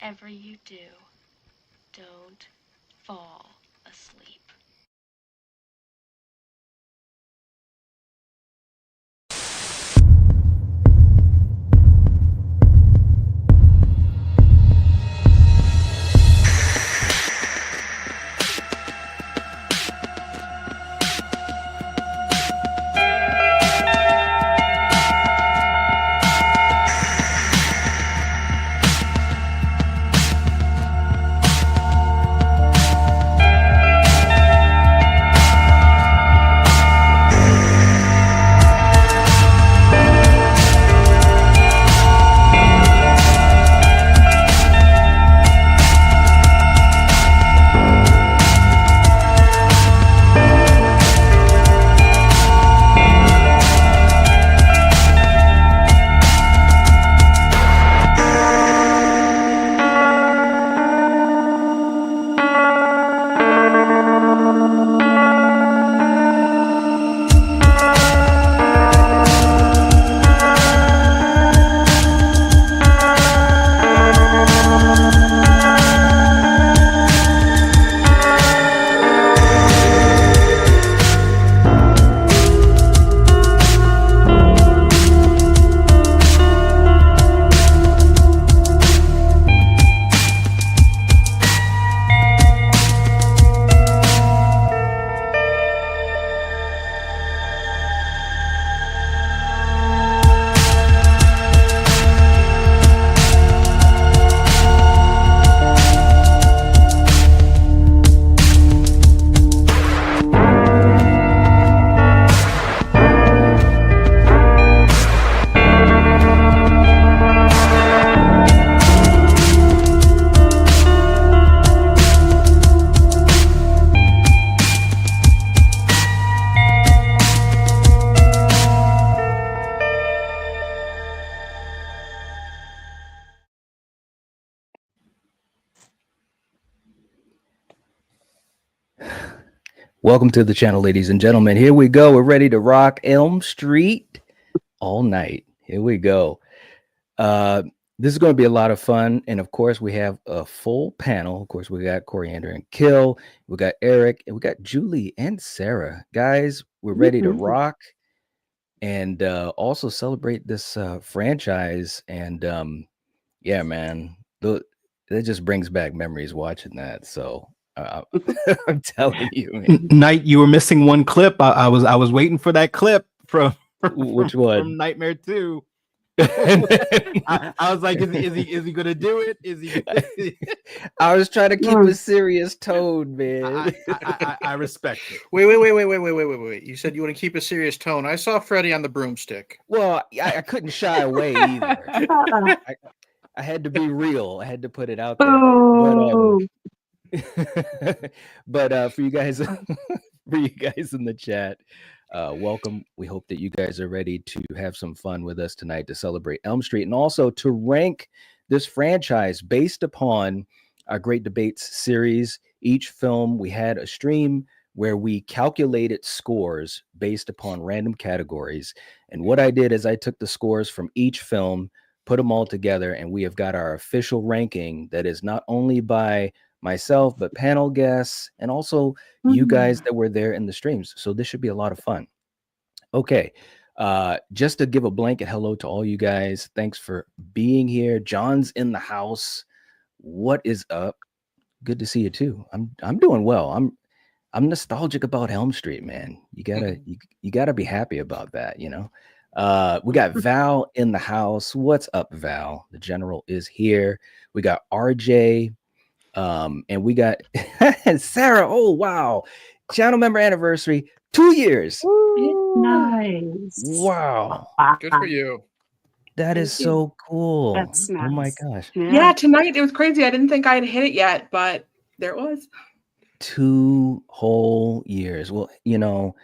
whatever you do, don't fall asleep. Welcome to the channel, ladies and gentlemen. Here we go. We're ready to rock Elm Street all night. Here we go. This is going to be a lot of fun. And of course, we have a full panel. Of course, we got Coriander and Kill. We got Eric, and we got Julie and Sarah. Guys, we're ready to rock and also celebrate this franchise. And yeah, man, that just brings back memories watching that. So I'm telling you, man. Knight, you were missing one clip. I was waiting for that clip from Which one? From Nightmare 2. I was like, is he gonna do it? Is he? I was trying to keep a serious tone, man. I respect it. Wait. You said you want to keep a serious tone. I saw Freddy on the broomstick. Well, I couldn't shy away either. I had to be real. I had to put it out there. But for you guys in the chat, welcome. We hope that you guys are ready to have some fun with us tonight to celebrate Elm Street and also to rank this franchise based upon our Great Debates series. Each film, we had a stream where we calculated scores based upon random categories. And what I did is I took the scores from each film, put them all together, and we have got our official ranking that is not only by myself, but panel guests, and also you guys that were there in the streams. So this should be a lot of fun. Okay. Just to give a blanket hello to all you guys. Thanks for being here. John's in the house. What is up? Good to see you too. I'm doing well. I'm nostalgic about Elm Street, man. You gotta be happy about that, you know. We got Val in the house. What's up, Val? The general is here. We got RJ. And we got Sarah. Oh, wow. Channel member anniversary, 2 years. Nice. Wow. Good for you. That is so cool. That's nice. Oh my gosh. Yeah, tonight it was crazy. I didn't think I'd hit it yet, but there it was. 2 whole years. Well, you know,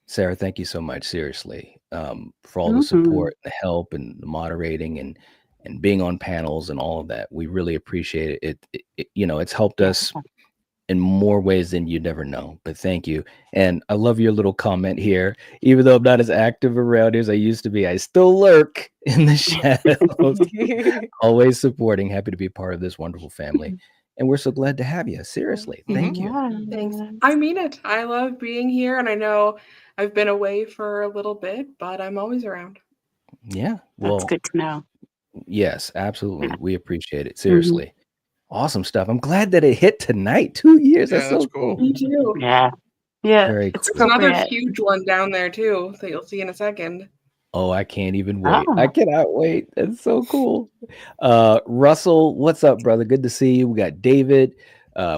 Sarah, thank you so much, seriously, for all the support, the help, and the moderating, and being on panels and all of that. We really appreciate it. It you know, it's helped us in more ways than you never know. But thank you. And I love your little comment here. Even though I'm not as active around here as I used to be, I still lurk in the shadows. Always supporting. Happy to be part of this wonderful family. And we're so glad to have you. Seriously. Thank you. Thanks. I mean it. I love being here, and I know I've been away for a little bit, but I'm always around. Yeah. Well, That's good to know. yes, absolutely. Yeah. We appreciate it. Seriously. Awesome stuff. I'm glad that it hit tonight. 2 years. That's Yeah, so that's cool. cool. Me too. Yeah. Yeah. Very It's cool. There's another appropriate. huge one down there too that you'll see in a second. Oh, I can't even wait. I Oh, cannot wait. That's so cool. Russell, what's up, brother? Good to see you. We got David.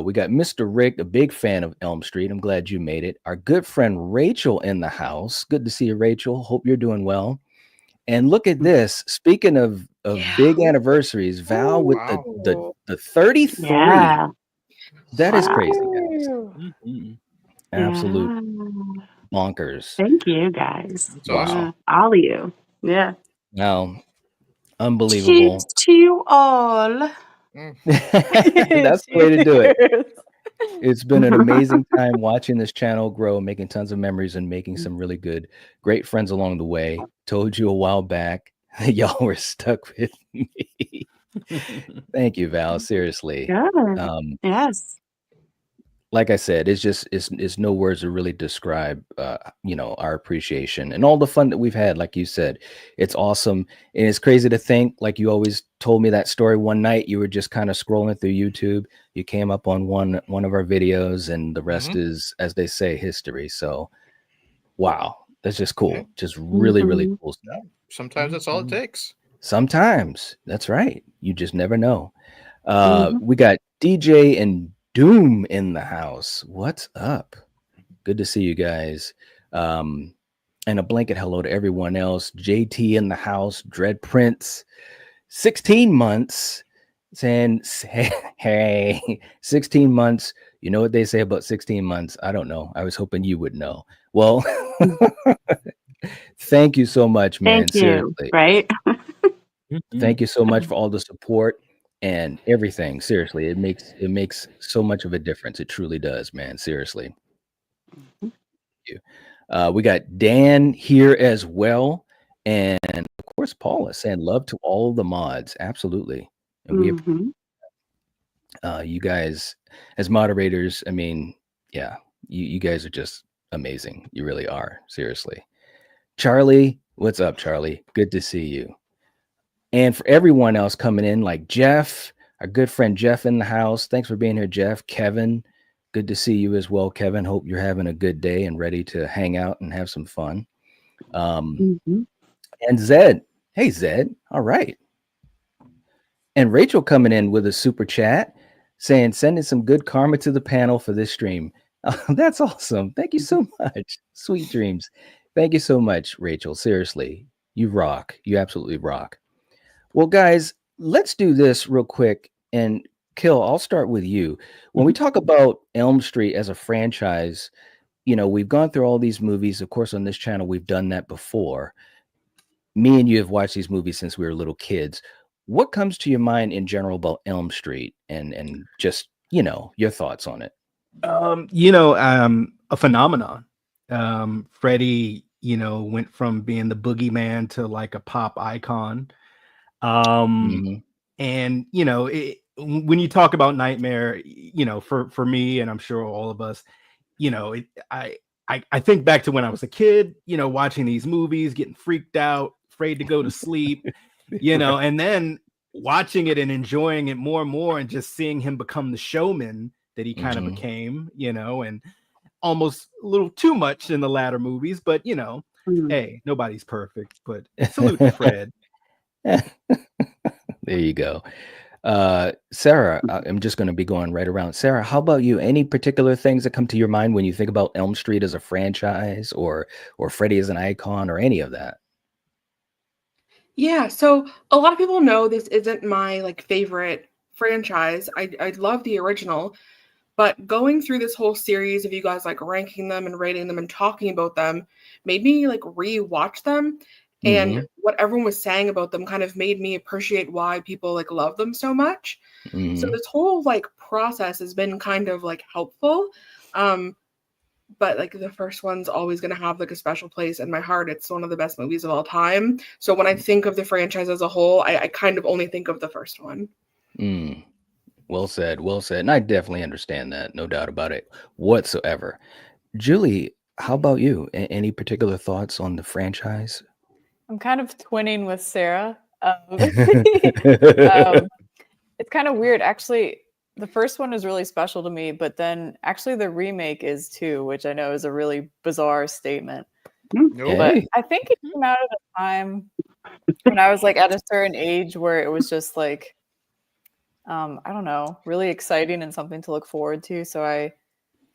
We got Mr. Rick, a big fan of Elm Street. I'm glad you made it. Our good friend Rachel in the house. Good to see you, Rachel. Hope you're doing well. And look at this. Speaking of Yeah. big anniversaries, Val with Wow. the 33. yeah. That is crazy, guys. Mhm. Absolute Yeah. bonkers. Thank you, guys. That's awesome. Yeah, all of you. Yeah. Wow. Unbelievable. Cheers to you all. That's the way to do it. It's been an amazing time watching this channel grow, making tons of memories and making some really great friends along the way. Told you a while back that y'all were stuck with me. Thank you, Val. Seriously. Good. Yes. Like I said, it's no words to really describe our appreciation and all the fun that we've had. Like you said, it's awesome. And it's crazy to think, like you always told me that story one night, you were just kind of scrolling through YouTube. You came up on one of our videos, and the rest is, as they say, history. So wow, that's just cool. Yeah. Just really, really cool stuff. Yeah. Sometimes that's all it takes. Sometimes that's right. You just never know. Mhm. We got DJ and Doom in the house. What's up? Good to see you guys. And a blanket hello to everyone else. JT in the house. Dread Prince. 16 months. Saying, hey, 16 months. You know what they say about 16 months? I don't know. I was hoping you would know. Well, thank you so much, man. Thank you. Seriously. Right? Thank you so much for all the support and everything. Seriously, it makes so much of a difference. It truly does, man. Seriously. Thank you. We got Dan here as well, and of course Paula saying love to all the mods. Absolutely. And we Mhm. you guys as moderators, I mean, yeah, you guys are just amazing. You really are. Seriously. Charlie, what's up, Charlie? Good to see you. And for everyone else coming in, like Jeff, our good friend Jeff in the house. Thanks for being here, Jeff. Kevin, good to see you as well, Kevin. Hope you're having a good day and ready to hang out and have some fun. Mhm. And Zed. Hey, Zed. All right. And Rachel coming in with a super chat saying, sending some good karma to the panel for this stream. That's awesome. Thank you so much. Sweet dreams. Thank you so much, Rachel. Seriously, you rock. You absolutely rock. Well, guys, let's do this real quick. And Kill, I'll start with you. When we talk about Elm Street as a franchise, we've gone through all these movies. Of course, on this channel, we've done that before. Me and you have watched these movies since we were little kids. What comes to your mind in general about Elm Street and just, your thoughts on it? A phenomenon. Freddy, went from being the boogeyman to like a pop icon. And when you talk about Nightmare, for me, and I'm sure all of us, I think back to when I was a kid, watching these movies, getting freaked out, afraid to go to sleep, and then watching it and enjoying it more and more, and just seeing him become the showman that he kind of became, and almost a little too much in the latter movies, but hey, nobody's perfect, but salute to Fred. There you go. Sarah, I'm just going to be going right around. Sarah, how about you? Any particular things that come to your mind when you think about Elm Street as a franchise or Freddy as an icon or any of that? Yeah, so a lot of people know this isn't my favorite franchise. I love the original, but going through this whole series of you guys ranking them and rating them and talking about them made me re-watch them. And what everyone was saying about them kind of made me appreciate why people love them so much. So this whole process has been kind of like helpful. But like the first one's always going to have like a special place in my heart. It's one of the best movies of all time. So when I think of the franchise as a whole, I kind of only think of the first one. Well said. Well said. And I definitely understand that. No doubt about it whatsoever. Julie, how about you? Any particular thoughts on the franchise? I'm kind of twinning with Sarah. It's kind of weird. Actually, the first one is really special to me, but then actually the remake is too, which I know is a really bizarre statement. Nope. But I think it came out at a time when I was like at a certain age where it was just like, I don't know, really exciting and something to look forward to. So I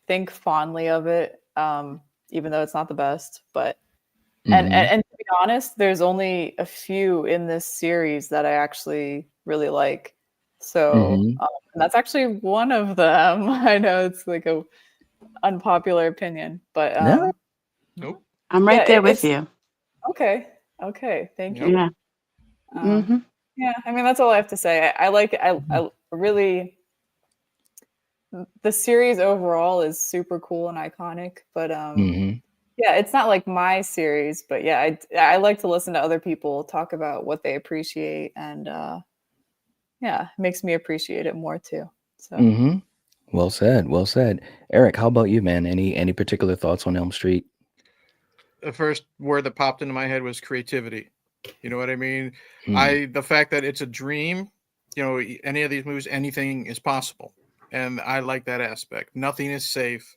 think fondly of it, even though it's not the best. But and to be honest, there's only a few in this series that I actually really like. So and that's actually one of them. I know it's like a unpopular opinion, but Nope. I'm right there with you. Okay. Thank you. Yeah. Yeah, I mean that's all I have to say. I really the series overall is super cool and iconic, but yeah, it's not like my series, but yeah, I like to listen to other people talk about what they appreciate, and yeah, it makes me appreciate it more too. So Well said. Well said. Eric, how about you, man? Any particular thoughts on Elm Street? The first word that popped into my head was creativity. You know what I mean? The fact that it's a dream, you know, any of these movies, anything is possible. And I like that aspect. Nothing is safe.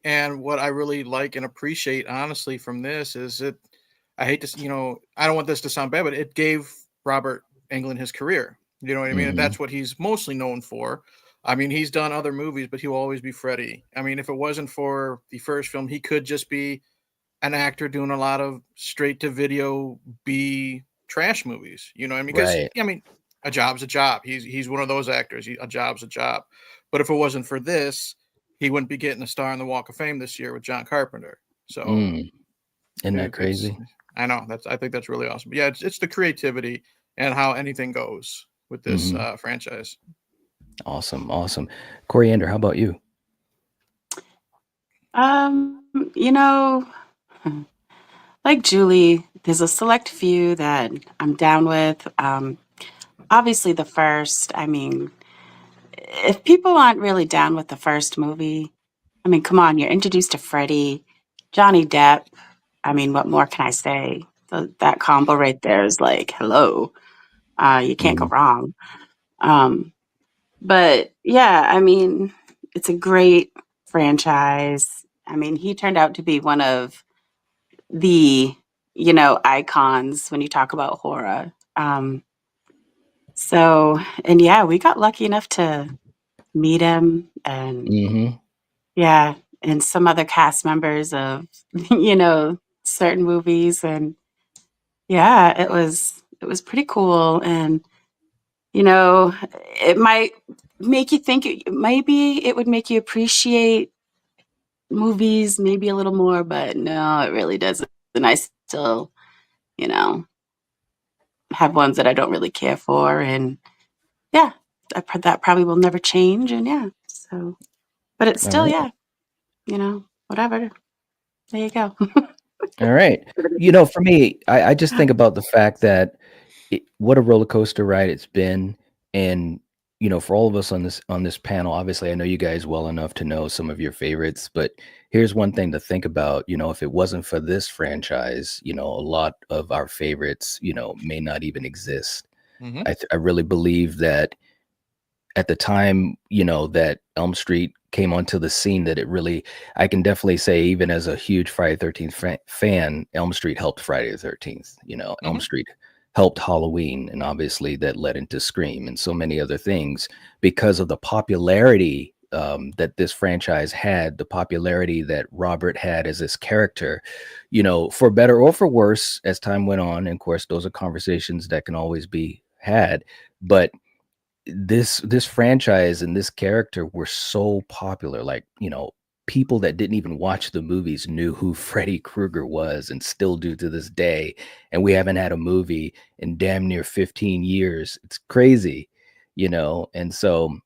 And what I really like and appreciate, honestly, from this is that I hate to, you know, I don't want this to sound bad, but it gave Robert Englund his career. You know what I mean? And that's what he's mostly known for. I mean, he's done other movies, but he will always be Freddy. I mean, if it wasn't for the first film, he could just be an actor doing a lot of straight to video B trash movies. You know what I mean? Because I mean, a job's a job. He's one of those actors. A job's a job. But if it wasn't for this, he wouldn't be getting a star on the Walk of Fame this year with John Carpenter. So isn't that crazy? I know. I think that's really awesome. But yeah, it's the creativity and how anything goes with this franchise. Awesome. Coriander, how about you? You know, like Julie, there's a select few that I'm down with. Obviously the first, I mean, if people aren't really down with the first movie, I mean, come on, you're introduced to Freddy, Johnny Depp. I mean, what more can I say? That combo right there is like, hello. You can't go wrong. But yeah, I mean, it's a great franchise. I mean, he turned out to be one of the, you know, icons when you talk about horror. So, and yeah, we got lucky enough to meet him, and yeah, and some other cast members of, you know, certain movies, and yeah, it was pretty cool. And you know, it might make you think, maybe it would make you appreciate movies maybe a little more, but no, it really doesn't. And I still, you know, have ones that I don't really care for, and yeah, that probably will never change. And yeah, so, but it's still, yeah, you know, whatever. There you go. All right. You know, for me, I just think about the fact that what a roller coaster ride it's been. And, you know, for all of us on this panel, obviously, I know you guys well enough to know some of your favorites, but here's one thing to think about. You know, if it wasn't for this franchise, you know, a lot of our favorites, you know, may not even exist. I really believe that at the time, you know, that Elm Street came onto the scene, that it really, I can definitely say, even as a huge Friday the 13th fan, Elm Street helped Friday the 13th. You know, Elm Street helped Halloween, and obviously that led into Scream and so many other things because of the popularity that this franchise had, the popularity that Robert had as this character, you know, for better or for worse as time went on. And of course, those are conversations that can always be had, but this franchise and this character were so popular, like, you know, people that didn't even watch the movies knew who Freddy Krueger was and still do to this day. And we haven't had a movie in damn near 15 years. It's crazy, you know? And so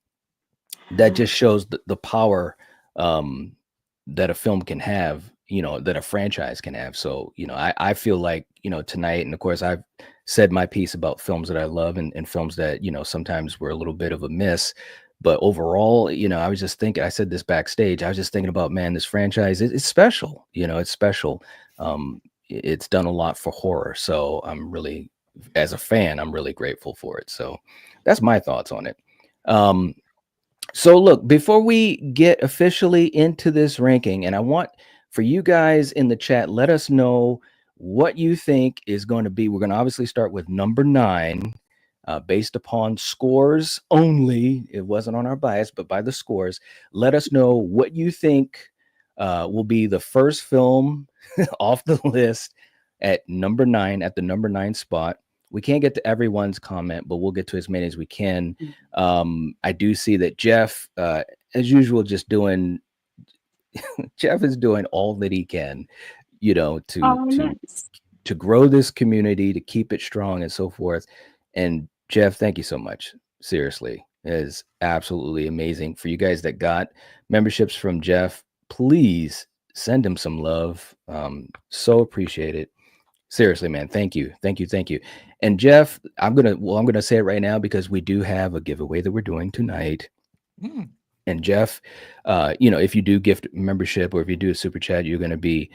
that just shows the power that a film can have, that a franchise can have. So, I feel like, tonight, and of course I've said my piece about films that I love and films that, sometimes were a little bit of a miss. But overall, I was just thinking, I said this backstage, I was just thinking about, man, this franchise is special. It's special. It's done a lot for horror. So I'm really, as a fan, I'm really grateful for it. So that's my thoughts on it. So look, before we get officially into this ranking, and I want for you guys in the chat, let us know what you think is going to be. We're going to obviously start with number 9, based upon scores only. It wasn't on our bias, but by the scores. Let us know what you think will be the first film off the list at number 9, at the number 9 spot. We can't get to everyone's comment, but we'll get to as many as we can. I do see that Jeff, as usual, Jeff is doing all that he can, to grow this community, to keep it strong and so forth. And Jeff, thank you so much. Seriously, it is absolutely amazing. For you guys that got memberships from Jeff, please send him some love. So appreciate it. Seriously, man. Thank you. And Jeff, I'm gonna say it right now because we do have a giveaway that we're doing tonight. And Jeff, if you do gift membership or if you do a super chat, you're going to be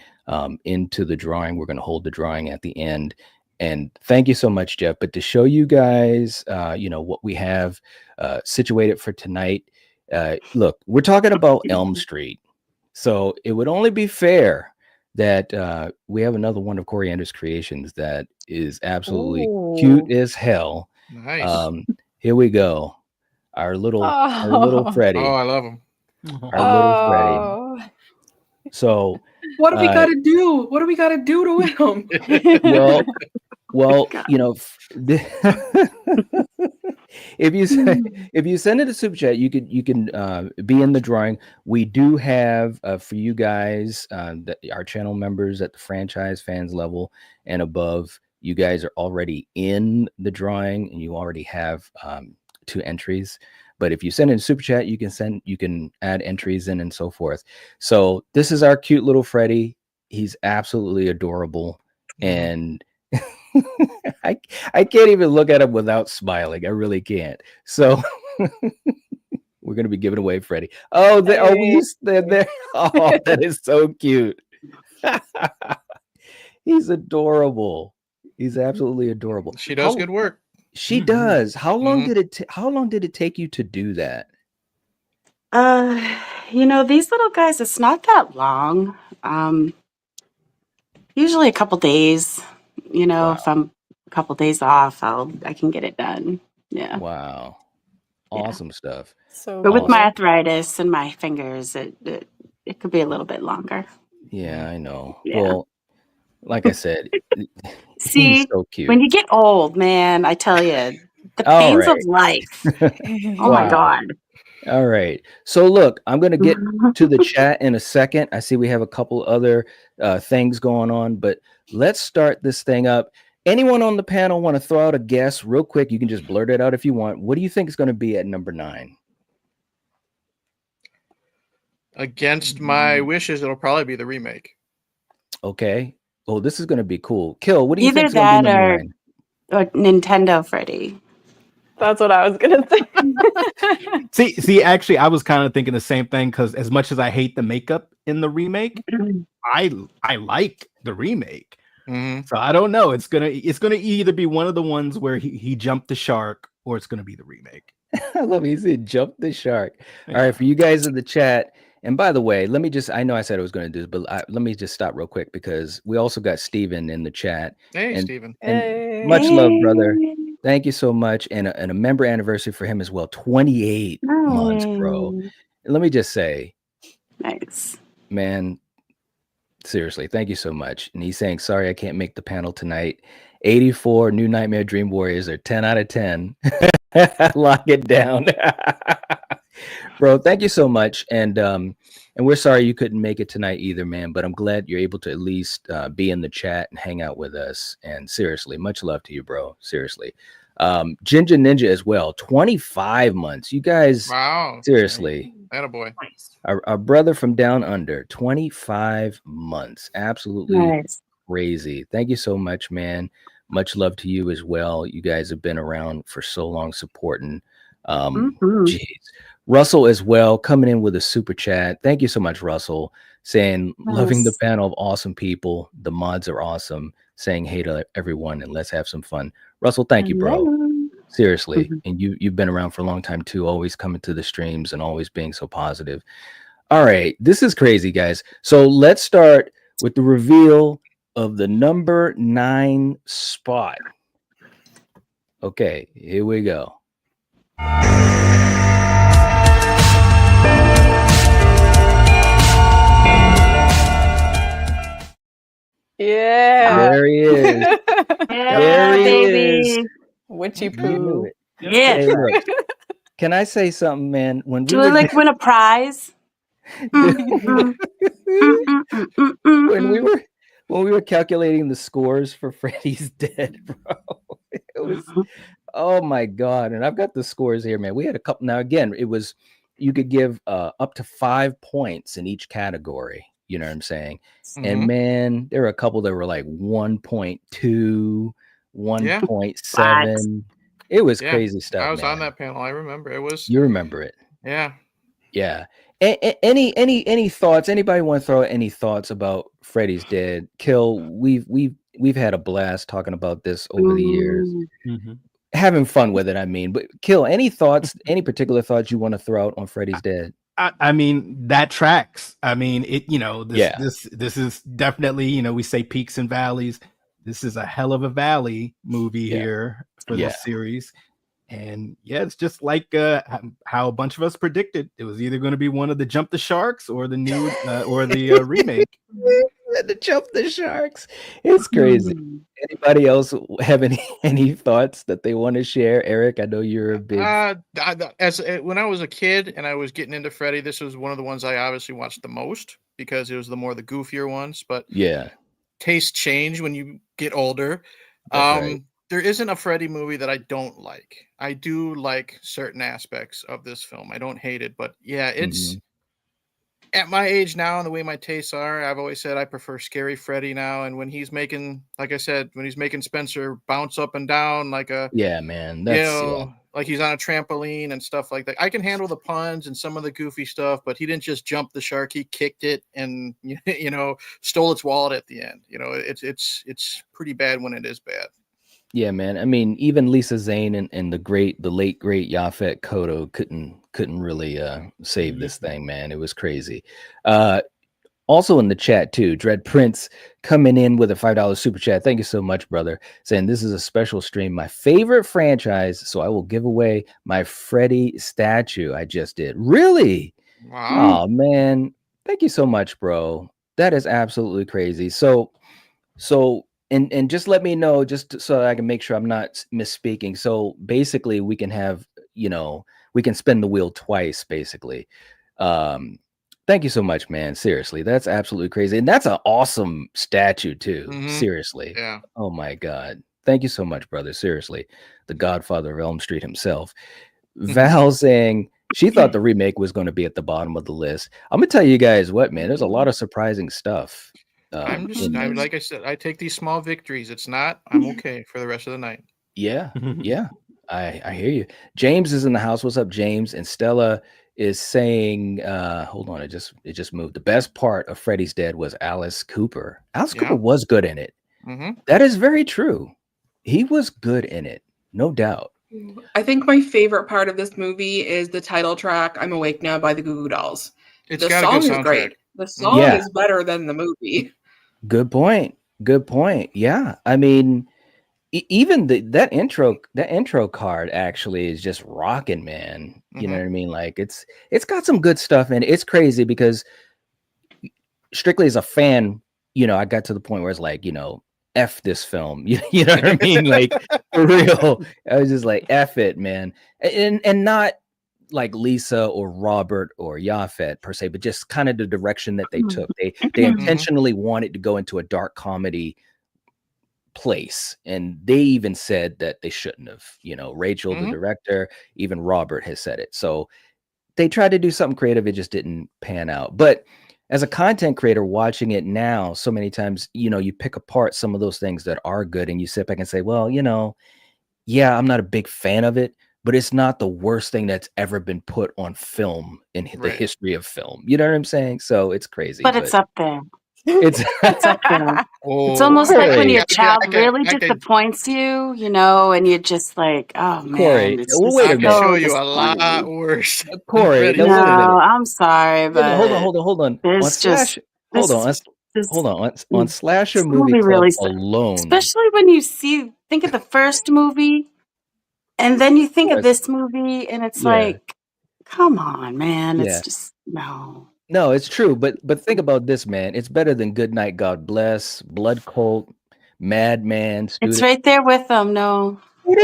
into the drawing. We're going to hold the drawing at the end. And thank you so much, Jeff. But to show you guys, what we have situated for tonight. Look, we're talking about Elm Street, so it would only be fair that we have another one of Coriander's creations that is absolutely cute as hell. Nice. Here we go. Our little Freddy. Oh, I love him. Our little Freddy. So what do we got to do? What do we got to do to win him? well, if you send it a super chat, you can be in the drawing. We do have for you guys, our channel members at the franchise fans level and above. You guys are already in the drawing, and you already have 2 entries. But if you send in a super chat, you can add entries in and so forth. So this is our cute little Freddy. He's absolutely adorable, and I can't even look at him without smiling. I really can't. So we're gonna be giving away Freddy. Oh, there! Oh, that is so cute. He's adorable. He's absolutely adorable. She does good work. She does. How long did it take you to do that? These little guys, it's not that long. Usually a couple days. Wow. If I'm a couple days off, I can get it done. Yeah. Wow. Awesome stuff. But with my arthritis and my fingers, it could be a little bit longer. Yeah, I know. Yeah. Well, like I said, see, he's so cute. When you get old, man, I tell you, the pains of life. Oh my God. All right. So look, I'm going to get to the chat in a second. I see we have a couple other things going on, but let's start this thing up. Anyone on the panel want to throw out a guess real quick? You can just blurt it out if you want. What do you think is going to be at number 9? Against my wishes, it'll probably be the remake. Okay. Oh, this is going to be cool. Kill, what do you Either think is going to be number 9? Or Nintendo Freddy. That's what I was gonna say. see, actually, I was kind of thinking the same thing, because as much as I hate the makeup in the remake, I like the remake. So I don't know. It's gonna either be one of the ones where he jumped the shark, or it's gonna be the remake. I love it. He said jump the shark. All right, for you guys in the chat. And by the way, I know I said I was going to do this, but let me just stop real quick, because we also got Steven in the chat. Hey, Steven. And much love, brother. Thank you so much. And a member anniversary for him as well. 28 months, bro. And let me just say, nice, man. Seriously, thank you so much. And he's saying, sorry, I can't make the panel tonight. 84 New Nightmare Dream Warriors are 10 out of 10. Lock it down. Bro, thank you so much. And we're sorry you couldn't make it tonight either, man. But I'm glad you're able to at least be in the chat and hang out with us. And seriously, much love to you, bro. Seriously. Ginger Ninja as well, 25 months. You guys, Wow. seriously, Attaboy. Nice. our brother from down under, 25 months. Absolutely Nice. crazy. Thank you so much, man. Much love to you as well. You guys have been around for so long supporting. Geez. Russell as well, coming in with a super chat. Thank you so much, Russell, saying loving the Nice. panel of awesome people. The mods are awesome. Saying hey to everyone and let's have some fun. Russell, thank you, bro. Hello. Seriously. And you've been around for a long time too, always coming to the streams and always being so positive. All right, this is crazy, guys. So let's start with the reveal of the number 9 spot. Okay, here we go. Yeah. There he is. Yeah, There he baby. is. Witchy You knew poo. it. Yeah. Hey, look, can I say something, man? When we Do we were like win a prize? when we were calculating the scores for Freddy's Dead, bro, it was, oh my god. And I've got the scores here, man. We had a couple. Now again, it was, you could give up to 5 points in each category, you know what I'm saying? And man, there were a couple that were like 1.2, 1.7. It was crazy stuff. I was man. on that panel. I remember it was. You remember it? Yeah. Any thoughts? Anybody want to throw any thoughts about Freddy's Dead? Kill. We've had a blast talking about this over the years, having fun with it. I mean, but Kill. Any thoughts? Any particular thoughts you want to throw out on Freddy's Dead? I mean, that tracks. I mean, it. This is definitely, we say peaks and valleys. This is a hell of a valley movie here for this series. And it's just like how a bunch of us predicted. It was either going to be one of the Jump the Sharks or the new or the remake. The Jump the Sharks. It's crazy. Anybody else have any thoughts that they want to share? Eric, I know you're a big. When I was a kid and I was getting into Freddy, this was one of the ones I obviously watched the most because it was the goofier ones. But tastes change when you get older. Right. There isn't a Freddy movie that I don't like. I do like certain aspects of this film. I don't hate it, but it's at my age now and the way my tastes are, I've always said I prefer Scary Freddy now. And when he's making, like I said, when he's making Spencer bounce up and down like a man, that's like he's on a trampoline and stuff like that. I can handle the puns and some of the goofy stuff, but he didn't just jump the shark. He kicked it and stole its wallet at the end. It's pretty bad when it is bad. Yeah, man. I mean, even Lisa Zane and the late great Yaphet Kotto couldn't really save this thing, man. It was crazy. Also in the chat too, Dread Prince coming in with a $5 super chat. Thank you so much, brother. Saying this is a special stream, my favorite franchise, so I will give away my Freddy statue I just did. Really? Wow. Oh man, thank you so much, bro. That is absolutely crazy. So. And just let me know, just so I can make sure I'm not misspeaking. So basically, we can have, we can spin the wheel twice, basically. Thank you so much, man. Seriously, that's absolutely crazy. And that's an awesome statue, too. Seriously. Yeah. Oh, my God. Thank you so much, brother. Seriously. The godfather of Elm Street himself. Val saying she thought the remake was going to be at the bottom of the list. I'm going to tell you guys what, man. There's a lot of surprising stuff. I'm like I said, I take these small victories. It's not, I'm okay for the rest of the night. Yeah. I hear you. James is in the house. What's up, James? And Stella is saying, hold on, it just moved. The best part of Freddy's Dead was Alice Cooper. Alice Cooper was good in it. That is very true. He was good in it, no doubt. I think my favorite part of this movie is the title track, I'm Awake Now by the Goo Goo Dolls. The song is great. The song is better than the movie. Good point. Yeah. I mean, even that intro card actually is just rocking, man. You know what I mean? Like it's got some good stuff in it. It's crazy because strictly as a fan, I got to the point where it's like, F this film. You know what I mean? Like for real. I was just like, F it, man. And not like Lisa or Robert or Yaphet per se, but just kind of the direction that they took. They intentionally wanted to go into a dark comedy place, and they even said that they shouldn't have. Rachel, the director, even Robert has said it. So they tried to do something creative, it just didn't pan out. But as a content creator watching it now, so many times, you pick apart some of those things that are good, and you sit back and say, well, yeah, I'm not a big fan of it, but it's not the worst thing that's ever been put on film in the history of film. You know what I'm saying? So it's crazy. But it's up there. It's up there. Oh, It's almost like when your I child could- really I could- disappoints you, and you're just like, oh man, Corey, it's well, just wait a I minute. can show so you a lot disappointing. worse. than Corey, Freddy. now wait a minute. No, I'm sorry, Wait a but minute, hold on. On there's just Slash, hold on. this Hold on Slasher this Movie Club really alone. especially when you think of the first movie and then you think of this movie and it's like, come on, man. It's just no. No, it's true, but think about this, man. It's better than Good Night, God Bless, Blood Cult, Madman, Student. It's right there with them. No. In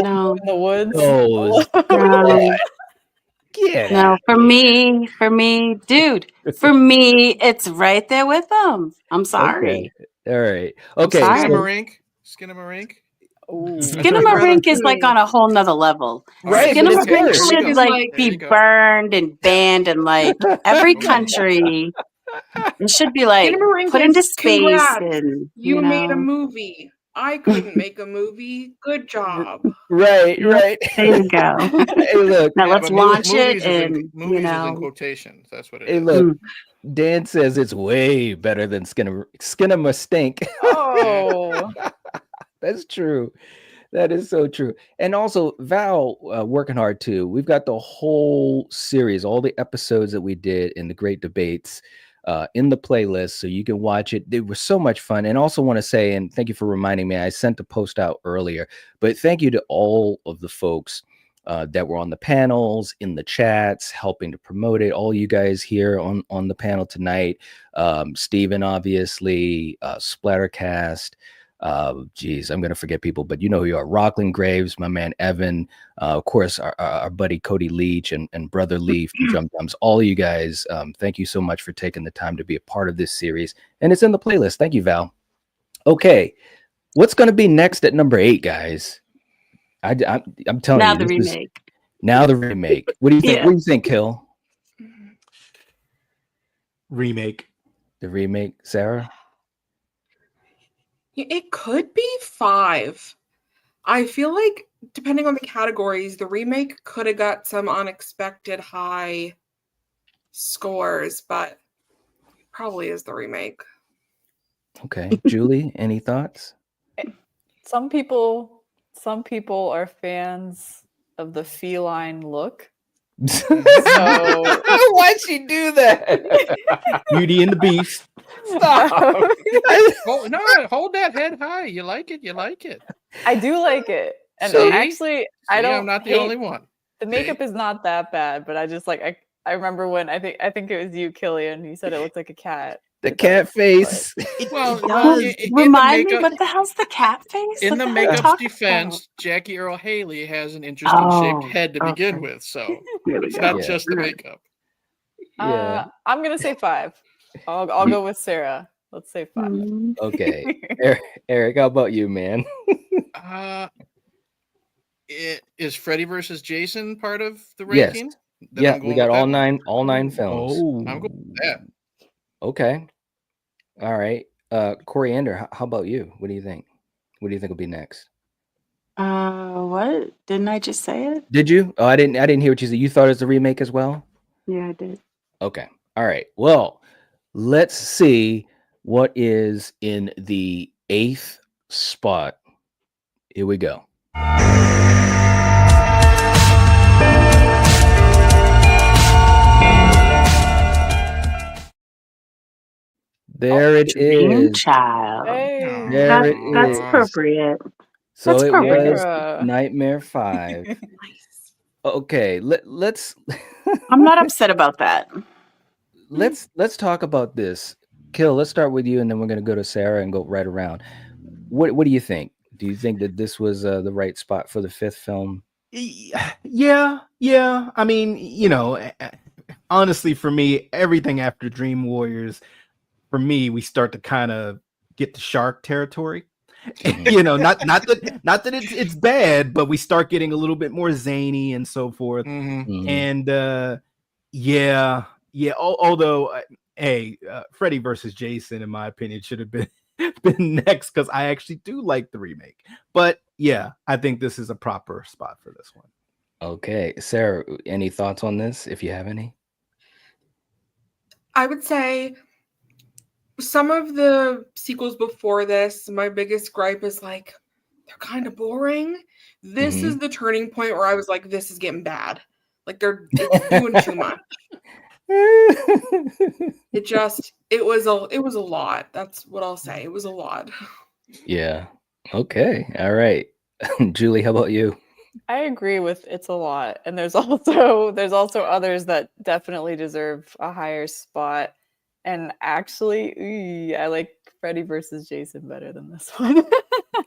the woods. Those. No. Get No, out. for me, dude, for me, it's right there with them. I'm sorry. Okay. All right. Okay. sorry. Skinamarink. Skinamarink is like on a whole nother level. Right, but it's Skinamarink worse. should It's like like- be There you go. burned and banned in like every country. It should be like Skinamarink put into is, space "Congrats, and You made a know. movie. I couldn't make a movie. Good job." Right. There you go. Hey, look. Now let's but launch it movies is in- and movies is in know. quotations. That's what it Hey, is. look. Dan says it's way better than Skinema Stink. Oh. That's true. That is so true. And also, Val working hard too. We've got the whole series, all the episodes that we did in the Great Debates in the playlist, so you can watch it. It was so much fun. And also want to say, and thank you for reminding me, I sent the post out earlier, but thank you to all of the folks that were on the panels, in the chats, helping to promote it. All you guys here on the panel tonight. Steven, obviously, Splattercast. Geez, I'm gonna forget people, but you know who you are. Rockland Graves, my man Evan, of course, our buddy Cody Leach and brother Lee from Jump Jumps. All of you guys, thank you so much for taking the time to be a part of this series, and it's in the playlist. Thank you, Val. Okay, what's gonna be next at number 8, guys? I'm telling Now you, the this is remake. now the remake. What do you think? Yeah. What do you think, Kill? Remake. The remake, Sarah? It could be 5. I feel like, depending on the categories, the remake could have got some unexpected high scores, but probably is the remake. Okay, Julie, any thoughts? Some people are fans of the feline look. So Why'd she do that? Beauty and the Beast. Stop. Hold that head high. You like it. You like it. I do like it. And See? actually, I See, don't I'm not the hate- only one. The makeup is not that bad, but I just like I remember when I think it was you, Killian. You said it looked like a cat. The cat face. Well, Remind me, what the hell's the cat face? In What the hell are you makeup's talking defense, Jackie Earle Haley has an interesting Oh, shaped head to begin okay. with, so There we it's go. not Yeah. just the makeup. Yeah. I'm gonna say 5. I'll go with Sarah. Let's say 5. Mm. Okay. Eric, how about you, man? Is Freddy versus Jason part of the Yes. ranking? Then Yeah, I'm we going got with all that one. nine films. Oh, I'm going with that. Okay. All right. Coriander, how about you? What do you think? What do you think will be next? What? Didn't I just say it? Did you? Oh, I didn't hear what you said. You thought it was a remake as well? Yeah, I did. Okay. All right. Well, let's see what is in the 8th spot. Here we go. There it is. Child. Hey. There it That's is. appropriate. So That's it appropriate. was Sarah. Nightmare 5. Nice. Okay, let's I'm not upset about that. let's talk about this. Kill, let's start with you, and then we're gonna go to Sarah and go right around. What do you think? Do you think that this was the right spot for the 5th film? yeah. I mean, honestly, for me, everything after Dream Warriors, for me, we start to kind of get to shark territory. Not that it's bad, but we start getting a little bit more zany and so forth. And although Freddy versus Jason, in my opinion, should have been next, because I actually do like the remake. But yeah, I think this is a proper spot for this one. Okay, Sarah, any thoughts on this, if you have any? I would say some of the sequels before this, my biggest gripe is like they're kind of boring. This is the turning point where I was like, this is getting bad. Like it's doing too much. It was a lot. That's what I'll say. It was a lot. Yeah. Okay. All right. Julie, how about you? I agree with it's a lot. And there's also others that definitely deserve a higher spot. And actually, I like Freddy versus Jason better than this one.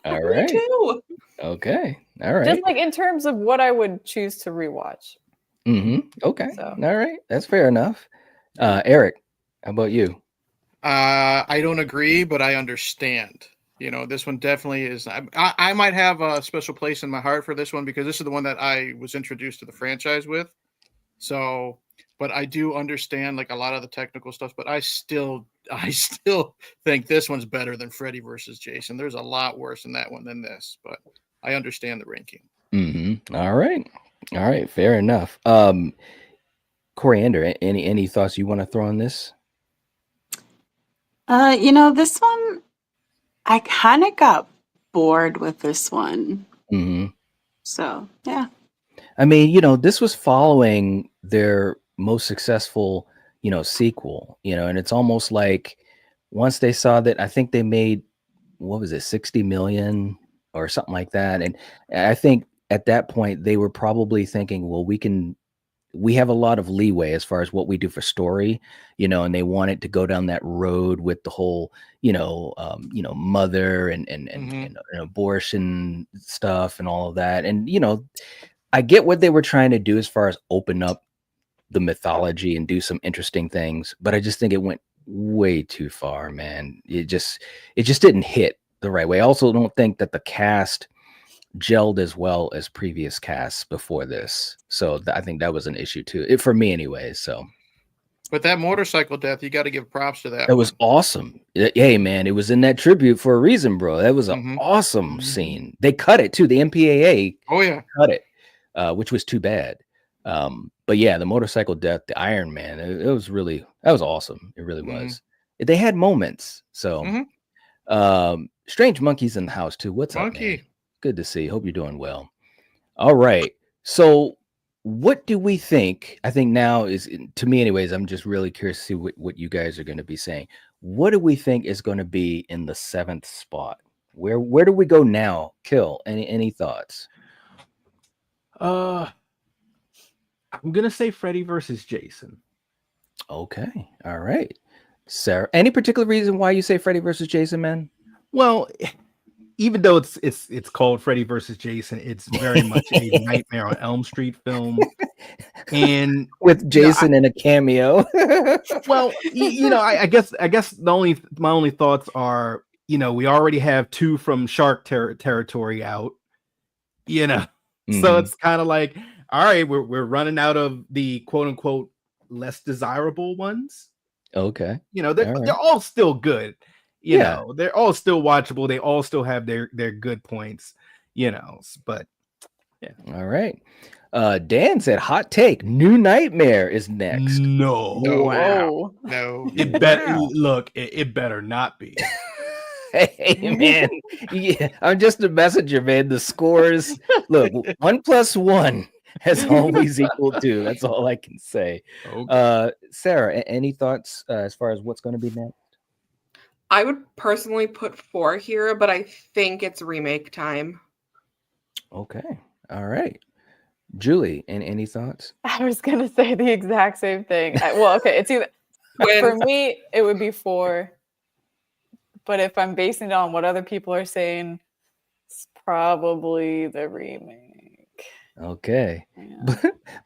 All right. Me too. Okay. All right. Just like in terms of what I would choose to rewatch. Okay. So. All right. That's fair enough. Eric, how about you? I don't agree, but I understand. This one definitely is. I might have a special place in my heart for this one because this is the one that I was introduced to the franchise with. So, but I do understand like a lot of the technical stuff, but I still think this one's better than Freddy versus Jason. There's a lot worse in that one than this, but I understand the ranking. All right. Fair enough. Coriander, any thoughts you want to throw on this? This one, I kind of got bored with this one. So, yeah. I mean, this was following their most successful, sequel, and it's almost like once they saw that, I think they made, what was it, 60 million or something like that. And I think at that point they were probably thinking, well, we have a lot of leeway as far as what we do for story, and they wanted to go down that road with the whole, mother and abortion stuff and all of that. And, I get what they were trying to do as far as open up the mythology and do some interesting things, but I just think it went way too far, man. It just didn't hit the right way. I also don't think that the cast gelled as well as previous casts before this. So I think that was an issue too, for me anyway. So, but that motorcycle death, you got to give props to that. That was awesome. Hey man, it was in that tribute for a reason, bro. That was an awesome scene. They cut it too. The MPAA cut it, which was too bad. But yeah, the motorcycle death, the Iron Man, that was awesome. It really was. They had moments. So Strange Monkey's in the house too. What's up, man? Good to see. Hope you're doing well. All right. So what do we think? I think now is, to me anyways, I'm just really curious to see what you guys are going to be saying. What do we think is going to be in the 7th spot? Where do we go now? Kill. Any thoughts? I'm going to say Freddy versus Jason. Okay. All right. Sarah, any particular reason why you say Freddy versus Jason, man? Well, even though it's called Freddy versus Jason, it's very much a Nightmare on Elm Street film, and with Jason in a cameo. Well, I guess my only thoughts are, we already have 2 from Shark territory out, so it's kind of like, all right, we're running out of the quote unquote less desirable ones. Okay, they're all still good. They're all still watchable. They all still have their good points, but yeah. All right. Dan said, hot take, New Nightmare is next. No. Wow. No. It better look, it better not be. Hey man. Yeah, I'm just a messenger, man. The scores, look, 1 + 1 has always equaled 2. That's all I can say. Okay. Sarah, any thoughts as far as what's going to be next? I would personally put 4 here, but I think it's remake time. Okay. All right. Julie, any thoughts? I was going to say the exact same thing. Okay. It's either, for me, it would be 4. But if I'm basing it on what other people are saying, it's probably the remake. Okay.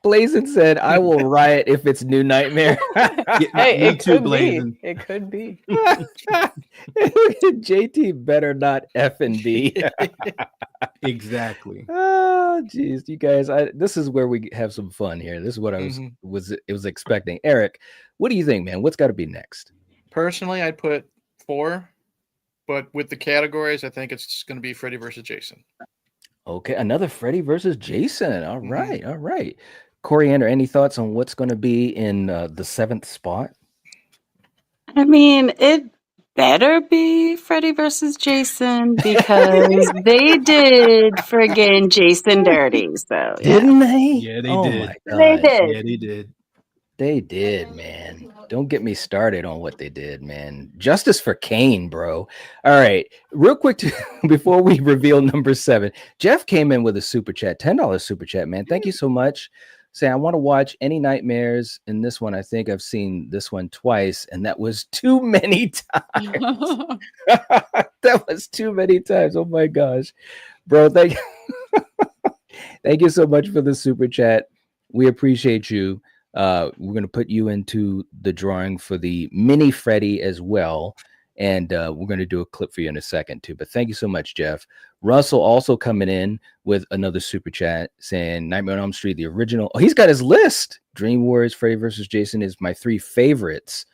Blazin said, "I will riot if it's New Nightmare." Hey, Me it too, could Blazin. be. It could be. JT better not F and B. Exactly. Oh, geez, you guys! This is where we have some fun here. This is what I was expecting. Eric, what do you think, man? What's got to be next? Personally, I'd put 4, but with the categories, I think it's going to be Freddy versus Jason. Okay, another Freddy versus Jason. All right, all right. Coriander, any thoughts on what's going to be in the 7th spot? I mean, it better be Freddy versus Jason because they did friggin' Jason dirty. So Didn't they? Yeah, they did. My they God. did. Yeah, they did. They did, man. Don't get me started on what they did, man. Justice for Kane, bro. All right. Real quick, before we reveal number 7, Jeff came in with a super chat, $10 super chat, man. Thank you so much. Say, I want to watch Any Nightmares in this one. I think I've seen this one twice, and that was too many times. That was too many times. Oh my gosh. Bro, thank you so much for the super chat. We appreciate you. We're going to put you into the drawing for the mini Freddy as well. And we're going to do a clip for you in a second too. But thank you so much, Jeff. Russell also coming in with another super chat saying Nightmare on Elm Street, the original. Oh, he's got his list. Dream Warriors, Freddy versus Jason is my 3 favorites.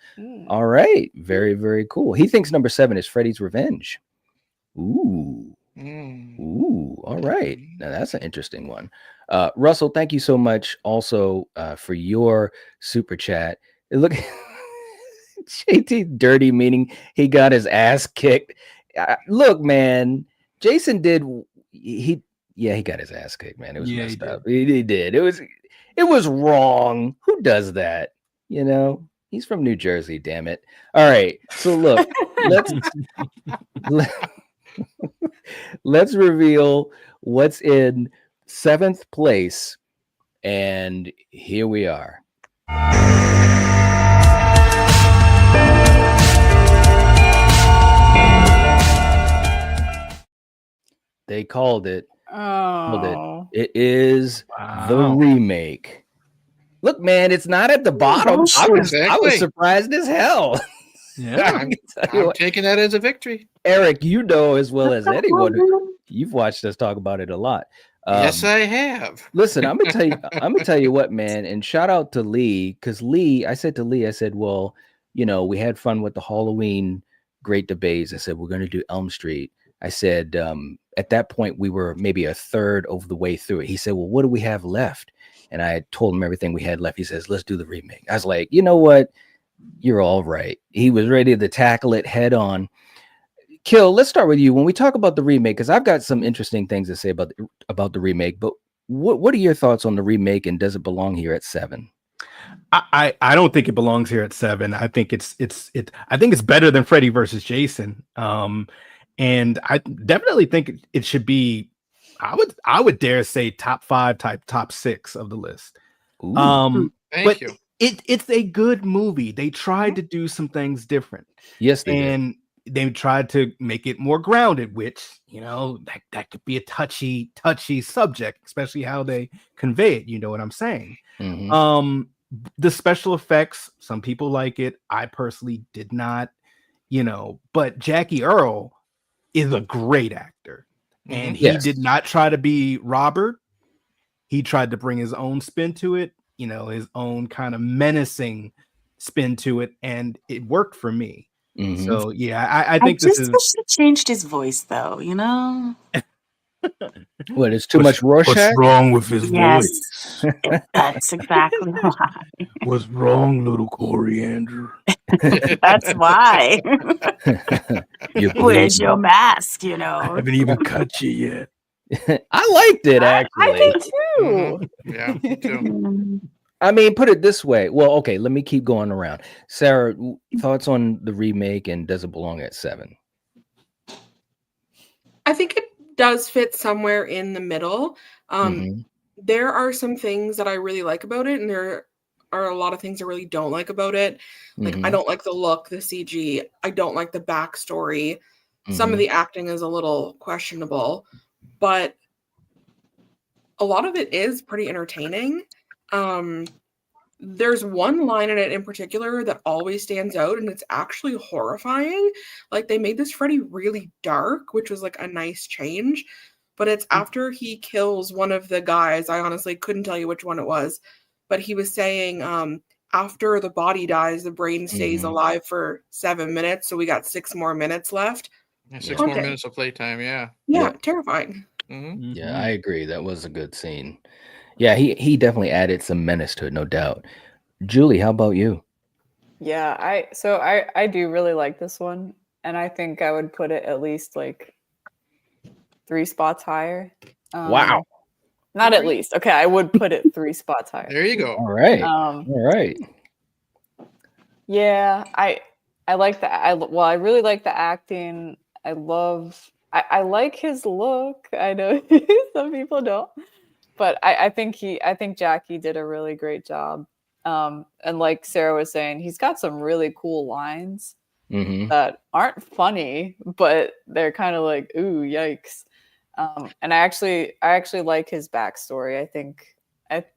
All right. Very, very cool. He thinks number 7 is Freddy's Revenge. Ooh. Ooh. All right. Now that's an interesting one. Russell, thank you so much also for your super chat. Look, JT dirty, meaning he got his ass kicked. Look, man, Jason did. He got his ass kicked, man. It was messed up. He did. It was wrong. Who does that? You know, he's from New Jersey. Damn it. All right. So look, let's reveal what's in 7th place, and here we are. They called it. Oh, it is the remake. Look, man, it's not at the bottom. I was surprised as hell. Yeah, I'm taking that as a victory. Eric, you know as well as anyone, you've watched us talk about it a lot. Yes, I have. Listen, I'm gonna tell you what, man, and shout out to Lee, because I said, well, you know, we had fun with the Halloween great debates. I said, we're gonna do Elm Street. I said, at that point, we were maybe a third of the way through it. He said, well, what do we have left? And I told him everything we had left. He says, let's do the remake. I was like, you know what? You're all right. He was ready to tackle it head on. Kill, let's start with you. When we talk about the remake, because I've got some interesting things to say about the remake, but what are your thoughts on the remake, and does it belong here at 7? I don't think it belongs here at 7. I think it's better than Freddy versus Jason. And I definitely think it should be, I would dare say top 5, top 6 of the list. Thank you. It's a good movie. They tried to do some things different. Yes, they did. They tried to make it more grounded, which, you know, that could be a touchy subject, especially how they convey it. You know what I'm saying? The special effects, some people like it. I personally did not, you know, but Jackie Earle is a great actor, and he did not try to be Robert. He tried to bring his own spin to it, you know, his own kind of menacing spin to it, and it worked for me. So yeah, I think this is. wish he changed his voice, though. You know. What, it's too much Rorschach? What's wrong with his voice? That's exactly why. What's wrong, little Coriander? That's why. Where's your mask? You know. I haven't even cut you yet. I liked it, actually. I did too. Yeah, me too. I mean, put it this way. Well, okay, let me keep going around. Sarah, thoughts on the remake, and does it belong at 7? I think it does fit somewhere in the middle. There are some things that I really like about it, and there are a lot of things I really don't like about it. Like, I don't like the look, the CG. I don't like the backstory. Some of the acting is a little questionable, but a lot of it is pretty entertaining. There's one line in it in particular that always stands out, and it's actually horrifying. Like, they made this Freddy really dark, which was like a nice change. But it's after he kills one of the guys. I honestly couldn't tell you which one it was, but he was saying, after the body dies, the brain stays alive for 7 minutes. So we got 6 more minutes left. Yeah, 6 more minutes of playtime. Yeah. Yeah, terrifying. Yeah, I agree. That was a good scene. Yeah, he definitely added some menace to it, no doubt. Julie, how about you? Yeah, I do really like this one, and I think I would put it at least like 3 spots higher. Wow. Not at least. Okay, I would put it 3 spots higher. There you go. All right. All right. Yeah, I like I really like the acting. I like his look. I know some people don't. But I think Jackie did a really great job. And like Sarah was saying, he's got some really cool lines that aren't funny, but they're kind of like, ooh, yikes. And I actually like his backstory. I think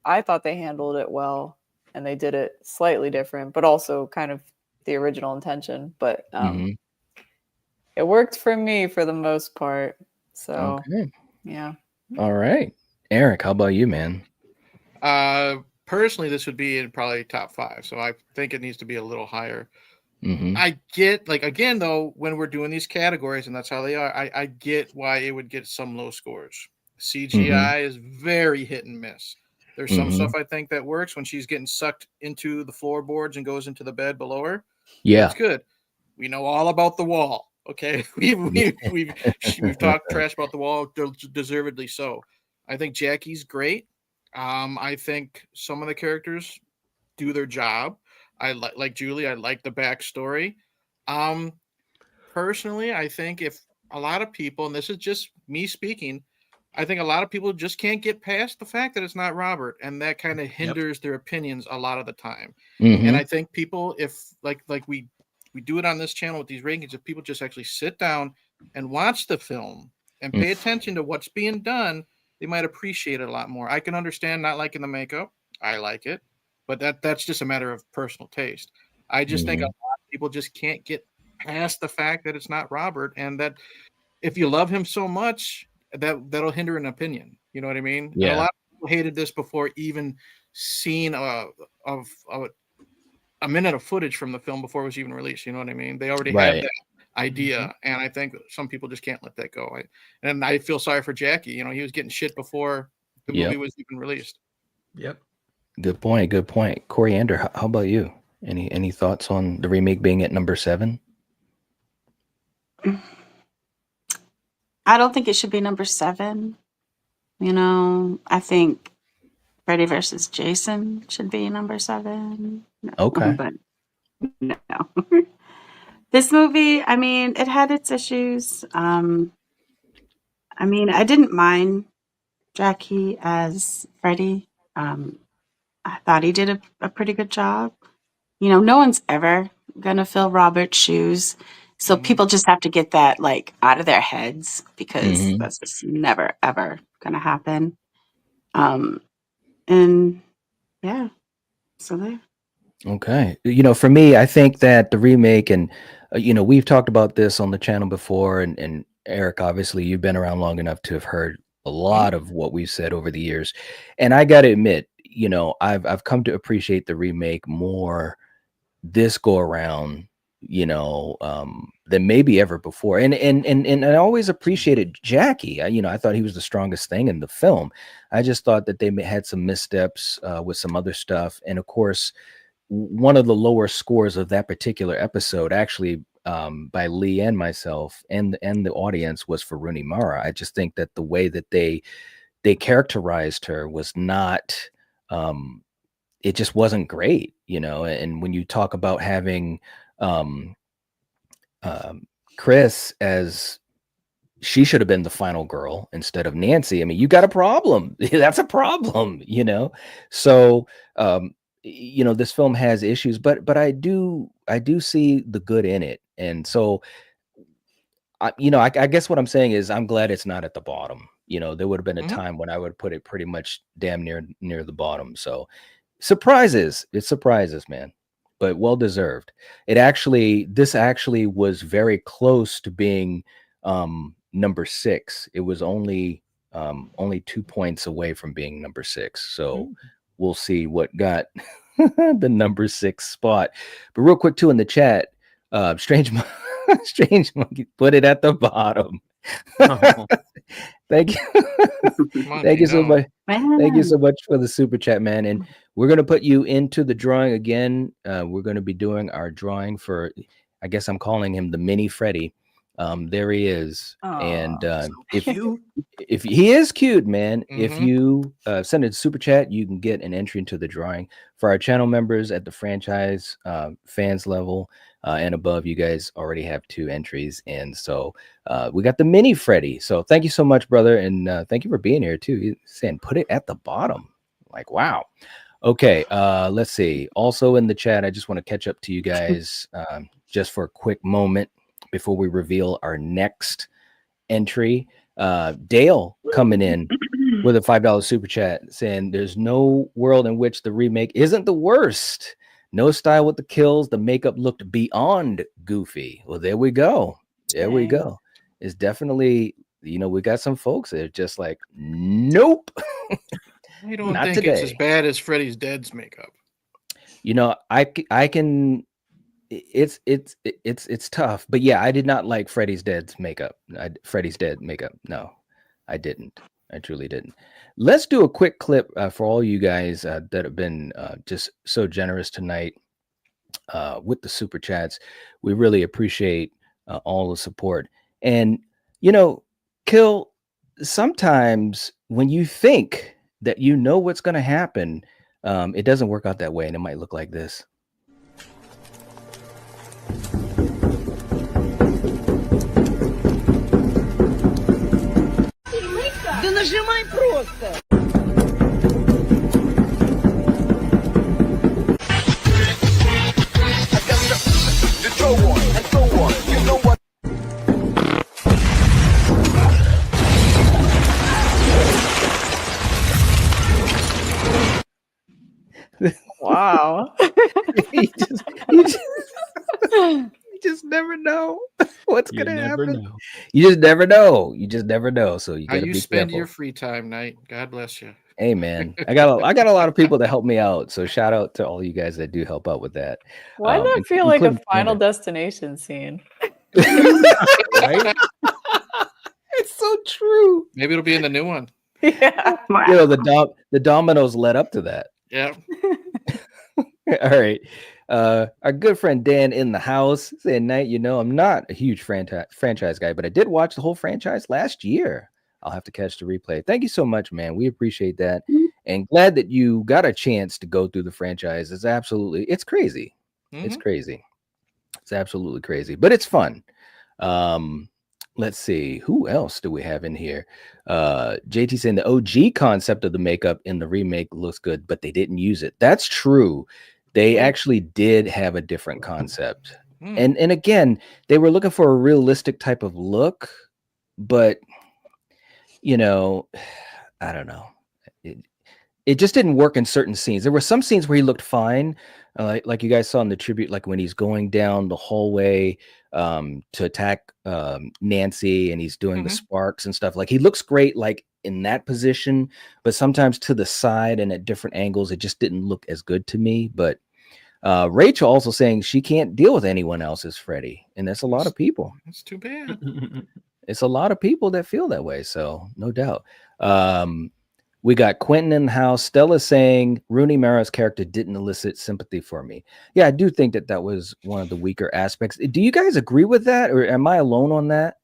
I thought they handled it well, and they did it slightly different, but also kind of the original intention. But it worked for me for the most part. So yeah. All right. Eric, how about you, man? Personally, this would be in probably top 5. So I think it needs to be a little higher. I get, like, again, though, when we're doing these categories, and that's how they are, I get why it would get some low scores. CGI is very hit and miss. There's some stuff I think that works when she's getting sucked into the floorboards and goes into the bed below her. Yeah, that's good. We know all about the wall. Okay, we've talked trash about the wall, deservedly so. I think Jackie's great. I think some of the characters do their job. I like Julie. I like the backstory. Personally, I think if a lot of people, and this is just me speaking, I think a lot of people just can't get past the fact that it's not Robert, and that kind of hinders their opinions a lot of the time. And I think people, if like we do it on this channel with these rankings, if people just actually sit down and watch the film and pay attention to what's being done, they might appreciate it a lot more. I can understand not liking the makeup. I like it, but that's just a matter of personal taste. I just think a lot of people just can't get past the fact that it's not Robert, and that if you love him so much, that'll hinder an opinion. You know what I mean? Yeah. And a lot of people hated this before even seeing a minute of footage from the film before it was even released. You know what I mean? They already had that idea, and I think some people just can't let that go. And I feel sorry for Jackie. You know, he was getting shit before the movie was even released. Yep. Good point. Good point. Coriander, how about you? Any thoughts on the remake being at number 7? I don't think it should be number 7. You know, I think Freddy versus Jason should be number 7. No, okay. But no. This movie, I mean, it had its issues. I mean, I didn't mind Jackie as Freddy. I thought he did a pretty good job. You know, no one's ever gonna fill Robert's shoes. So people just have to get that like out of their heads, because that's just never ever gonna happen. And yeah, so there. Okay. You know, for me, I think that the remake, and you know, we've talked about this on the channel before, and Eric, obviously you've been around long enough to have heard a lot of what we've said over the years. And I got to admit, you know, I've come to appreciate the remake more this go around, you know, than maybe ever before. And I always appreciated Jackie. You know, I thought he was the strongest thing in the film. I just thought that they had some missteps with some other stuff. And of course, one of the lower scores of that particular episode, actually, by Lee and myself and the audience, was for Rooney Mara. I just think that the way that they characterized her was not, it just wasn't great, you know. And when you talk about having Chris as, she should have been the final girl instead of Nancy, I mean, you got a problem. That's a problem, you know. So you know, this film has issues, but I do see the good in it. And so I guess what I'm saying is I'm glad it's not at the bottom. There would have been a Mhm. time when I would put it pretty much damn near the bottom. So surprises, it surprises, man, but well deserved. This actually was very close to being number 6. It was only 2 points away from being number 6. So we'll see what got the number 6 spot. But real quick too, in the chat, Strange Monkey put it at the bottom. Oh. Thank you. Thank you so much. Thank you so much for the super chat, man. And we're going to put you into the drawing again. We're going to be doing our drawing for, I guess I'm calling him the mini Freddy. There he is. And if he is cute, man, if you send a super chat, you can get an entry into the drawing. For our channel members at the franchise fans level and above, you guys already have 2 entries. And so we got the mini Freddy. So thank you so much, brother. And thank you for being here too. He's saying put it at the bottom. Like, wow. Okay, let's see. Also in the chat, I just want to catch up to you guys just for a quick moment before we reveal our next entry. Dale coming in with a $5 super chat saying there's no world in which the remake isn't the worst. No style with the kills. The makeup looked beyond goofy. Well, there we go. There we go. It's definitely, we got some folks that are just like, nope. I don't Not think today. it's as bad as Freddy's Dead's makeup. I can. It's tough, but yeah, I did not like Freddy's Dead's makeup. Freddy's Dead makeup. No, I didn't. I truly didn't. Let's do a quick clip for all you guys that have been just so generous tonight with the super chats. We really appreciate all the support. And Kill, sometimes when you think that you know what's going to happen, it doesn't work out that way, and it might look like this. Да нажимай просто! Wow. you just never know what's going to happen. You just never know. You just never know. So you got to be spend careful. your free time, Knight. God bless you. Hey, man, I got a lot of people that help me out. So shout out to all you guys that do help out with that. Why does that feel like a Final Destination scene? Right? It's so true. Maybe it'll be in the new one. Yeah. The dominoes led up to that. Yeah. All right. Our good friend Dan in the house saying, Knight, I'm not a huge franchise guy, but I did watch the whole franchise last year. I'll have to catch the replay. Thank you so much, man. We appreciate that. And glad that you got a chance to go through the franchise. It's crazy. It's crazy. It's absolutely crazy, but it's fun. Let's see. Who else do we have in here? JT saying the OG concept of the makeup in the remake looks good, but they didn't use it. That's true. They actually did have a different concept. And again, they were looking for a realistic type of look, but I don't know. It just didn't work in certain scenes. There were some scenes where he looked fine, like you guys saw in the tribute, like when he's going down the hallway to attack Nancy, and he's doing the sparks and stuff. Like he looks great, like in that position, but sometimes to the side and at different angles, it just didn't look as good to me. But Rachel also saying she can't deal with anyone else's Freddy, and that's a lot of people. That's too bad. It's a lot of people that feel that way, so no doubt. We got Quentin in the house. Stella saying Rooney Mara's character didn't elicit sympathy for me. Yeah, I do think that was one of the weaker aspects. Do you guys agree with that, or am I alone on that?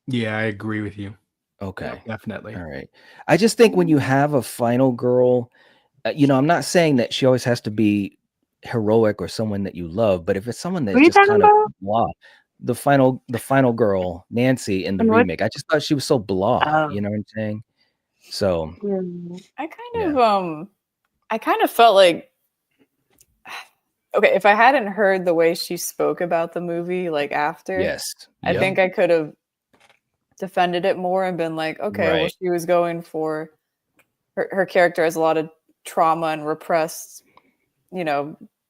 Yeah, I agree with you. Okay, yeah, definitely. All right. I just think when you have a final girl, I'm not saying that she always has to be heroic or someone that you love, but if it's someone that's just kind of blah. The final girl, Nancy, in the remake, I just thought she was so blah. You know what I'm saying? So I kind of felt like okay, if I hadn't heard the way she spoke about the movie, like after, Yes. I Yep. think I could have defended it more and been like, okay, well, Right. she was going for her character has a lot of trauma and repressed,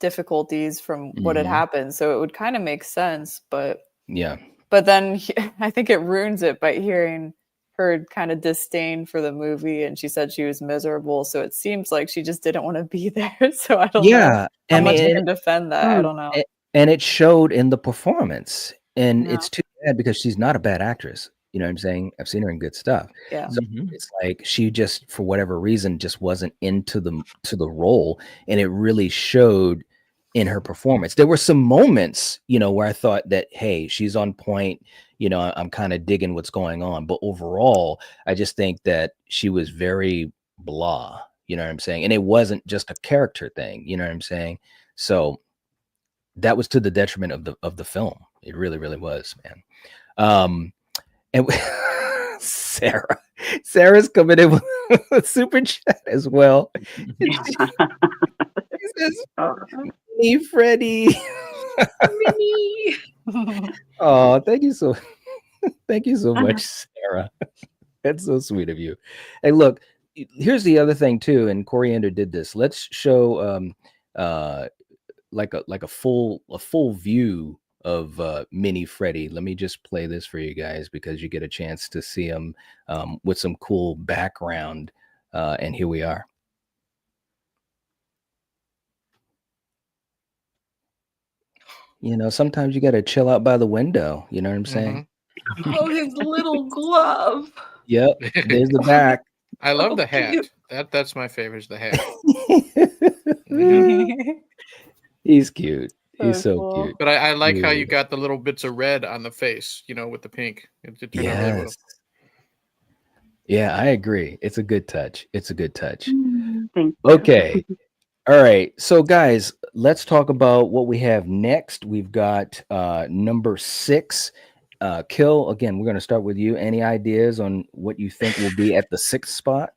difficulties from what had happened. So it would kind of make sense, but Yeah. But then I think it ruins it by hearing her kind of disdain for the movie, and she said she was miserable. So it seems like she just didn't want to be there. So I don't know how much I can defend that. I don't know. And it showed in the performance. And Yeah. it's too bad because she's not a bad actress. You know what I'm saying? I've seen her in good stuff. Yeah. So it's like she just, for whatever reason, just wasn't into the role, and it really showed in her performance. There were some moments, where I thought that, hey, she's on point. I'm kind of digging what's going on. But overall, I just think that she was very blah. You know what I'm saying? And it wasn't just a character thing. You know what I'm saying? So that was to the detriment of the film. It really, really was, man. And Sarah's coming in with a super chat as well. She says, "Mini Freddy." Mini. Oh, thank you so much, Sarah. That's so sweet of you. Hey, look, here's the other thing too, and Coriander did this. Let's show like a full view of Mini Freddy. Let me just play this for you guys because you get a chance to see him with some cool background. And here we are. Sometimes you got to chill out by the window. You know what I'm saying? Oh, his little glove. Yep. There's the back. I love the hat. That's my favorite, is the hat. He's cute. He's so cool. cute. But I like how you got the little bits of red on the face, with the pink. It turned out really well. Yeah, I agree. It's a good touch. Thank you. Okay. All right. So guys, let's talk about what we have next. We've got number 6. Kill, again, we're going to start with you. Any ideas on what you think will be at the 6th spot?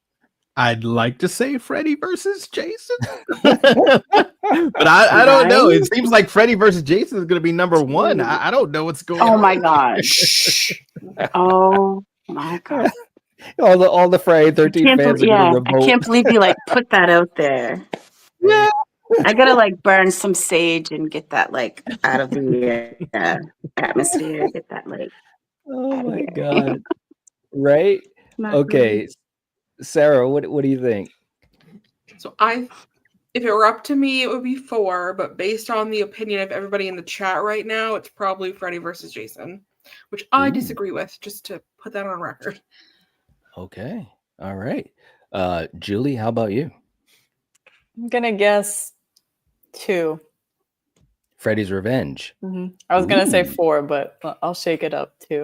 I'd like to say Freddy versus Jason, but I don't know. It seems like Freddy versus Jason is going to be number 1. I don't know what's going on. Oh my gosh! Oh my god! All the Friday 13 fans are going to revolt. I can't believe you put that out there. Yeah, I gotta burn some sage and get that out of the atmosphere. Get that Oh my god! Right? Okay. Sarah, what do you think? So if it were up to me, it would be 4, but based on the opinion of everybody in the chat right now, it's probably Freddy versus Jason, which I disagree with, just to put that on record. Okay. All right. Julie, how about you? I'm gonna guess 2. Freddy's Revenge. I was gonna say 4, but I'll shake it up too.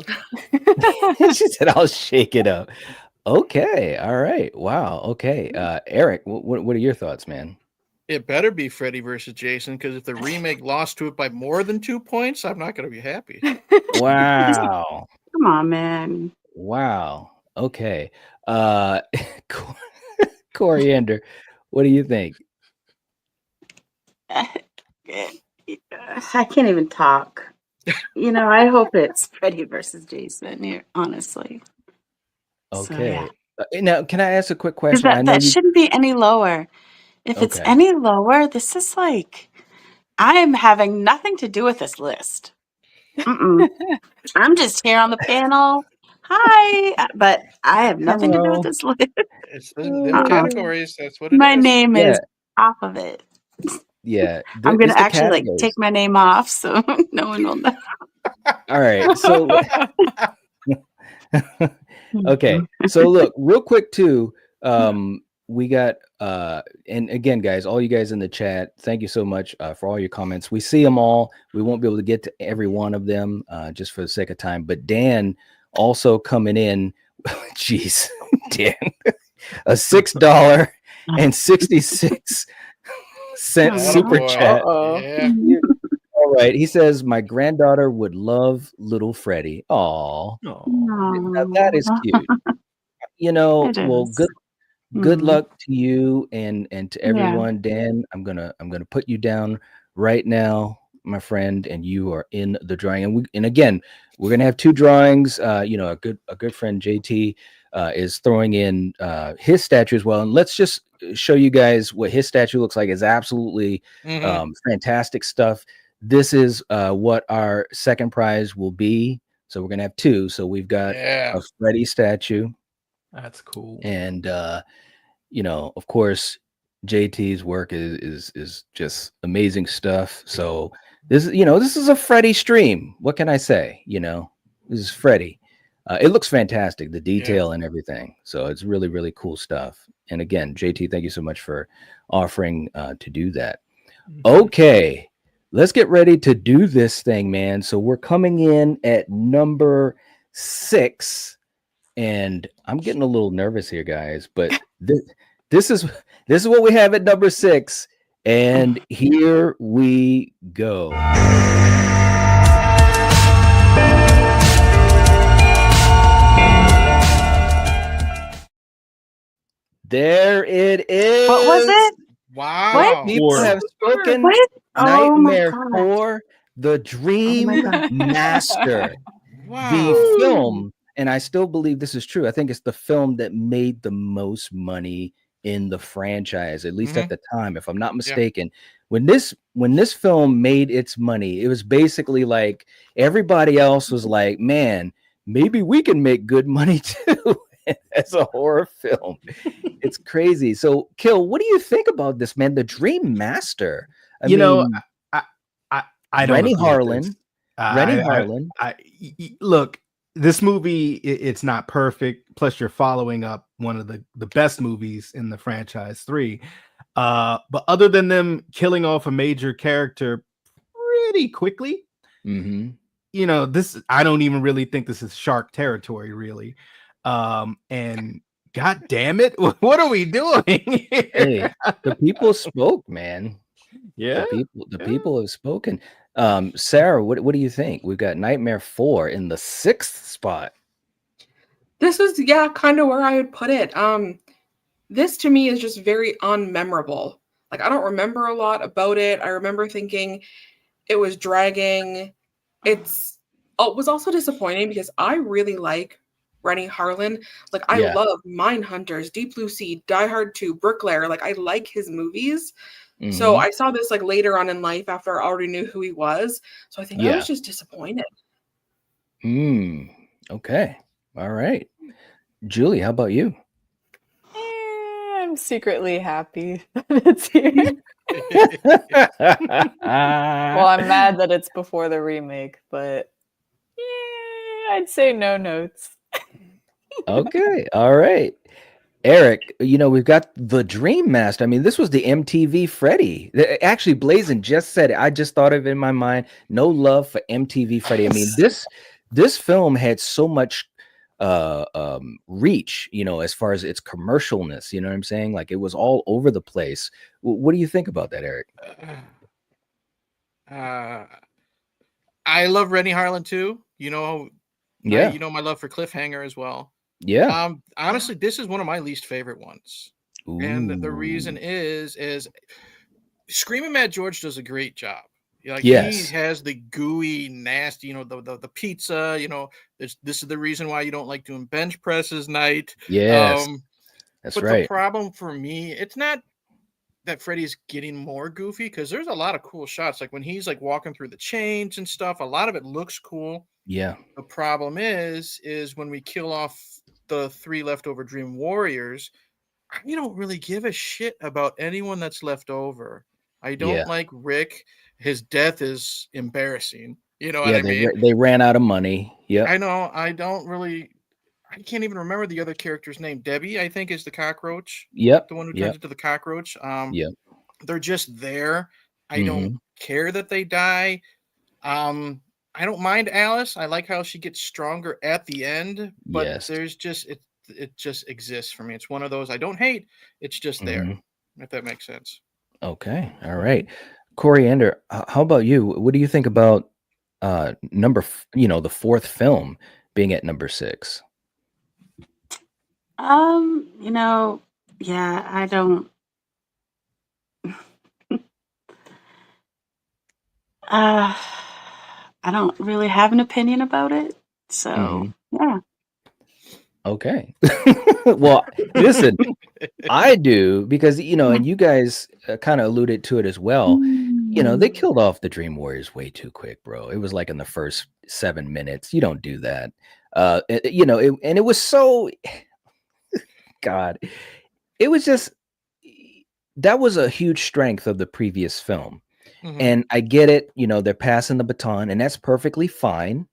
She said, "I'll shake it up." Okay. All right. Wow. Okay. Eric, what are your thoughts, man? It better be Freddy versus Jason, because if the remake lost to it by more than 2 points, I'm not going to be happy. Wow. Come on, man. Wow. Okay. Coriander, what do you think? I can't even talk. I hope it's Freddy versus Jason here, honestly. Okay. So, Now, can I ask a quick question? That shouldn't be any lower. If it's any lower, this is I am having nothing to do with this list. I'm just here on the panel. Hi, but I have nothing to do with this list. It's the categories. That's what it is. My name is off of it. Yeah. I'm going to actually take my name off so no one will know. All right. So, okay. So look, real quick too, we got, and again, guys, all you guys in the chat, thank you so much for all your comments. We see them all. We won't be able to get to every one of them just for the sake of time. But Dan also coming in, geez, Dan, a $6.66 super chat. Yeah. All right. He says, "My granddaughter would love little Freddy." Aw. Now that is cute. Well, good luck to you and to everyone. Dan, I'm gonna put you down right now, my friend, and you are in the drawing. And again, we're gonna have two drawings. A good friend JT is throwing in his statue as well. And let's just show you guys what his statue looks like. It's absolutely fantastic stuff. This is what our second prize will be. So we're gonna have two. So we've got a Freddy statue. That's cool. And of course, JT's work is just amazing stuff. So this is a Freddy stream. What can I say? This is Freddy. It looks fantastic, the detail and everything. So it's really, really cool stuff. And again, JT, thank you so much for offering to do that. Okay, let's get ready to do this thing, man. So we're coming in at number 6. And I'm getting a little nervous here, guys, but this is what we have at number 6, and here we go. There it is. What was it? Wow. What? People have spoken. What? Oh my Nightmare God. 4, The Dream Master. Wow. The film, and I still believe this is true. I think it's the film that made the most money in the franchise, at least at the time, if I'm not mistaken. When this film made its money, it was basically like everybody else was like, man, maybe we can make good money too as a horror film. It's crazy. So, Kill, what do you think about this, man? The Dream Master. I don't Rennie Harlan. Rennie Harlan. Look, this movie, it's not perfect. Plus, you're following up one of the best movies in the franchise, 3. But other than them killing off a major character pretty quickly, this, I don't even really think this is shark territory, really. And God damn it, what are we doing here? Hey, the people spoke, man. Yeah, the people have spoken. Sarah, what do you think? We've got Nightmare 4 in the 6th spot. This is kind of where I would put it. This to me is just very unmemorable. Like, I don't remember a lot about it. I remember thinking it was dragging. It was also disappointing because I really like Rennie Harlan. Like, I love Mindhunters, Deep Blue Sea, Die Hard 2, Bricklayer. Like, I like his movies. So I saw this like later on in life after I already knew who he was. So I think I was just disappointed. Okay. All right. Julie, how about you? I'm secretly happy that it's here. Well, I'm mad that it's before the remake, but I'd say no notes. Okay. All right. Eric, we've got The Dream Master. I mean, this was the MTV Freddy. Actually, Blazin just said it. I just thought of it in my mind. No love for MTV Freddy. I mean, this film had so much reach, as far as its commercialness. You know what I'm saying? Like, it was all over the place. What do you think about that, Eric? I love Rennie Harlan too. My love for Cliffhanger as well. Yeah. Honestly, this is one of my least favorite ones. Ooh. And the reason is Screaming Mad George does a great job. He has the gooey, nasty, the pizza, this is the reason why you don't like doing bench presses night. Yes. That's but right. The problem for me, it's not that Freddy's getting more goofy, because there's a lot of cool shots. Like when he's like walking through the chains and stuff, a lot of it looks cool. Yeah. The problem is when we kill off the 3 leftover Dream Warriors, you don't really give a shit about anyone that's left over. I don't like Rick. His death is embarrassing. You know what I mean? They ran out of money. Yeah. I know. I can't even remember the other character's name. Debbie, I think, is the cockroach. Yep. The one who turns into the cockroach. Yep. They're just there. I don't care that they die. I don't mind Alice. I like how she gets stronger at the end, but there's just it just exists for me. It's one of those I don't hate. It's just there, if that makes sense. Okay. All right. Coriander, how about you? What do you think about the 4th film being at number 6? I don't. I don't really have an opinion about it. So, Mhm. yeah. Okay. Well, listen, I do because and you guys kind of alluded to it as well. They killed off the Dream Warriors way too quick, bro. It was like in the first 7 minutes. You don't do that. And it was so God. It was just that was a huge strength of the previous film. Mhm. And I get it, they're passing the baton, and that's perfectly fine,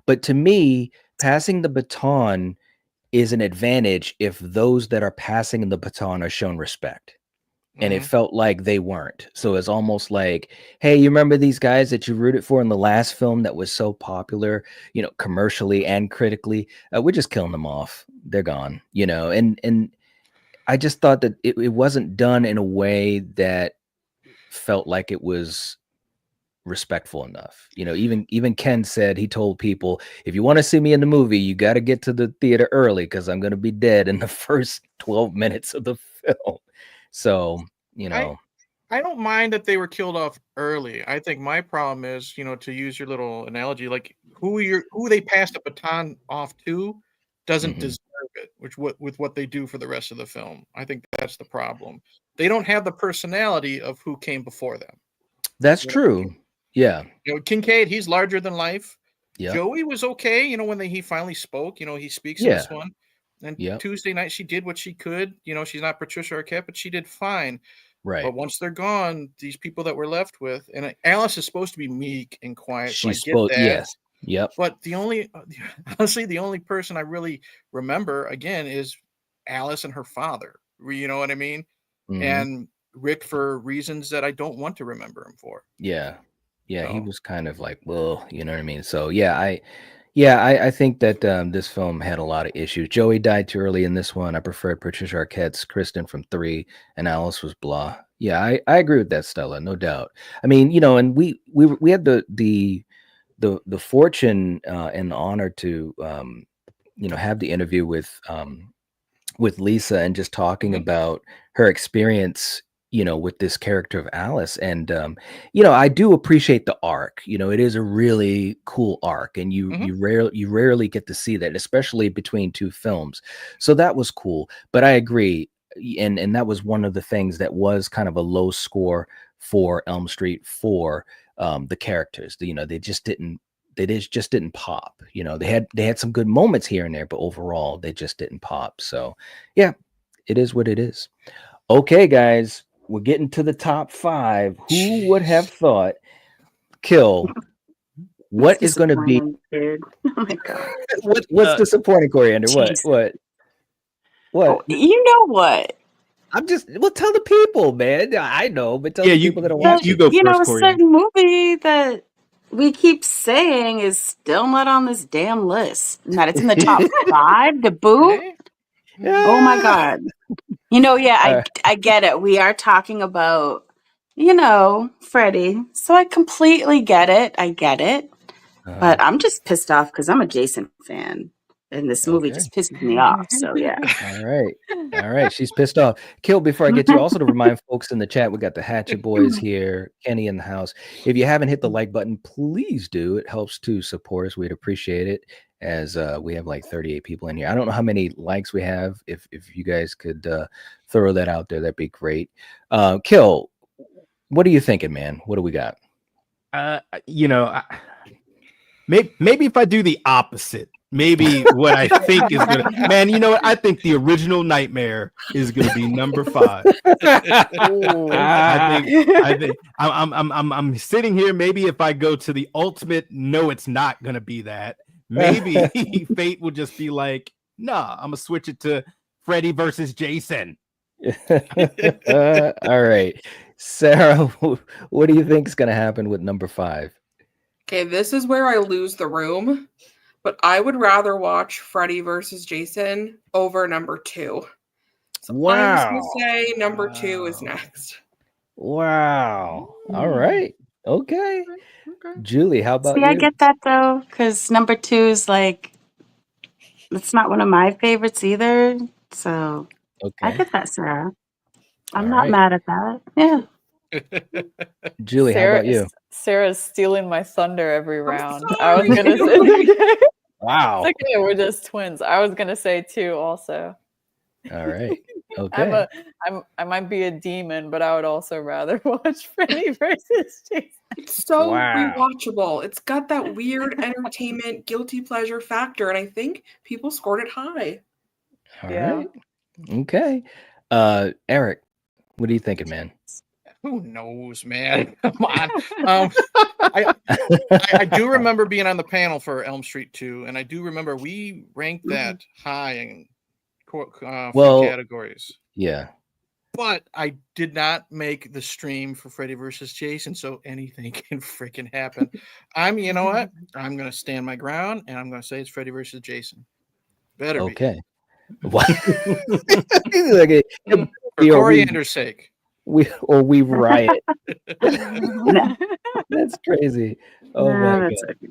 but to me, passing the baton is an advantage if those that are passing the baton are shown respect. And it Mhm. felt like they weren't. So it's almost like, hey, you remember these guys that you rooted for in the last film that was so popular, commercially and critically? We're just killing them off. They're gone, and I just thought that it wasn't done in a way that felt like it was respectful enough. Even Ken said, he told people, if you want to see me in the movie, you got to get to the theater early because I'm going to be dead in the first 12 minutes of the film. So, I don't mind that they were killed off early. I think my problem is, to use your little analogy, like who they passed the baton off to doesn't Mhm. deserve it, with what they do for the rest of the film. I think that's the problem. They don't have the personality of who came before them. That's You know, true. Yeah. Kincaid, he's larger than life. Yeah. Joey was okay, when he finally spoke. He speaks in Yeah. this one. And Yep. Tuesday night, she did what she could. She's not Patricia Arquette, but she did fine. Right. But once they're gone, these people that we're left with, and Alice is supposed to be meek and quiet, so I She's get supposed, that. yes. Yep. But honestly, the only person I really remember again is Alice and her father. You know what I mean? Mhm. And Rick for reasons that I don't want to remember him for. Yeah. Yeah. He So. was kind of like, well, you know what I mean? So I think that this film had a lot of issues. Joey died too early in this one. I preferred Patricia Arquette's Kristen from 3, and Alice was blah. Yeah, I agree with that, Stella, no doubt. I mean, and we had the fortune and the honor to have the interview with Lisa and just talking Mhm. about her experience with this character of Alice. And I do appreciate the arc. It is a really cool arc, and you rarely get to see that, especially between two films. So that was cool. But I agree, and that was one of the things that was kind of a low score for Elm Street for the characters. They just didn't pop. They had some good moments here and there, but overall they just didn't pop. So yeah, it is what it is. Okay, guys, we're getting to the top 5. Who would have thought? Kill. What is going to be? Disappointing, dude. Oh my god. What's disappointing, Coriander? Jeez. What? Oh, you know what? Tell the people, man. I know, but tell the people that are watching. You go You know, a first, Coriander. certain movie that we keep saying is still not on this damn list, and that it's in the top 5 to boot. Hey. Oh my god. I get it. We are talking about, Freddy. So I completely get it. I get it. But I'm just pissed off because I'm a Jason fan. And this movie just pisses me off. So yeah. All right. She's pissed off. Kill, before I get to you, also to remind folks in the chat, we got the Hatchet Boys here, Kenny in the house. If you haven't hit the like button, please do. It helps to support us. We'd appreciate it, as we have like 38 people in here. I don't know how many likes we have. If you guys could throw that out there, that'd be great. Kill, what are you thinking, man? What do we got? Maybe if I do the opposite, maybe what I think is gonna, man, you know what? I think the original Nightmare is gonna be number 5. I think I'm sitting here. Maybe if I go to the ultimate, no, it's not gonna be that. Maybe fate will just be like, nah, I'm gonna switch it to Freddy versus Jason. All right, Sarah, what do you think is gonna happen with number 5? Okay, this is where I lose the room, but I would rather watch Freddy versus Jason over number 2. So I'm just gonna say number 2 is next. Wow. All right. Okay. Julie, how about See, you? I get that though, because number 2 is like, it's not one of my favorites either. So I get that, Sarah. I'm not mad at that. Yeah. Julie, how about you? Sarah's stealing my thunder every round. sorry. I was gonna say Wow. it's okay, we're just twins. I was gonna say 2 also. All right. Okay. I might be a demon, but I would also rather watch Freddy versus Jason. It's so Wow. rewatchable. It's got that weird entertainment, guilty pleasure factor, and I think people scored it high. All Yeah. right. Okay. Eric, what are you thinking, man? Who knows, man? Come on. I do remember being on the panel for Elm Street 2, and I do remember we ranked that high in few categories. Yeah. But I did not make the stream for Freddy versus Jason, so anything can freaking happen. You know what? I'm going to stand my ground, and I'm going to say it's Freddy versus Jason. Better be. Okay. What? Like For Coriander's sake. We riot. That's crazy. Oh my God. Okay.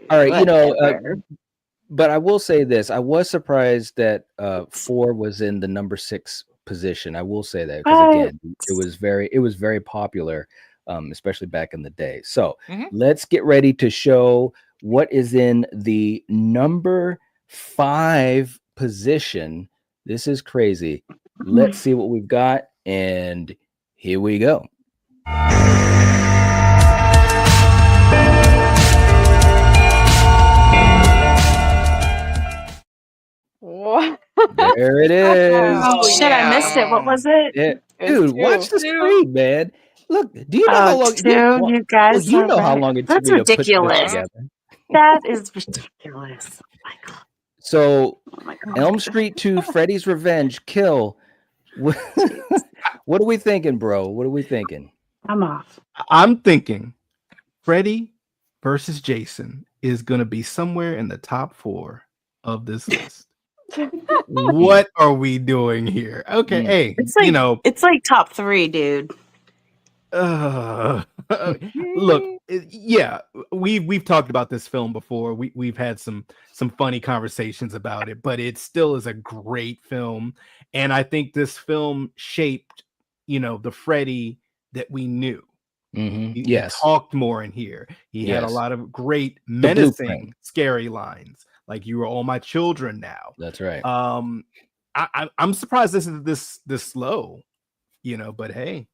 All right, Whatever. but I will say this: I was surprised that 4 was in the number 6 position. I will say that because again, it was very popular, especially back in the day. So let's get ready to show what is in the number 5 position. This is crazy. Let's see what we've got, and here we go. What? There it is. Oh, shit, I missed it. What was it? Yeah. It's Dude, 2. watch the screen, man. Look, do you know how long? 2, you guys. You know how right. long it took That's me to put ridiculous. this together. That is ridiculous. Oh my God. So, Oh my God. Elm Street 2, Freddy's Revenge, Kill. What are we thinking, bro? What are we thinking? I'm off. I'm thinking Freddy versus Jason is going to be somewhere in the top 4 of this list. What are we doing here? Okay, hey, It's like, it's like top 3, dude. Look, yeah, we've talked about this film before. We've had some funny conversations about it, but it still is a great film, and I think this film shaped, the Freddy that we knew. He talked more in here. He had a lot of great menacing, scary lines, like "You are all my children now." That's right. I'm surprised this is this low, but hey.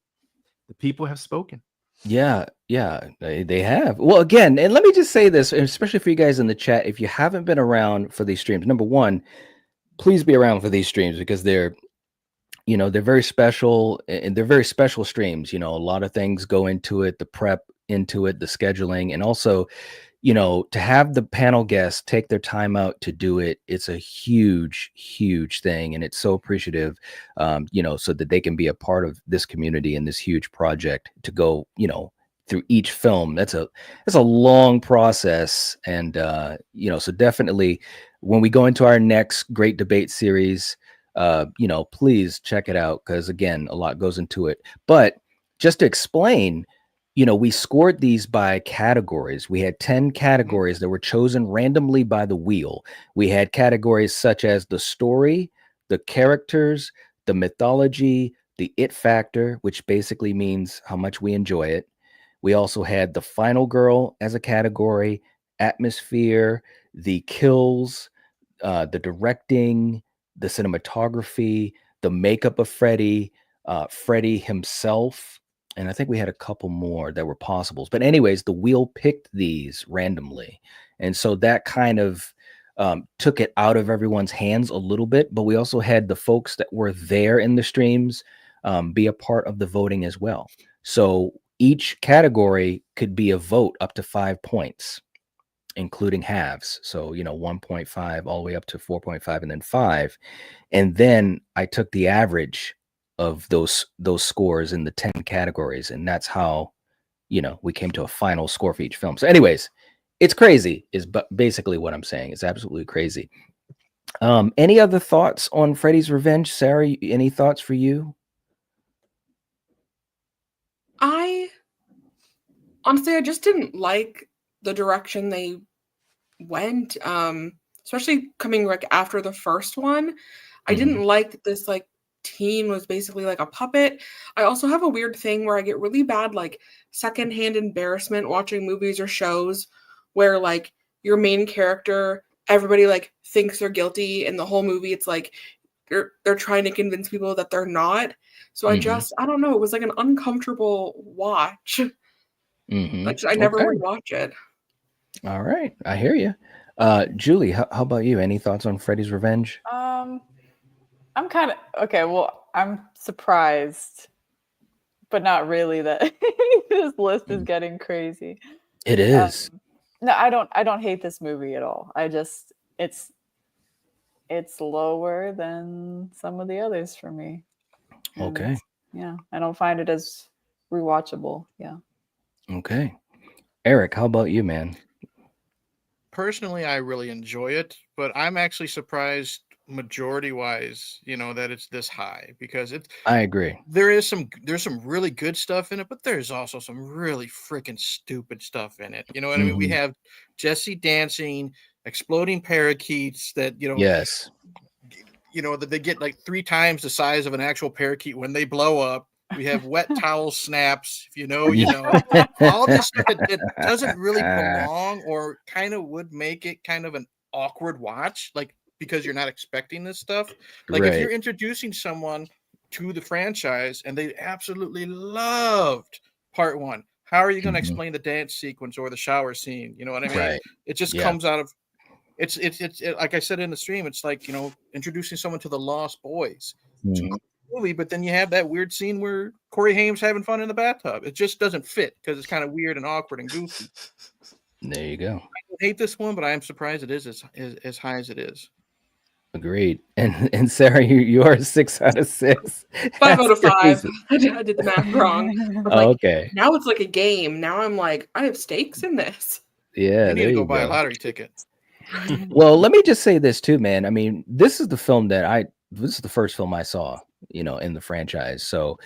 The people have spoken. Yeah, they have. Well, again, and let me just say this, especially for you guys in the chat, if you haven't been around for these streams, number one, please be around for these streams because they're very special, and they're very special streams. A lot of things go into it, the prep into it, the scheduling, and also, to have the panel guests take their time out to do it, it's a huge, huge thing. And it's so appreciative, so that they can be a part of this community and this huge project to go, through each film. That's a long process. And, so definitely when we go into our next great debate series, please check it out. Cause again, a lot goes into it, but just to explain, we scored these by categories. We had 10 categories that were chosen randomly by the wheel. We had categories such as the story, the characters, the mythology, the it factor, which basically means how much we enjoy it. We also had the final girl as a category, atmosphere, the kills, the directing, the cinematography, the makeup of Freddy, Freddy himself. And I think we had a couple more that were possibles. But anyways, the wheel picked these randomly. And so that kind of took it out of everyone's hands a little bit. But we also had the folks that were there in the streams be a part of the voting as well. So each category could be a vote up to 5 points, including halves. So, 1.5 all the way up to 4.5 and then 5. And then I took the average of those scores in the 10 categories, and that's how we came to a final score for each film. So anyways, it's crazy is basically what I'm saying. It's absolutely crazy. Any other thoughts on Freddy's Revenge? Sarah, any thoughts for you? Honestly, I just didn't like the direction they went, especially coming after the first one. I didn't like that this teen was basically like a puppet. I also have a weird thing where I get really bad like secondhand embarrassment watching movies or shows where like your main character, everybody like thinks they're guilty, and the whole movie it's like they're trying to convince people that they're not. So I don't know, it was like an uncomfortable watch. Like I never would watch it. All right, I hear you. Julie, how about you? Any thoughts on Freddy's Revenge? I'm kind of okay. Well, I'm surprised, but not really that this list is getting crazy. It is. No, I don't hate this movie at all. I just it's lower than some of the others for me. And Okay. yeah, I don't find it as rewatchable. Yeah. Okay. Eric, how about you, man? Personally, I really enjoy it, but I'm actually surprised majority wise, that it's this high, because I agree. there's some really good stuff in it, but there's also some really freaking stupid stuff in it. You know what I mean? We have Jesse dancing, exploding parakeets that, Yes. that they get like 3 times the size of an actual parakeet when they blow up. We have wet towel snaps, if you know. All this stuff that doesn't really belong, or kind of would make it kind of an awkward watch, like, because you're not expecting this stuff. Like, if you're introducing someone to the franchise and they absolutely loved part 1, how are you going to explain the dance sequence or the shower scene? You know what I mean? Right. It just comes out of it's like I said in the stream, it's like, introducing someone to the Lost Boys. It's a cool movie, but then you have that weird scene where Corey Haim's having fun in the bathtub. It just doesn't fit because it's kind of weird and awkward and goofy. There you go. I don't hate this one, but I am surprised it is as high as it is. Agreed. And Sarah, you are 6 out of 6. 5 out of 5. I did the math wrong. But Okay. Now it's like a game. Now I'm like, I have stakes in this. Yeah. You need to go buy a lottery ticket. Well, let me just say this too, man. I mean, this is the film this is the first film I saw, in the franchise. So,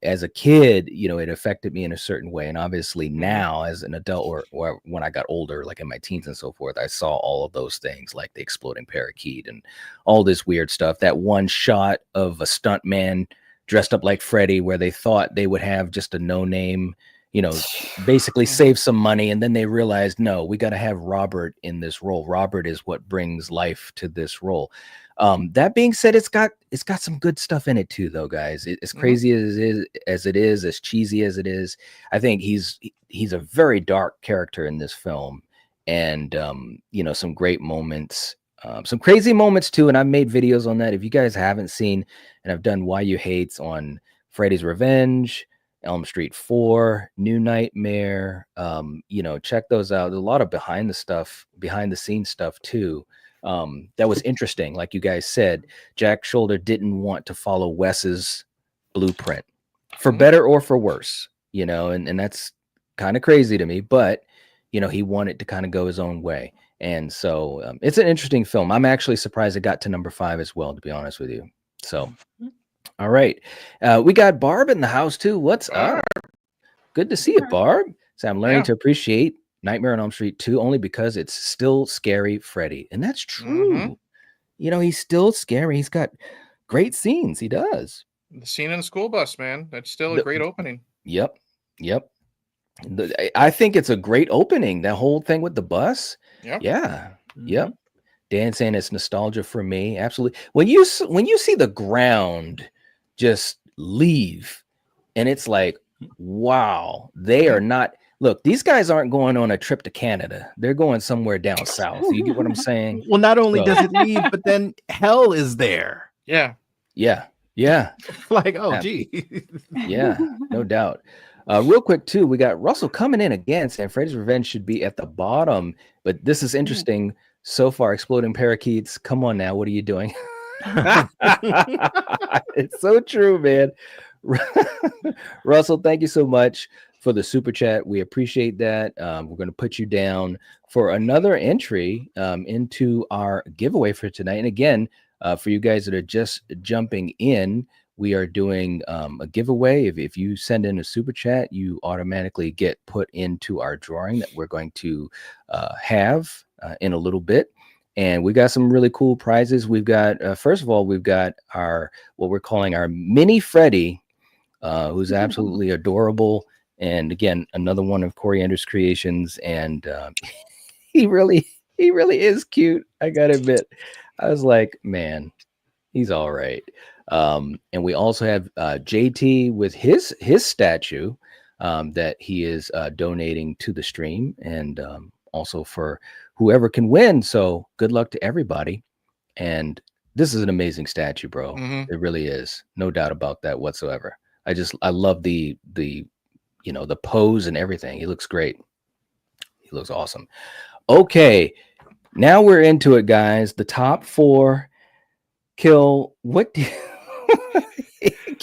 as a kid, it affected me in a certain way. And obviously now as an adult, or when I got older, like in my teens and so forth, I saw all of those things, like the exploding parakeet and all this weird stuff. That one shot of a stunt man dressed up like Freddy, where they thought they would have just a no-name, basically save some money. And then they realized, no, we got to have Robert in this role. Robert is what brings life to this role. That being said, it's got some good stuff in it too, though, guys. As crazy as it is, as cheesy as it is, I think he's a very dark character in this film, and some great moments, some crazy moments too. And I've made videos on that. If you guys haven't seen, and I've done Why You Hates on Freddy's Revenge, Elm Street 4, New Nightmare, check those out. There's a lot of behind the scenes stuff too. That was interesting. Like you guys said, Jack Shoulder didn't want to follow Wes's blueprint, for better or for worse, and that's kind of crazy to me, but he wanted to kind of go his own way. And so it's an interesting film. I'm actually surprised it got to number 5 as well, to be honest with you. So, all right. We got Barb in the house too. What's up? Good to see you, Barb. So I'm learning to appreciate Nightmare on Elm Street 2 only because it's still scary Freddy. And that's true. He's still scary. He's got great scenes. He does. The scene in the school bus, man. That's still a great opening. Yep. I think it's a great opening. That whole thing with the bus. Yep. Yeah. Yep. Dan saying it's nostalgia for me. Absolutely. When you see the ground just leave, and it's like, wow, they are not. Look, these guys aren't going on a trip to Canada. They're going somewhere down south. You get what I'm saying? Well, not only does it leave, but then hell is there. Yeah. Like, oh, gee. Yeah, no doubt. Real quick, too, we got Russell coming in again, saying Freddy's Revenge should be at the bottom. But this is interesting. So far, exploding parakeets. Come on now. What are you doing? It's so true, man. Russell, thank you so much for the super chat. We appreciate that. We're going to put you down for another entry into our giveaway for tonight. And again, for you guys that are just jumping in, we are doing a giveaway. If you send in a super chat, you automatically get put into our drawing that we're going to have in a little bit. and we got some really cool prizes. We've got first of all, we've got our what we're calling our mini Freddy, who's absolutely adorable. And again, another one of Coriander's creations, and he really is cute. I gotta admit, I was like, man, he's all right. And we also have JT with his statue that he is donating to the stream, and also for whoever can win. So good luck to everybody. And this is an amazing statue, bro. It really is, no doubt about that whatsoever. I love the the pose and everything. He looks great. He looks awesome. Okay, now we're into it, guys. The top 4. Kill, what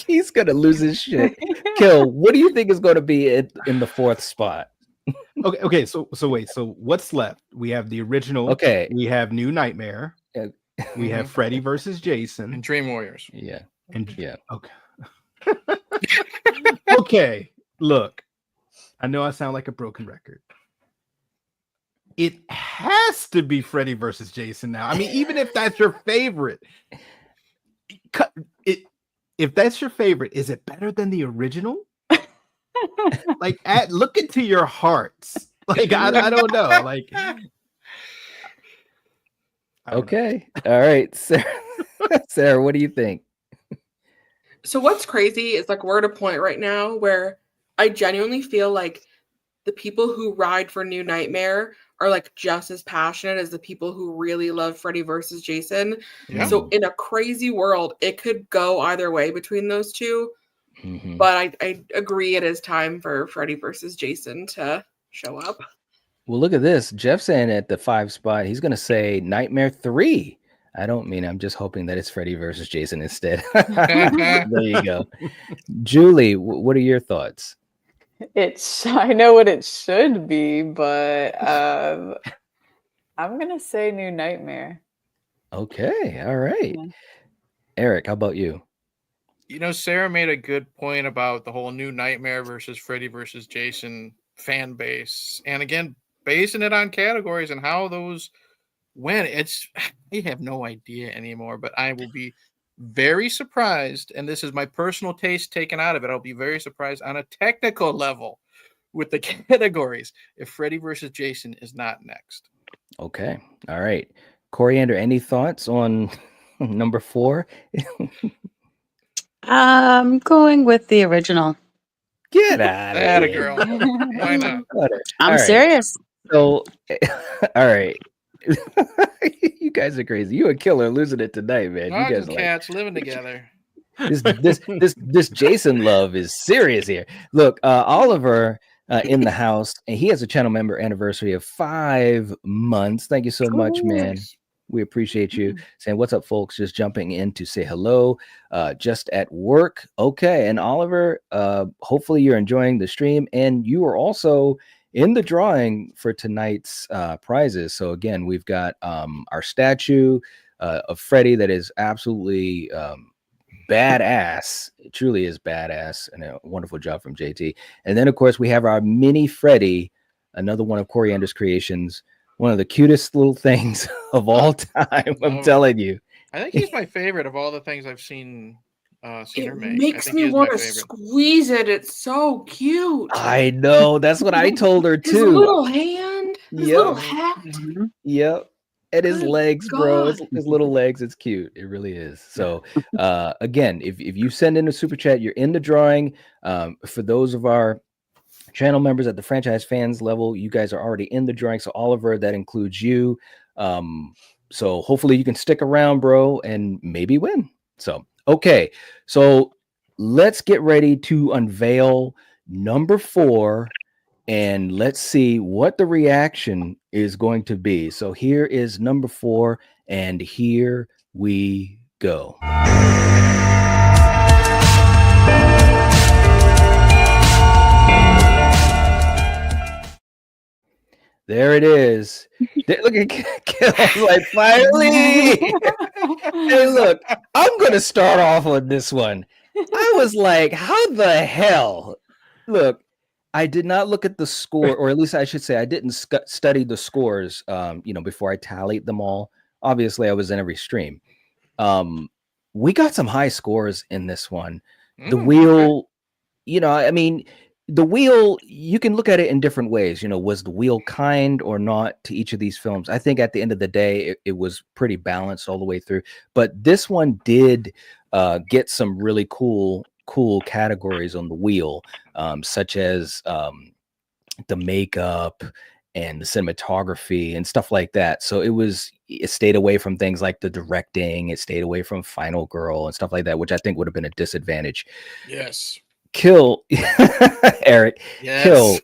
he's gonna lose his shit. Kill, what do you think is going to be in the 4th spot? Okay. So wait. So what's left? We have the original. Okay. We have New Nightmare. We have Freddy versus Jason and Dream Warriors. Yeah. And yeah. Okay. Okay. Look, I know I sound like a broken record. It has to be Freddy versus Jason now. I mean, even if that's your favorite, if that's your favorite, is it better than the original? Like, look into your hearts. Like, I don't know. Like, okay. All right, Sarah. Sarah, what do you think? So what's crazy is like we're at a point right now where I genuinely feel like the people who ride for New Nightmare are like just as passionate as the people who really love Freddy versus Jason. Yeah. So in a crazy world, it could go either way between those two. Mm-hmm. But I agree it is time for Freddy versus Jason to show up. Well, look at this. Jeff saying at the 5 spot, he's going to say Nightmare 3. I'm just hoping that it's Freddy versus Jason instead. There you go. Julie, what are your thoughts? I know what it should be, but I'm gonna say New Nightmare. Okay, all right. Yeah. Eric, how about you? Sarah made a good point about the whole New Nightmare versus Freddy versus Jason fan base, and again, basing it on categories and how those went. I have no idea anymore, but I will be very surprised, and this is my personal taste taken out of it. I'll be very surprised on a technical level with the categories if Freddy versus Jason is not next. Okay, all right. Coriander, any thoughts on number 4? I'm going with the original. Get out of Atta here. girl. Why not? I'm All right. serious. So, all right. You guys are crazy. You and Killer losing it tonight, man. Dogs You guys and are cats living together. this Jason love is serious here. Look, Oliver in the house, and he has a channel member anniversary of 5 months. Thank you so much, man. We appreciate you. Saying what's up, folks. Just jumping in to say hello. Just at work. Okay. And Oliver, hopefully you're enjoying the stream, and you are also in the drawing for tonight's prizes. So again, we've got our statue of Freddy that is absolutely badass. It truly is badass, and a wonderful job from JT. And then of course we have our mini Freddy, another one of Coriander's creations, one of the cutest little things of all time. I'm telling you. I think he's my favorite of all the things I've seen her make. Makes me want to squeeze it. It's so cute. I know. That's what I told her too. His little hand, his little hat. Yep. And his Good legs, bro. His God. little legs. It's cute. It really is. So again, if you send in a super chat, you're in the drawing. For those of our channel members at the franchise fans level, you guys are already in the drawing. So Oliver, that includes you. So hopefully you can stick around, bro, and maybe win. So okay, so let's get ready to unveil number 4, and let's see what the reaction is going to be. So here is number 4, and here we go. There it is. Look at Kel. Like, finally. Hey, look, I'm going to start off on this one. I was like, how the hell? Look, I did not look at the score, or at least I should say I didn't study the scores, before I tallied them all obviously I was in every stream. We got some high scores in this one. The wheel, you know, I mean, the wheel, you can look at it in different ways. You know, was the wheel kind or not to each of these films? I think at the end of the day, it was pretty balanced all the way through. But this one did get some really cool categories on the wheel, such as the makeup and the cinematography and stuff like that. So it stayed away from things like the directing. It stayed away from Final Girl and stuff like that, which I think would have been a disadvantage. Yes. Kill Eric. Yes. Kill.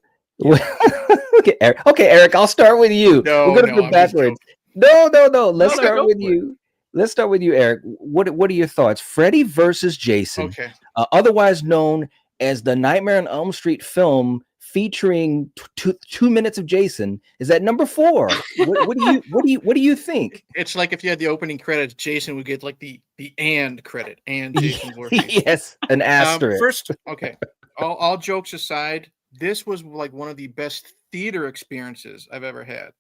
Okay, Eric, I'll start with you. No, we're gonna go backwards. No. Let's start with you. Let's start with you, Eric. What are your thoughts? Freddy versus Jason, otherwise known as the Nightmare on Elm Street film featuring 2 minutes of Jason, is at number 4. What do you think? It's like if you had the opening credits, Jason would get like the and credit and Jason Voorhees. Yes, an asterisk. First, okay. All jokes aside, this was like one of the best theater experiences I've ever had.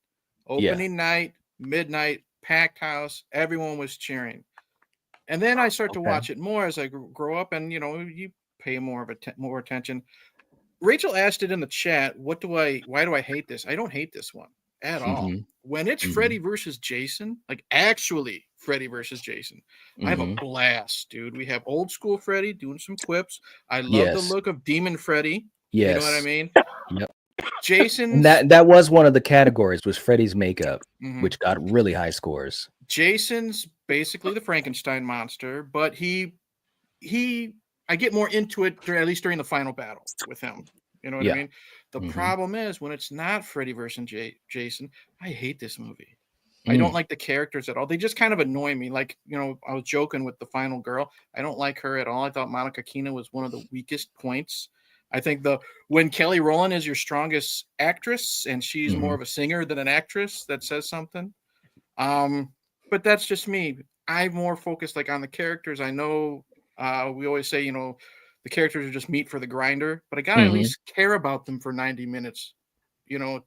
Opening night, midnight, packed house, everyone was cheering. And then I start to watch it more as I grow up, and you pay more attention. Rachel asked it in the chat, why do I hate this? I don't hate this one at all. When it's Freddy versus Jason, like actually Freddy versus Jason, I have a blast, dude. We have old school Freddy doing some quips. I love the look of Demon Freddy. Yes. You know what I mean? Yep. Jason. That was one of the categories, was Freddy's makeup, which got really high scores. Jason's basically the Frankenstein monster, but I get more into it at least during the final battle with him. You know what I mean? The problem is when it's not Freddy versus Jason, I hate this movie. I don't like the characters at all. They just kind of annoy me. Like, I was joking with the final girl. I don't like her at all. I thought Monica Keena was one of the weakest points. I think when Kelly Rowland is your strongest actress and she's more of a singer than an actress, that says something. But that's just me. I'm more focused like on the characters. I know we always say, the characters are just meat for the grinder, but I gotta at least care about them for 90 minutes,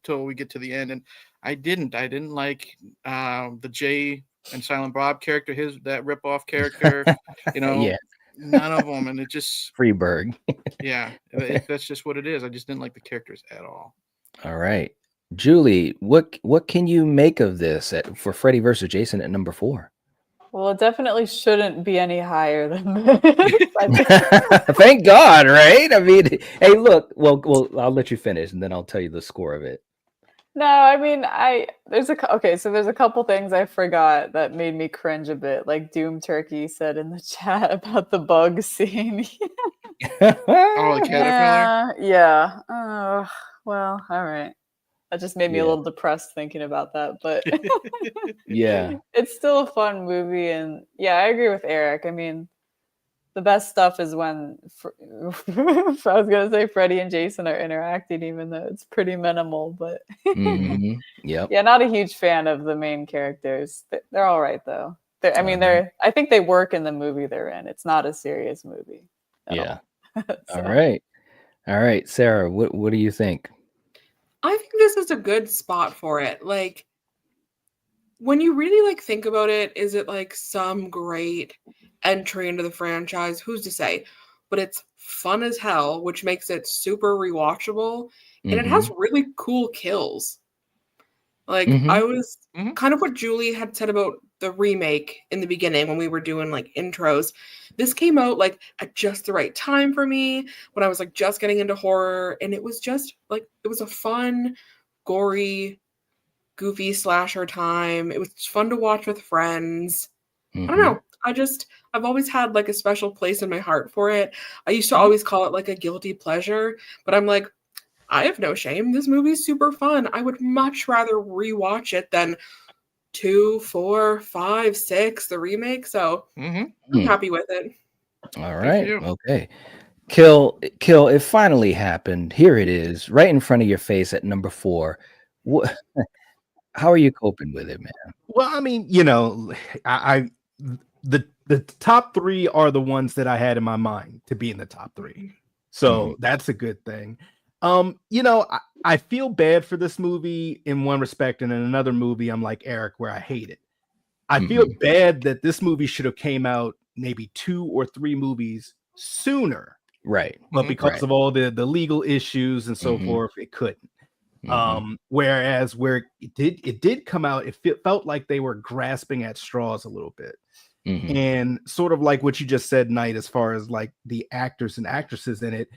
till we get to the end. And I didn't like the Jay and Silent Bob character, that ripoff character, none of them. And it just Freeberg. That's just what it is. I just didn't like the characters at all. All right, Julie, what can you make of this for Freddy versus Jason at number 4? Well, it definitely shouldn't be any higher than this. Thank God, right? I mean, hey, look. Well, I'll let you finish, and then I'll tell you the score of it. No, I mean, there's a couple things I forgot that made me cringe a bit. Like Doom Turkey said in the chat about the bug scene. Oh, the caterpillar. Yeah. Oh, well, all right. That just made me a little depressed thinking about that, but it's still a fun movie. And I agree with Eric. I mean, the best stuff is when I was going to say Freddy and Jason are interacting, even though it's pretty minimal, but not a huge fan of the main characters. They're all right though. I think they work in the movie they're in. It's not a serious movie. All. All right. Sarah, what do you think? I think this is a good spot for it. Like, when you really think about it, is it like some great entry into the franchise? Who's to say? But it's fun as hell, which makes it super rewatchable, and it has really cool kills. Like, I was kind of what Julie had said about the remake in the beginning when we were doing intros. This came out at just the right time for me when I was just getting into horror, and it was just it was a fun, gory, goofy slasher time. It was fun to watch with friends. I don't know. I've always had a special place in my heart for it. I used to always call it a guilty pleasure, but I'm I have no shame. This movie's super fun. I would much rather rewatch it than 2, 4, 5, 6, the remake. So I'm happy with it. All right. Okay. Kill, it finally happened. Here it is, right in front of your face at number 4. How are you coping with it, man? Well, I mean, the top 3 are the ones that I had in my mind to be in the top 3. So that's a good thing. I feel bad for this movie in one respect, and in another movie, I'm like Eric, where I hate it. I feel bad that this movie should have came out maybe 2 or 3 movies sooner. Right. But because of all the legal issues and so forth, it couldn't. Whereas where it did come out, it felt like they were grasping at straws a little bit. And sort of like what you just said, Knight, as far as like the actors and actresses in it.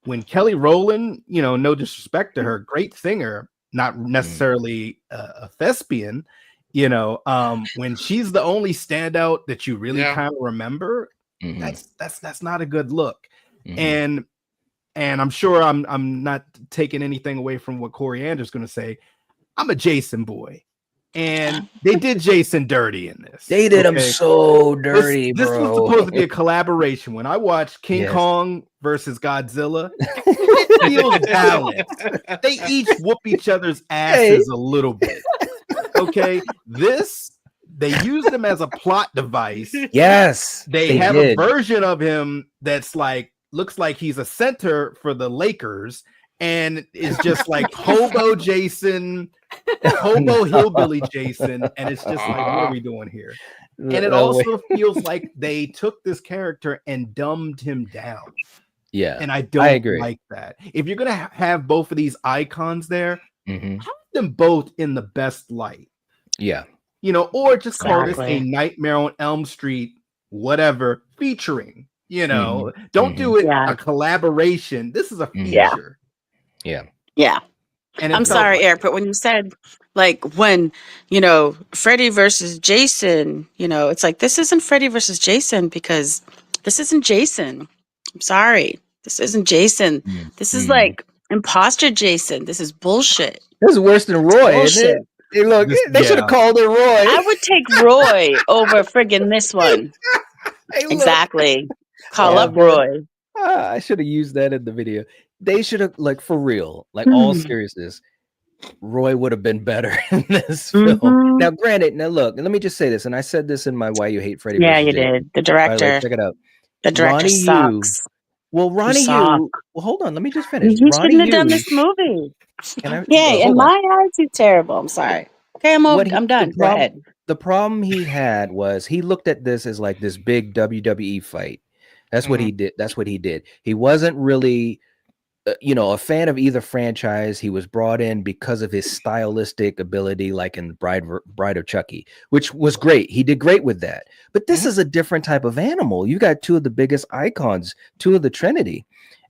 When Kelly Rowland, you know, no disrespect to her, great singer, not necessarily a thespian, you know, when she's the only standout that you really kind of remember, that's not a good look. And I'm sure I'm not taking anything away from what Corey Ander's going to say. I'm a Jason boy. And they did Jason dirty in this. They did him so dirty, this bro. was supposed to be a collaboration. When I watched King Kong versus Godzilla, it feels balanced. They each whoop each other's asses a little bit. Okay, this they used him as a plot device. Yes, they have a version of him that's like looks like he's a center for the Lakers. And it's just like hobo Jason, hobo hillbilly Jason, and it's just like, what are we doing here? And it also feels like they took this character and dumbed him down. Yeah, and I don't like that. If you're gonna have both of these icons there, have them both in the best light. Yeah, you know, or just call this a Nightmare on Elm Street, whatever, featuring. You know, don't do it a collaboration. This is a feature. Yeah. And I'm sorry, Eric, but when you said like when, you know, Freddy versus Jason, you know, it's like this isn't Freddy versus Jason because this isn't Jason. I'm sorry. This isn't Jason. This is like imposter Jason. This is bullshit. This is worse than Roy, isn't it? Hey, look, they should have called it Roy. I would take Roy over friggin' this one. Hey, exactly. Call up Roy. I should have used that in the video. They should have, like, for real, like all seriousness, Roy would have been better in this film. Now, granted, look, let me just say this, and I said this in my Why You Hate Freddy. Yeah, you did. The director. Right, check it out. The director sucks. Ronnie Yu. Well, hold on, let me just finish. He shouldn't have done this movie. In my eyes, he's terrible. I'm sorry. Okay, I'm done. Go ahead. The problem he had was he looked at this as like this big WWE fight. That's what he did. That's what he did. He wasn't really a fan of either franchise. He was brought in because of his stylistic ability, like in Bride of Chucky, which was great. He did great with that. But this is a different type of animal. You got two of the biggest icons, two of the Trinity.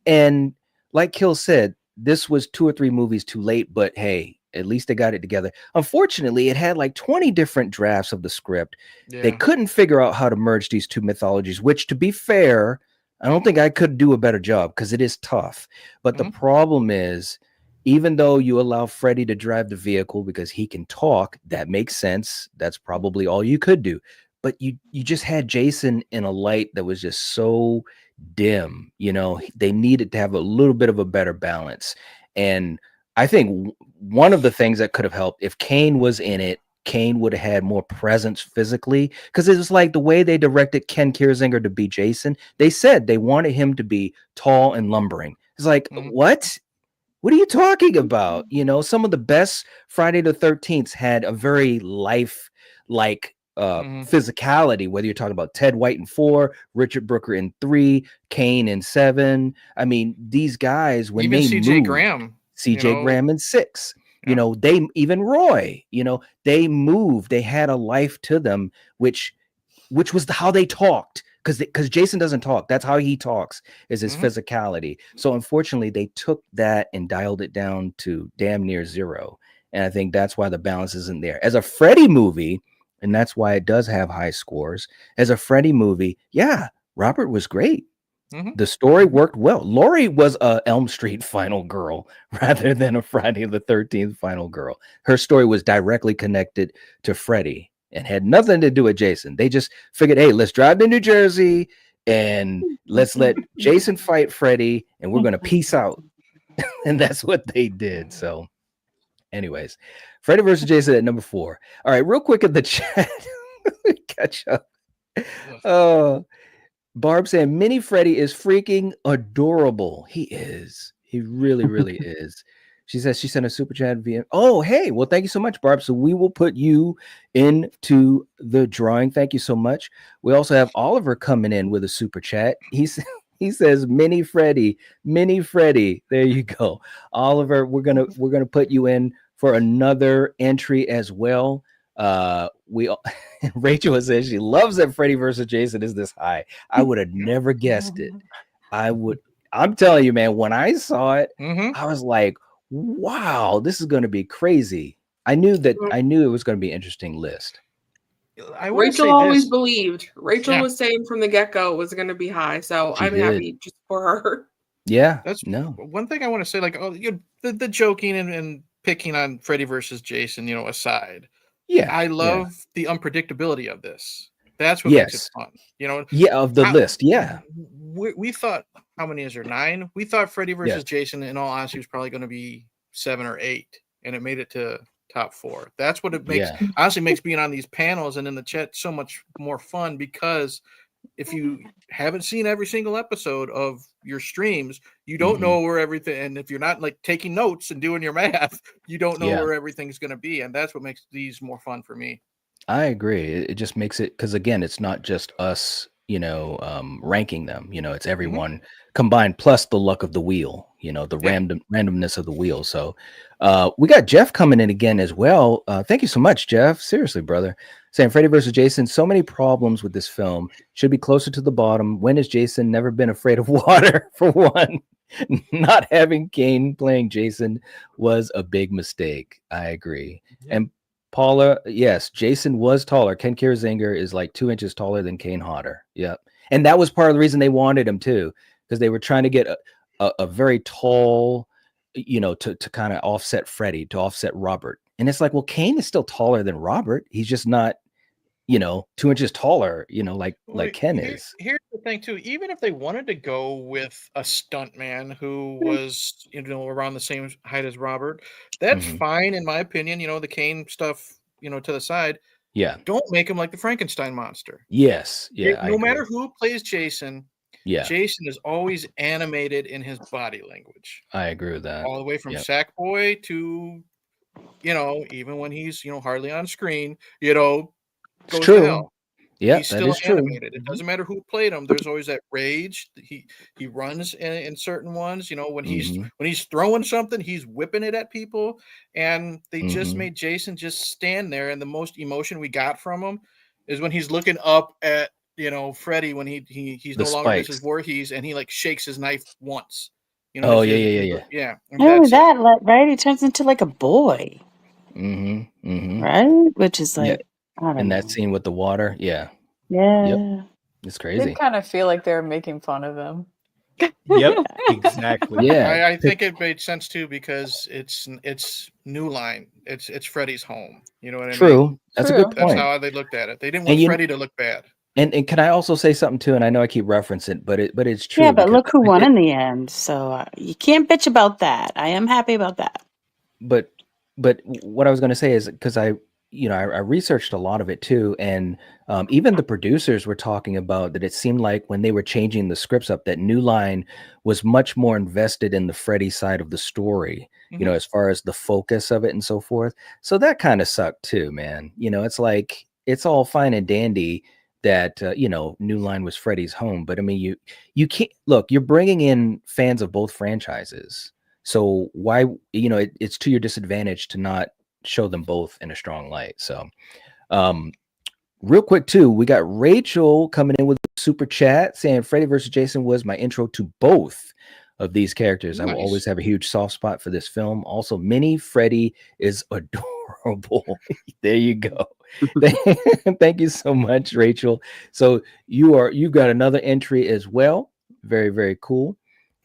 And like Kill said, this was 2 or 3 movies too late, but hey, at least they got it together. Unfortunately, it had like 20 different drafts of the script. They couldn't figure out how to merge these two mythologies, which, to be fair, I don't think I could do a better job because it is tough. But the problem is, even though you allow Freddy to drive the vehicle because he can talk, that makes sense. That's probably all you could do. But you just had Jason in a light that was just so dim. You know, they needed to have a little bit of a better balance. And I think one of the things that could have helped if Kane was in it, Kane would have had more presence physically, because it was like the way they directed Ken Kirzinger to be Jason. They said they wanted him to be tall and lumbering. It's like, what are you talking about? You know, some of the best Friday the 13th had a very life-like physicality, whether you're talking about Ted White in 4, Richard Brooker in 3, Kane in 7. I mean, these guys, when even they CJ Graham. CJ Graham in 6. You know, they even Roy, you know, they moved, they had a life to them, which was how they talked, because Jason doesn't talk. That's how he talks, is his physicality. So unfortunately, they took that and dialed it down to damn near 0. And I think that's why the balance isn't there. As a Freddy movie, and that's why it does have high scores. As a Freddy movie, yeah, Robert was great. The story worked well. Laurie was a Elm Street final girl rather than a Friday the 13th final girl. Her story was directly connected to Freddy and had nothing to do with Jason. They just figured, hey, let's drive to New Jersey and let's let Jason fight Freddy, and we're going to peace out. And that's what they did. So anyways, Freddy versus Jason at number 4. All right, real quick in the chat. Catch up. Barb saying Mini Freddy is freaking adorable. He is. He really, really is. She says she sent a super chat via. Oh, hey. Well, thank you so much, Barb. So we will put you into the drawing. Thank you so much. We also have Oliver coming in with a super chat. He says, Mini Freddy. There you go. Oliver, we're gonna put you in for another entry as well. Rachel says she loves that Freddy versus Jason is this high. I would have never guessed it. I'm telling you, man, when I saw it, I was like, wow, this is going to be crazy. I knew it was going to be an interesting list. Rachel always believed. Rachel was saying from the get-go it was going to be high, so I'm happy just for her. Yeah, that's one thing I want to say. Like, the joking and picking on Freddy versus Jason, aside. Yeah, I love the unpredictability of this. That's what makes it fun. Of the list. Yeah, we thought, how many is there? 9. We thought Freddy versus Jason, in all honesty, was probably going to be 7 or 8, and it made it to top 4. That's what it makes. Honestly, makes being on these panels and in the chat so much more fun, because if you haven't seen every single episode of your streams, you don't know where everything, and if you're not like taking notes and doing your math, you don't know where everything's going to be, and that's what makes these more fun for me. I agree. It just makes it, because again, it's not just us, ranking them. It's everyone combined, plus the luck of the wheel. The randomness of the wheel. So, we got Jeff coming in again as well. Thank you so much, Jeff. Seriously, brother. Saying Freddy versus Jason, so many problems with this film. Should be closer to the bottom. When has Jason never been afraid of water? For one, not having Kane playing Jason was a big mistake. I agree. Yeah. And Paula, yes, Jason was taller. Ken Kirzinger is like 2 inches taller than Kane Hodder. Yep. And that was part of the reason they wanted him too, because they were trying to get a very tall, to kind of offset Freddy, to offset Robert. And it's like, well, Kane is still taller than Robert. He's just not, 2 inches taller, like Ken is. Here's the thing too. Even if they wanted to go with a stuntman who was, around the same height as Robert, that's fine in my opinion. The Kane stuff, to the side. Yeah. Don't make him like the Frankenstein monster. Yes. Yeah. No matter who plays Jason. Yeah. Jason is always animated in his body language. I agree with that. All the way from Sackboy to, even when he's, hardly on screen, it's true. Yeah, he's still animated. It doesn't matter who played him. There's always that rage. He runs in certain ones. When he's throwing something, he's whipping it at people. And they just made Jason just stand there. And the most emotion we got from him is when he's looking up at Freddy, when he's no longer Mrs. Voorhees, and he like shakes his knife once. Yeah. Oh, that right? He turns into like a boy. Right? Which is like. Yeah. In that scene with the water, yeah, yep. It's crazy. I kind of feel like they're making fun of him. Yep, exactly. Yeah, I think it made sense too, because it's New Line. It's Freddy's home. You know what I mean? True. That's a good point. That's how they looked at it. They didn't want Freddy to look bad. And can I also say something too? And I know I keep referencing it, but it's true. Yeah, but look who won in the end. So you can't bitch about that. I am happy about that. But what I was going to say is, because I researched a lot of it too, and even the producers were talking about that. It seemed like when they were changing the scripts up, that New Line was much more invested in the Freddy side of the story, as far as the focus of it and so forth. So that kind of sucked too, man. It's like, it's all fine and dandy that New Line was Freddy's home, but I mean, you can't look. You're bringing in fans of both franchises, so why it's to your disadvantage to not show them both in a strong light. So real quick too, we got Rachel coming in with a super chat saying Freddy versus Jason was my intro to both of these characters. Nice. I will always have a huge soft spot for this film. Also, Mini Freddy is adorable. There you go. Thank you so much, Rachel. So you've got another entry as well. Very, very cool.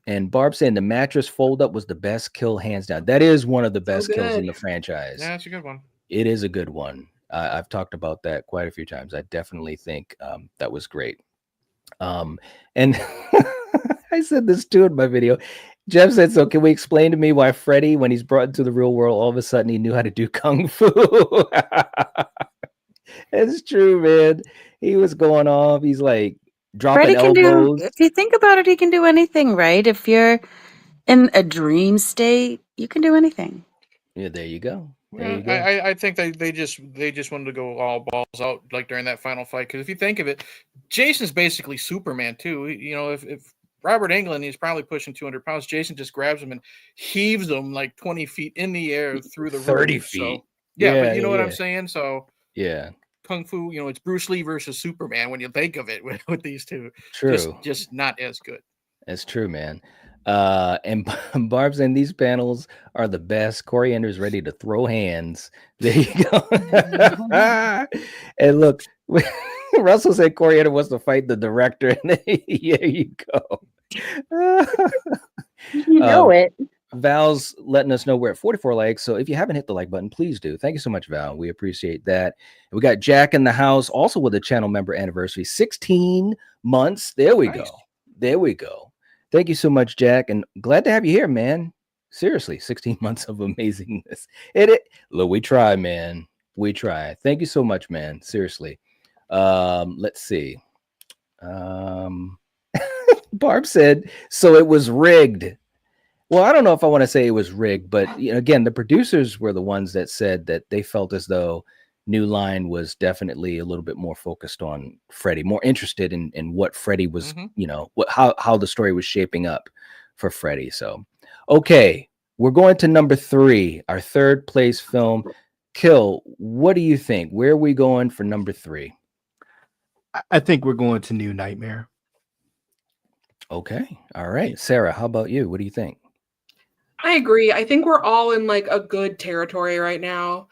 And Barb saying the mattress fold up was the best kill, hands down. That is one of the best kills in the franchise. Yeah, that's a good one. It is a good one. I've talked about that quite a few times. I definitely think that was great. And I said this too in my video. Jeff said, so can we explain to me why Freddy, when he's brought into the real world, all of a sudden he knew how to do Kung Fu? It's true, man. He was going off. He's like, dropping elbows. If you think about it, he can do anything, right? If you're in a dream state, you can do anything. Yeah, there you go. There Yeah, you go. I think they just wanted to go all balls out like during that final fight, because if you think of it, Jason's basically Superman too. You know, if Robert Englund, he's probably pushing 200 pounds. Jason just grabs him and heaves him like 20 feet in the air through the 30 roof. feet. So yeah, Yeah, but you know what yeah. I'm saying. So Yeah, Kung Fu, you know, it's Bruce Lee versus Superman when you think of it with these two. true. Just not as good. That's true, man. And Barb's and these panels are the best. Coriander's ready to throw hands. There you go. And look, Russell said Coriander wants to fight the director. And there you go. You know it. Val's letting us know we're at 44 likes. So if you haven't hit the like button, please do. Thank you so much, Val. We appreciate that. And we got Jack in the house, also with a channel member anniversary, 16 months. There we Nice. go. There we go. Thank you so much, Jack. And glad to have you here, man. Seriously, 16 months of amazingness. Look, we try, man. We try. Thank you so much, man. Seriously. Let's see. Barb said, so it was rigged. Well, I don't know if I want to say it was rigged, but you know, again, the producers were the ones that said that they felt as though New Line was definitely a little bit more focused on Freddy, more interested in what Freddy was, you know, how the story was shaping up for Freddy. So, okay, we're going to number 3, our third place film. Kill, what do you think? Where are we going for number 3? I think we're going to New Nightmare. Okay, all right, Sarah, how about you? What do you think? I agree. I think we're all in like a good territory right now.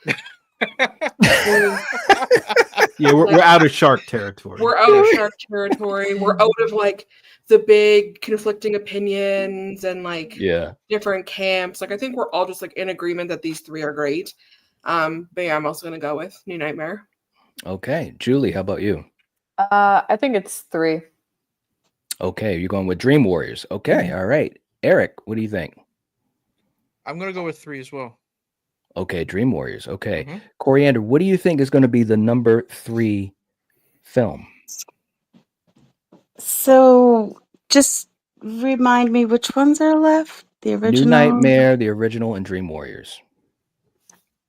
Yeah, we're out of shark territory. We're out of shark territory. We're out of like the big conflicting opinions and like different camps. Like I think we're all just like in agreement that these 3 are great. But yeah, I'm also gonna go with New Nightmare. Okay, Julie, how about you? I think it's 3. Okay, you're going with Dream Warriors. Okay, all right. Eric, what do you think? I'm gonna go with 3 as well. Okay, Dream Warriors. Okay. Coriander, what do you think is going to be the number 3 film? So just remind me which ones are left. The original. New Nightmare, the original, and Dream Warriors.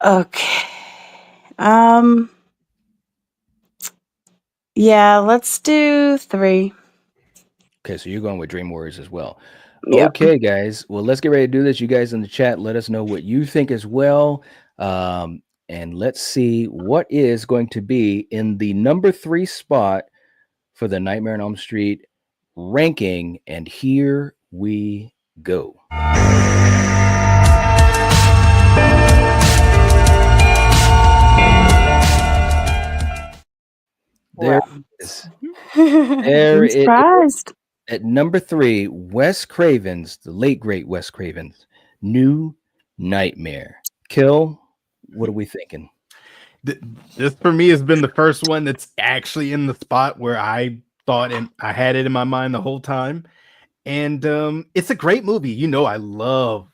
Okay. Yeah, let's do 3. Okay, so you're going with Dream Warriors as well. Yep. Okay, guys. Well, let's get ready to do this. You guys in the chat, let us know what you think as well. And let's see what is going to be in the number 3 spot for the Nightmare on Elm Street ranking. And here we go. There it is. There I'm surprised. At number 3, Wes Craven's, the late great Wes Craven's New Nightmare. Kill, what are we thinking? This for me has been the first one that's actually in the spot where I thought and I had it in my mind the whole time. And it's a great movie. You know, I love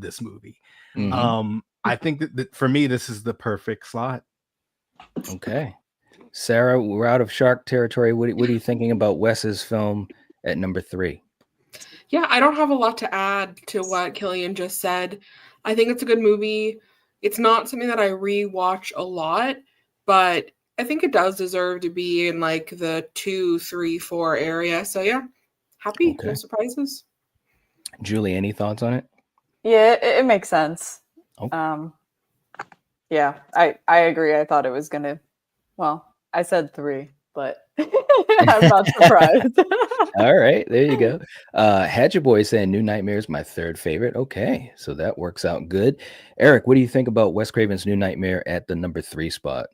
this movie. I think that for me, this is the perfect slot. Okay. Sarah, we're out of shark territory. What are you thinking about Wes's film at number 3? Yeah, I don't have a lot to add to what Killian just said. I think it's a good movie. It's not something that I rewatch a lot, but I think it does deserve to be in like the 2, 3, 4 area. So yeah, happy. Okay. No surprises. Julie, any thoughts on it? Yeah, it makes sense. Okay. Yeah, I agree. I thought it was gonna. Well, I said 3, but I'm not surprised. All right, there you go. Hatchet Boy saying New Nightmare is my 3rd favorite. Okay, so that works out good. Eric, what do you think about Wes Craven's New Nightmare at the number 3 spot?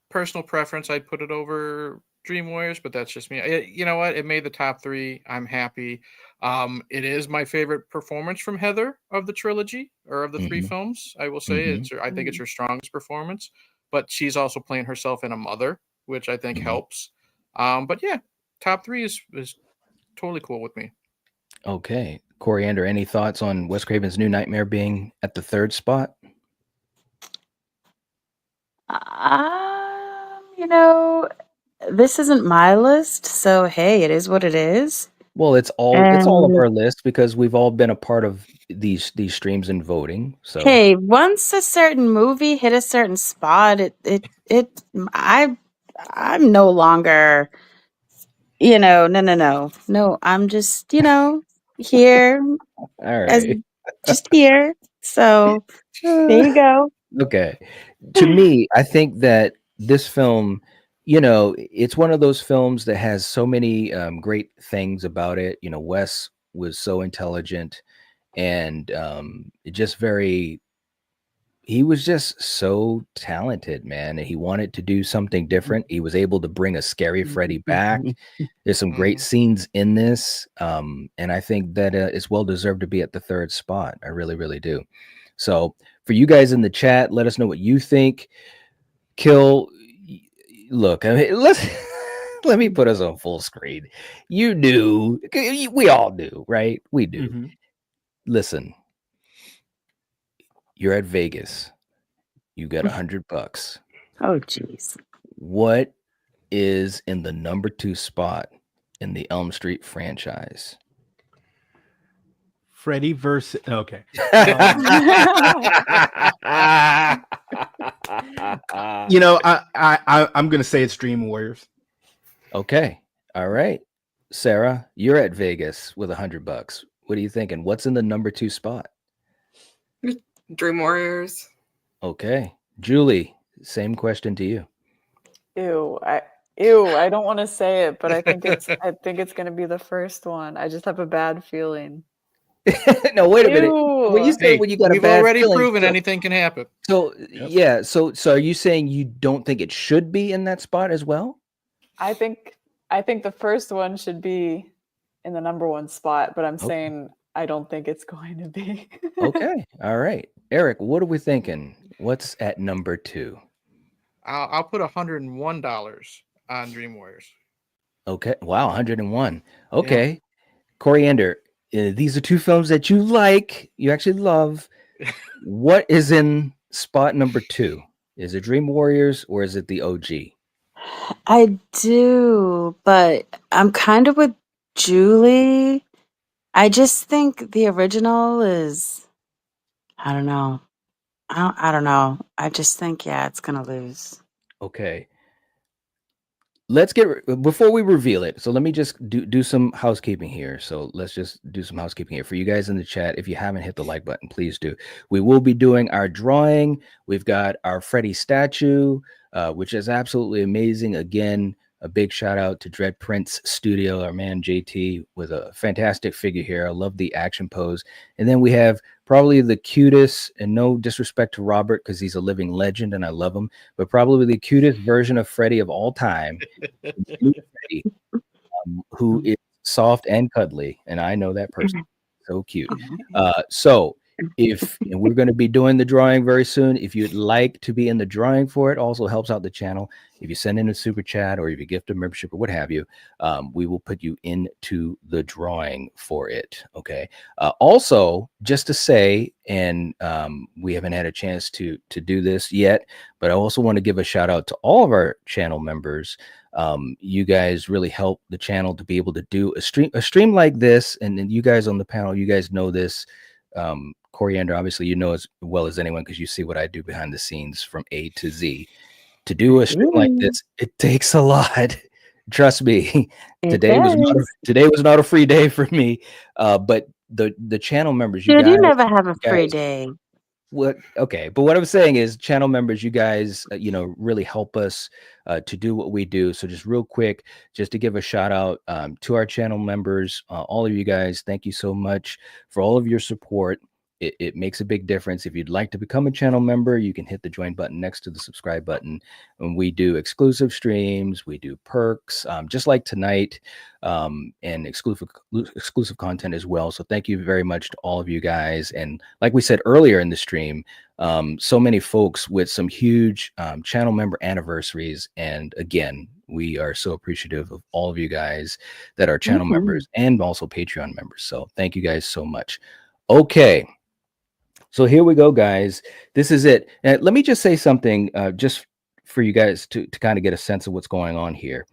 Personal preference, I'd put it over Dream Warriors, but that's just me. You know what? It made the top 3. I'm happy. It is my favorite performance from Heather of the trilogy or of the 3 films. I will say I think it's her strongest performance, but she's also playing herself in a mother, which I think helps. But yeah, top 3 is totally cool with me. Okay. Coriander, any thoughts on Wes Craven's New Nightmare being at the 3rd spot? You know, this isn't my list, so hey, it is what it is. Well, it's all of And our list because we've all been a part of these streams and voting. So hey, once a certain movie hit a certain spot, I'm no longer, no. I'm just, here all as right. just here. So there you go. Okay. To me, I think that this film, it's one of those films that has so many great things about it. Wes was so intelligent and he was just so talented, man. And he wanted to do something different. He was able to bring a scary Freddy back. There's some great scenes in this. And I think that it's well deserved to be at the third spot. I really, really do. So for you guys in the chat, let us know what you think. Kill, look, I mean, let me put us on full screen. You do. We all do, right? We do. Mm-hmm. Listen, you're at Vegas. You got $100. Oh, geez. What is in the number 2 spot in the Elm Street franchise? Freddy versus. Okay. I'm gonna say it's Dream Warriors. Okay. All right. Sarah, you're at Vegas with $100. What are you thinking? What's in the number 2 spot? Dream Warriors. Okay. Julie, same question to you. I don't want to say it, but I think it's going to be the first one. I just have a bad feeling. No, wait a minute. When you say when you got a we've bad already feeling, proven anything can happen. So yeah, so are you saying you don't think it should be in that spot as well? I think the first one should be in the number 1 spot, but I'm saying I don't think it's going to be. Okay. All right. Eric, what are we thinking? What's at number 2? I'll put $101 on Dream Warriors. Okay. Wow, 101. Okay. Yeah. Coriander, these are 2 films that you like, you actually love. What is in spot number 2? Is it Dream Warriors or is it the OG? I do, but I'm kind of with Julie. I just think the original is, I don't know. I don't know. I just think, it's going to lose. Okay. Let's before we reveal it. So let me just do some housekeeping here. So let's just do some housekeeping here for you guys in the chat. If you haven't hit the like button, please do. We will be doing our drawing. We've got our Freddy statue, which is absolutely amazing. Again, a big shout out to Dread Prince Studio, our man JT, with a fantastic figure here. I love the action pose. And then we have probably the cutest, and no disrespect to Robert because he's a living legend and I love him, but probably the cutest version of Freddy of all time, Freddy, who is soft and cuddly. And I know that person. So cute. So and we're going to be doing the drawing very soon. If you'd like to be in the drawing for it, also helps out the channel. If you send in a super chat or if you gift a membership or what have you, we will put you into the drawing for it. Okay. Also, just to say, and we haven't had a chance to do this yet, but I also want to give a shout out to all of our channel members. You guys really help the channel to be able to do a stream like this, and you guys on the panel, you guys know this. Coriander, obviously, you know as well as anyone because you see what I do behind the scenes from A to Z. To do a stream like this, it takes a lot. Trust me. Today was not a free day for me. But the channel members, you guys, you never have a free day. Okay, but what I'm saying is channel members, you guys, really help us to do what we do. So just real quick, just to give a shout out to our channel members, all of you guys, thank you so much for all of your support. It makes a big difference. If you'd like to become a channel member, you can hit the join button next to the subscribe button. And we do exclusive streams, we do perks, just like tonight, and exclusive content as well. So thank you very much to all of you guys. And like we said earlier in the stream, so many folks with some huge channel member anniversaries. And again, we are so appreciative of all of you guys that are channel members and also Patreon members. So thank you guys so much. Okay. So here we go, guys. This is it. And let me just say something just for you guys to kind of get a sense of what's going on here.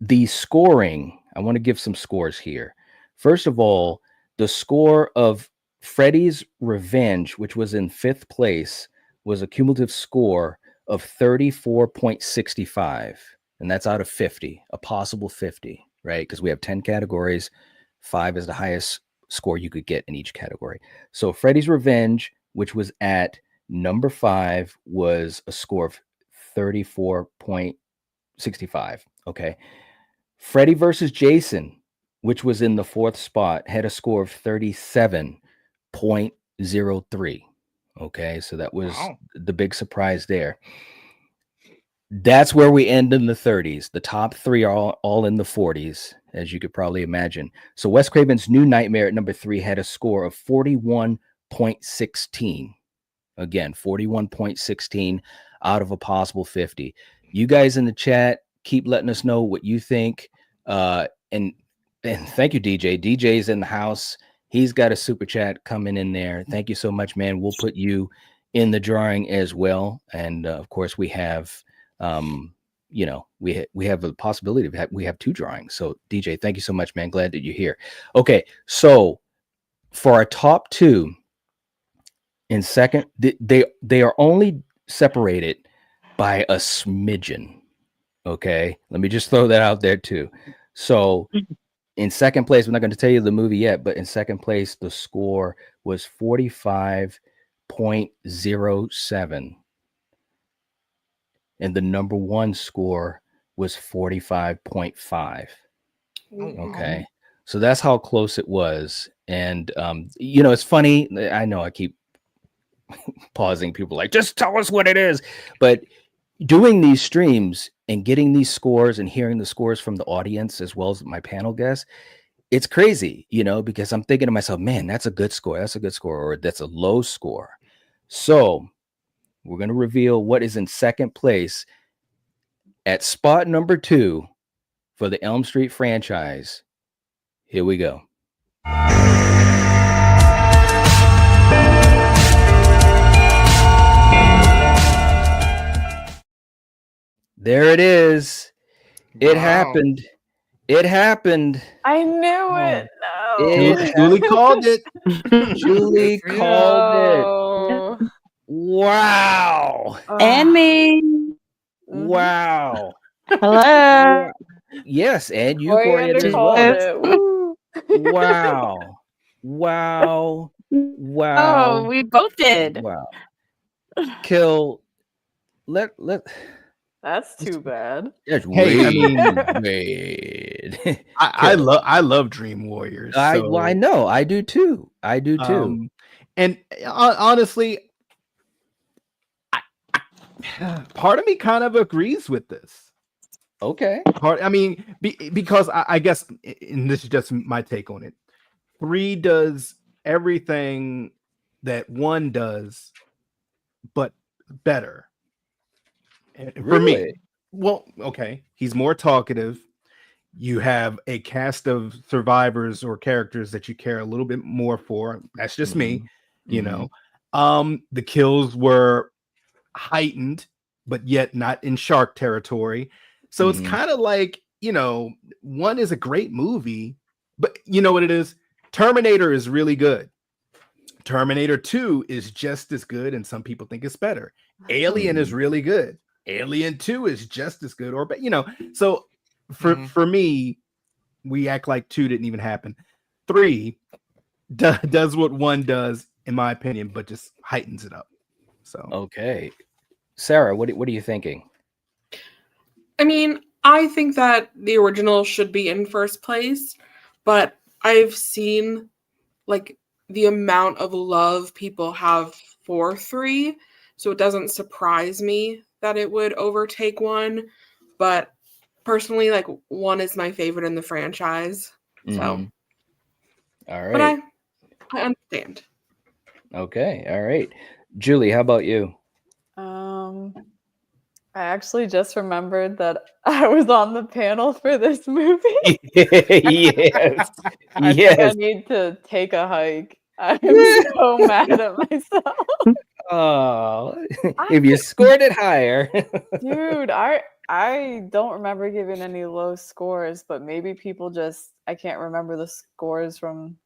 The scoring, I want to give some scores here. First of all, the score of Freddy's Revenge, which was in 5th place, was a cumulative score of 34.65. And that's out of 50, a possible 50, right? Because we have 10 categories. 5 is the highest score you could get in each category. So Freddy's Revenge, which was at number 5, was a score of 34.65. Okay. Freddy versus Jason, which was in the 4th spot, had a score of 37.03. Okay. So that was the big surprise there. That's where we end in the 30s. The top 3 are all in the 40s, as you could probably imagine. So Wes Craven's New Nightmare at number 3 had a score of 41.16. Again, 41.16 out of a possible 50. You guys in the chat, keep letting us know what you think. And thank you, DJ. DJ's in the house. He's got a super chat coming in there. Thank you so much, man. We'll put you in the drawing as well. And of course, we have we have a possibility of we have 2 drawings. So DJ, thank you so much, man. Glad that you're here. Okay, so for our top 2 in second, they are only separated by a smidgen. Okay, let me just throw that out there too. So in second place, we're not going to tell you the movie yet, but in second place, the score was 45.07. And the number 1 score was 45.5. Okay. So that's how close it was. And, it's funny. I know I keep pausing, people like, just tell us what it is. But doing these streams and getting these scores and hearing the scores from the audience, as well as my panel guests, it's crazy, because I'm thinking to myself, man, that's a good score. That's a good score. Or that's a low score. So we're going to reveal what is in second place at spot number 2 for the Elm Street franchise. Here we go. There it is. It happened. It happened. I knew it. No. Julie called it. Julie called it. Wow. And me. Wow. Hello. Yes, and you, Coriander Coriander, as called well. it. Woo. Wow. Wow. Wow. Oh, we both did. Wow. Kill. Let. That's too bad. That's Hey, I mean, weird. I love Dream Warriors. Well, I know. I do too. And honestly, part of me kind of agrees with this. Okay. Because I guess, and this is just my take on it. 3 does everything that 1 does, but better. For me. Well, okay. He's more talkative. You have a cast of survivors or characters that you care a little bit more for. That's just me, know. The kills were heightened, but yet not in shark territory. So it's kind of like, 1 is a great movie, but you know what it is? Terminator is really good. Terminator 2 is just as good, and some people think it's better. Alien is really good. Alien 2 is just as good, or so for me, we act like 2 didn't even happen. 3 does what 1 does, in my opinion, but just heightens it up. So okay, Sarah, what are you thinking? I mean, I think that the original should be in first place, but I've seen like the amount of love people have for 3, so it doesn't surprise me that it would overtake 1. But personally, like 1 is my favorite in the franchise. So, all right. But I understand. Okay, all right. Julie, how about you? I actually just remembered that I was on the panel for this movie. Yes. I think I need to take a hike. I'm so mad at myself. Oh, if you scored it higher. Dude, I don't remember giving any low scores, but maybe people just I can't remember the scores from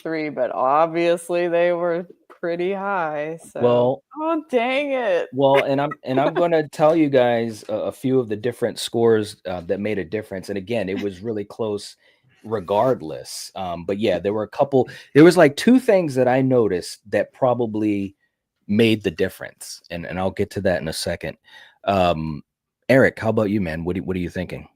3, but obviously they were pretty high. So Well, oh dang it. well, and I'm going to tell you guys a few of the different scores that made a difference. And again, it was really close regardless. But yeah, there were a couple. There was like two things that I noticed that probably made the difference, and I'll get to that in a second. Eric, how about you, man? What are you thinking?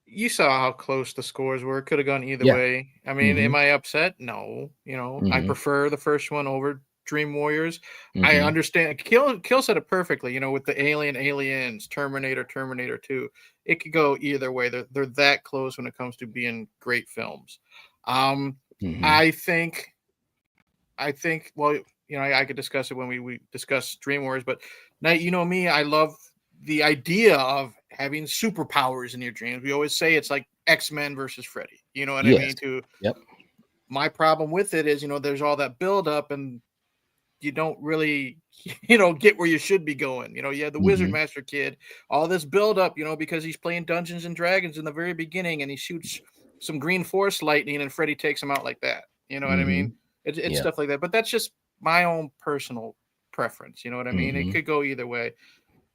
You saw how close the scores were. Could have gone either Yeah. way. I mean, Mhm. am I upset? No. You know, I Mhm. prefer the first one over Dream Warriors. I Mhm. understand. Kill said it perfectly. You know, with the Aliens, Terminator 2. It could go either way. They're that close when it comes to being great films. Mhm. I think. Well, you know, I could discuss it when we discuss Dream Warriors, but now you know me. I love the idea of having superpowers in your dreams. We always say it's like X-Men versus Freddy. You know what I mean? Yes. Yep. My problem with it is, you know, there's all that build up and you don't really, you know, get where you should be going. You know, you have the Wizard Mhm. Master kid, all this build up, you know, because he's playing Dungeons and Dragons in the very beginning and he shoots some green force lightning and Freddy takes him out like that. You know what I mean? Mhm. It's Yeah. stuff like that. But that's just my own personal preference. You know what I mean? It Mhm. could go either way.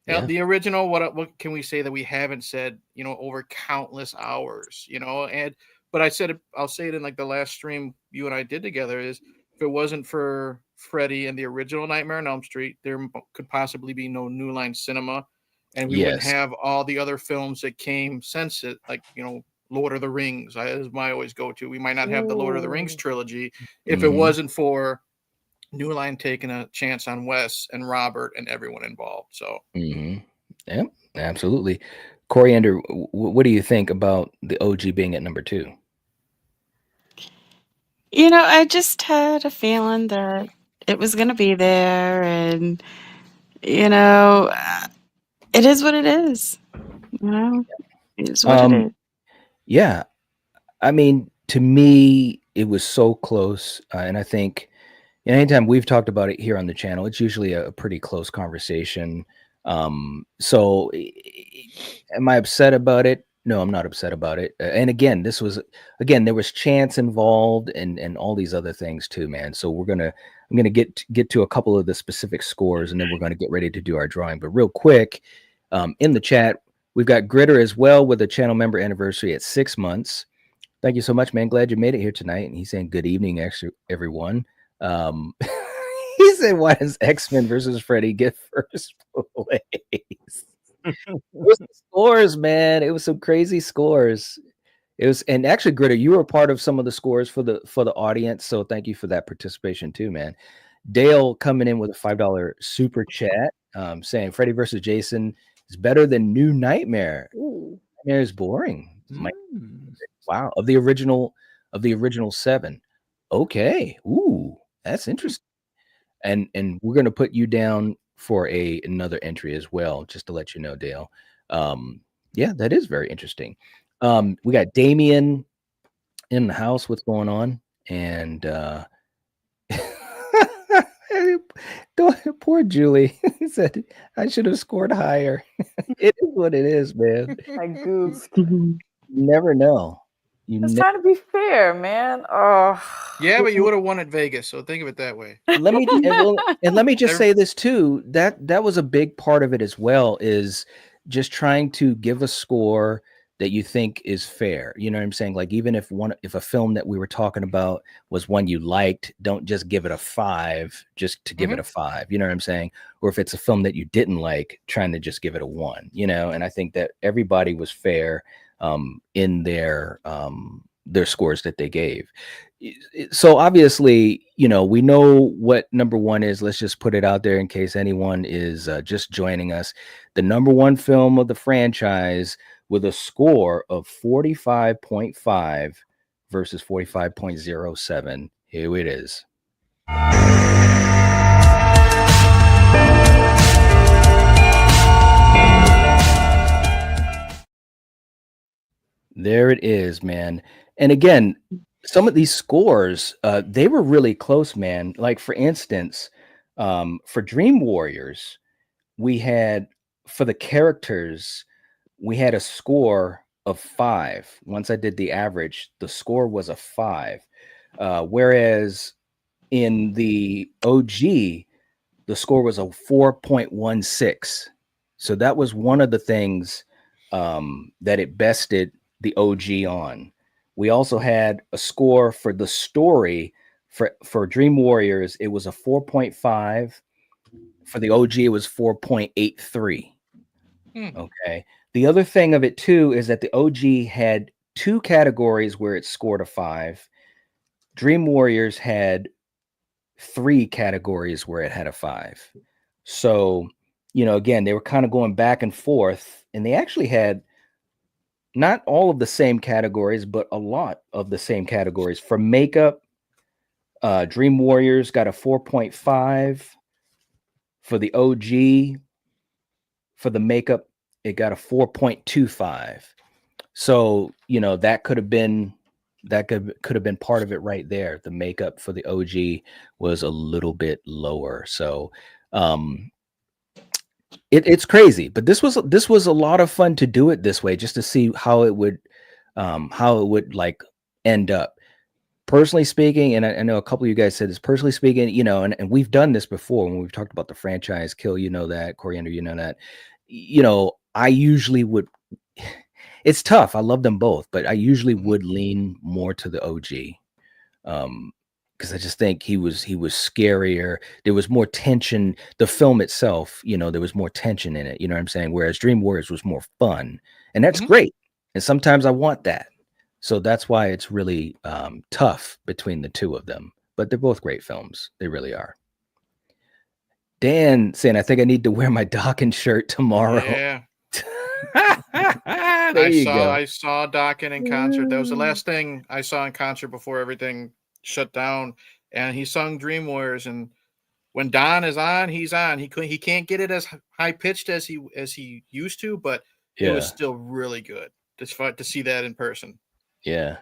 Now, Yeah. the original, what can we say that we haven't said, you know, over countless hours, you know? And but I said it, I'll say it in like the last stream you and I did together is if it wasn't for Freddy and the original Nightmare on Elm Street, there could possibly be no New Line Cinema, and we wouldn't Yes. have all the other films that came since it, like, you know, Lord of the Rings is my always go to. We might not have the Lord of the Rings Ooh. trilogy if it Mhm. wasn't for New Line taking a chance on Wes and Robert and everyone involved. So Mhm. Yep. Absolutely. Coriander, what do you think about the OG being at number 2? You know, I just had a feeling that it was going to be there, and you know, it is what it is. You know, it is what it is. Yeah. I mean, to me, it was so close, and I think anytime we've talked about it here on the channel, it's usually a pretty close conversation. So am I upset about it? No, I'm not upset about it. And again, there was chance involved and all these other things too, man. So I'm gonna get to a couple of the specific scores, and then we're gonna get ready to do our drawing. But real quick, in the chat, we've got Gritter as well with a channel member anniversary at 6 months. Thank you so much, man. Glad you made it here tonight. And he's saying good evening, everyone. He said, "Why does X-Men versus Freddy get first place?" It was the scores, man. It was some crazy scores. It was, and actually, Gritter, you were part of some of the scores for the audience. So thank you for that participation too, man. Dale coming in with a $5 super chat, saying Freddy versus Jason is better than New Nightmare. Ooh. Nightmare is boring. Mm. Wow, of the original 7. Okay. Ooh, that's interesting. And we're gonna put you down for another entry as well, just to let you know, Dale. Yeah, that is very interesting. We got Damien in the house. What's going on? And poor Julie. He said I should have scored higher. It is what it is, man. I goofed. You never know. You Just never. trying to be fair, man. Oh. yeah, but you would have won at Vegas, so think of it that way. Let me let me just Every- say this too, that was a big part of it as well, is just trying to give a score that you think is fair. You know what I'm saying? Like, even if a film that we were talking about was one you liked, don't just give it a 5 just to give it a 5. You know what I'm saying? Or if it's a film that you didn't like, trying to just give it a 1. You know, and I think that everybody was fair in their scores that they gave. So obviously, you know, we know what number 1 is. Let's just put it out there in case anyone is just joining us. The number 1 film of the franchise with a score of 45.5 versus 45.07. Here it is. There it is, man. And again, some of these scores, they were really close, man. Like, for instance, for Dream Warriors, we had for the characters, we had a score of 5. Once I did the average, the score was a 5. Whereas in the OG, the score was a 4.16. So that was one of the things that it bested the OG on. We also had a score for the story for Dream Warriors. It was a 4.5. For the OG, it was 4.83. Okay. The other thing of it too is that the OG had 2 categories where it scored a 5. Dream Warriors had 3 categories where it had a 5. So, again, they were kind of going back and forth, and they actually had not all of the same categories, but a lot of the same categories. For makeup, Dream Warriors got a 4.5. For the OG, for the makeup, it got a 4.25. So, that could have been part of it right there. The makeup for the OG was a little bit lower. So, it's crazy, but this was a lot of fun to do it this way, just to see how it would like end up. Personally speaking, and I know a couple of you guys said this, personally speaking, and we've done this before when we've talked about the franchise kill, that Coriander, that, I usually would, it's tough. I love them both, but I usually would lean more to the OG. Because I just think he was scarier. There was more tension. The film itself, there was more tension in it. You know what I'm saying? Whereas Dream Warriors was more fun, and that's great. And sometimes I want that. So that's why it's really tough between the two of them. But they're both great films. They really are. Dan saying, I think I need to wear my Dawkins shirt tomorrow. Yeah. I saw Dawkins in concert. That was the last thing I saw in concert before everything shut down. And he sung Dream Warriors. And when Don is on, he's on. He can't get it as high pitched as he used to, but it was still really good. It's fun to see that in person. Yeah,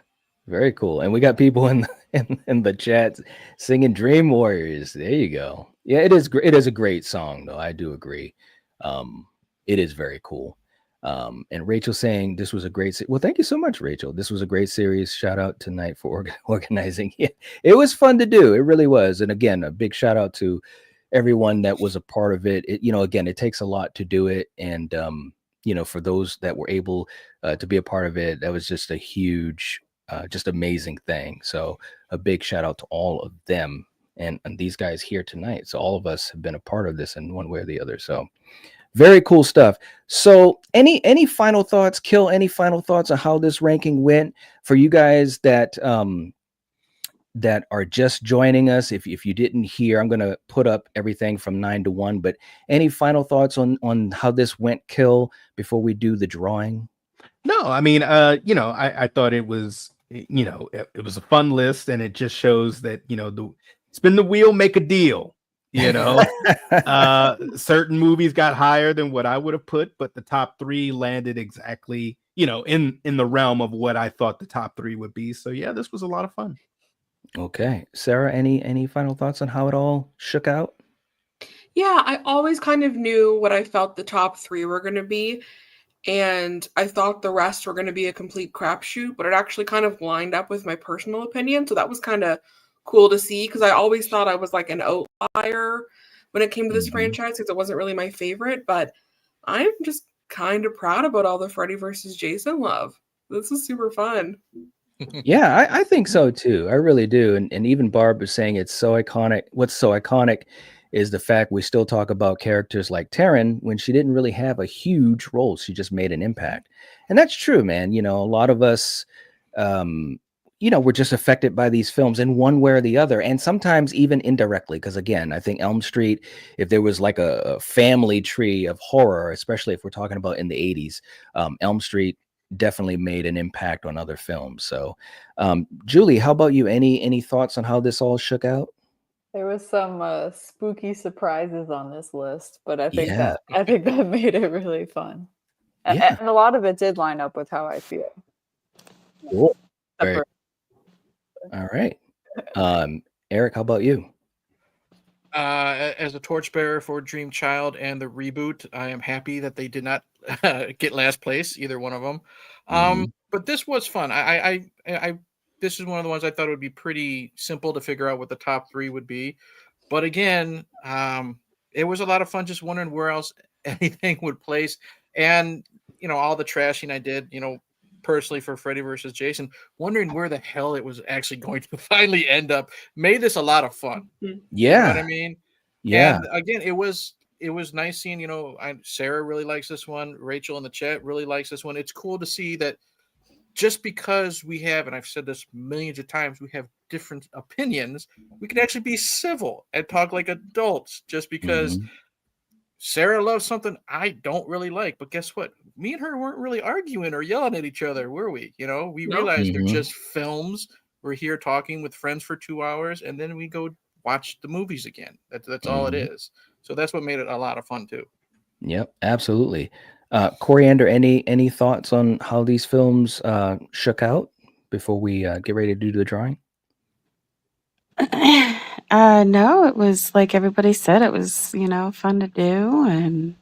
very cool. And we got people in the chat singing Dream Warriors. There you go. Yeah, it is. It is a great song, though. I do agree. It is very cool. And Rachel saying this was a great. Well, thank you so much, Rachel. This was a great series. Shout out tonight for organizing. Yeah, it was fun to do. It really was. And again, a big shout out to everyone that was a part of it. Again, it takes a lot to do it, and for those that were able to be a part of it, that was just a huge, just amazing thing. So a big shout out to all of them and these guys here tonight. So all of us have been a part of this in one way or the other. So very cool stuff. So any final thoughts, Kill, any final thoughts on how this ranking went for you guys that are just joining us? If you didn't hear, I'm going to put up everything from 9 to 1, but any final thoughts on how this went, Kill, before we do the drawing? No, I mean, I thought it was, it was a fun list, and it just shows that, spin the wheel, make a deal. Certain movies got higher than what I would have put, but the top 3 landed exactly, in the realm of what I thought the top 3 would be. So yeah, this was a lot of fun. Okay, Sarah, any final thoughts on how it all shook out? Yeah, I always kind of knew what I felt the top 3 were going to be, and I thought the rest were going to be a complete crapshoot, but it actually kind of lined up with my personal opinion, so that was kind of cool to see, because I always thought I was like an outlier when it came to this franchise, because it wasn't really my favorite, but I'm just kind of proud about all the Freddy versus Jason love. This is super fun. Yeah, I think so too. I really do. And even Barb was saying it's so iconic. What's so iconic is the fact we still talk about characters like Taryn when she didn't really have a huge role. She just made an impact. And that's true, man. A lot of us, we're just affected by these films in one way or the other, and sometimes even indirectly. Because again, I think Elm Street, if there was like a family tree of horror, especially if we're talking about in the 80s, Elm Street definitely made an impact on other films. So Julie, how about you? Any thoughts on how this all shook out? There was some spooky surprises on this list, but I think that made it really fun. Yeah. And a lot of it did line up with how I feel. Cool. All right. Eric, how about you? As a torchbearer for Dream Child and the reboot, I am happy that they did not get last place, either one of them. But this was fun. I this is one of the ones I thought it would be pretty simple to figure out what the top 3 would be. But again, it was a lot of fun just wondering where else anything would place. And, all the trashing I did, personally for Freddy versus Jason, wondering where the hell it was actually going to finally end up, made this a lot of fun. Yeah. You know what I mean? Yeah. And again, it was nice seeing, Sarah really likes this one. Rachel in the chat really likes this one. It's cool to see that just because we have, and I've said this millions of times, we have different opinions, we can actually be civil and talk like adults just because Sarah loves something I don't really like. But guess what? Me and her weren't really arguing or yelling at each other, were we? We realized they're just films. We're here talking with friends for 2 hours, and then we go watch the movies again. That's all it is. So that's what made it a lot of fun too. Yep, absolutely. Coriander, any thoughts on how these films shook out before we get ready to do the drawing? No, it was like everybody said, it was, fun to do, and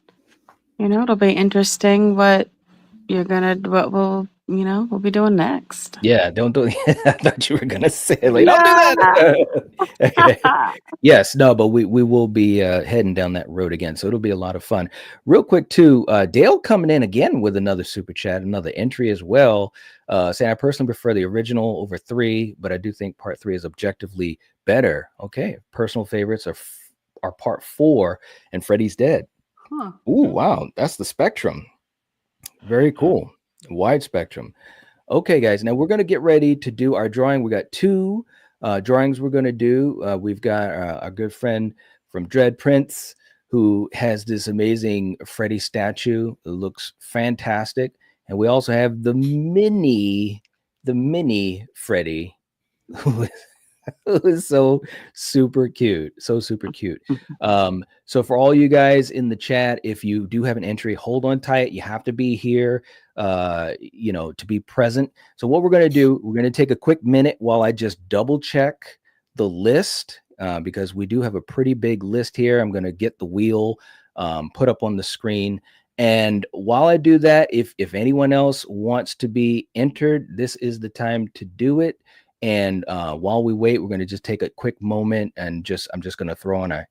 it'll be interesting what we'll be doing next. Yeah, don't do I thought you were gonna say like, don't do that. Okay. Yes, no, but we will be heading down that road again, so it'll be a lot of fun. Real quick too, Dale coming in again with another super chat, another entry as well, saying I personally prefer the original over 3, but I do think part 3 is objectively better. Okay, personal favorites are part 4 and Freddy's Dead. Ooh, wow, that's the spectrum. Very cool. Wide spectrum. Okay, guys, now we're going to get ready to do our drawing. We got 2 drawings we're going to do. We've got our good friend from Dread Prince, who has this amazing Freddy statue. It looks fantastic. And we also have the mini Freddy, who is so super cute. So super cute. So for all you guys in the chat, if you do have an entry, hold on tight. You have to be here, to be present. So what we're going to do, we're going to take a quick minute while I just double check the list, because we do have a pretty big list here. I'm going to get the wheel put up on the screen. And while I do that, if anyone else wants to be entered, this is the time to do it. And while we wait, we're going to just take a quick moment and I'm just going to throw on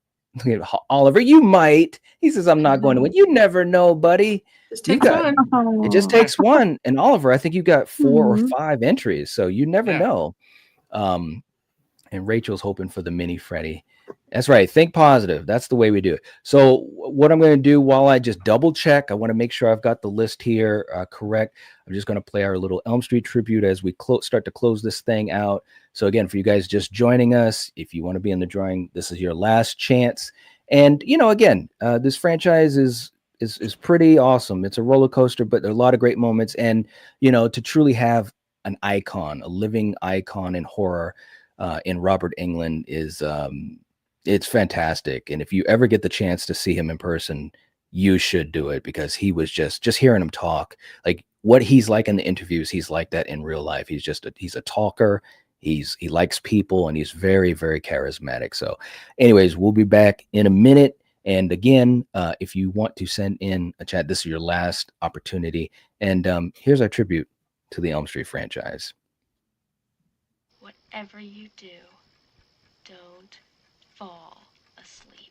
Oliver. You might. He says, I'm not going to win. You never know, buddy. Just takes one. It just takes one. And Oliver, I think you got 4 or 5 entries. So you never know. And Rachel's hoping for the mini Freddy. That's right. Think positive. That's the way we do it. So what I'm going to do while I just double check, I want to make sure I've got the list here correct. I'm just going to play our little Elm Street tribute as we start to close this thing out. So again, for you guys just joining us, if you want to be in the drawing, this is your last chance. And, again, this franchise is pretty awesome. It's a roller coaster, but there are a lot of great moments. And, to truly have an icon, a living icon in horror in Robert Englund is it's fantastic. And if you ever get the chance to see him in person, you should do it, because he was just hearing him talk, like what he's like in the interviews, he's like that in real life. He's a talker. He likes people, and he's very, very charismatic. So anyways, we'll be back in a minute. And again, if you want to send in a chat, this is your last opportunity. And here's our tribute to the Elm Street franchise. Whatever you do, don't fall asleep.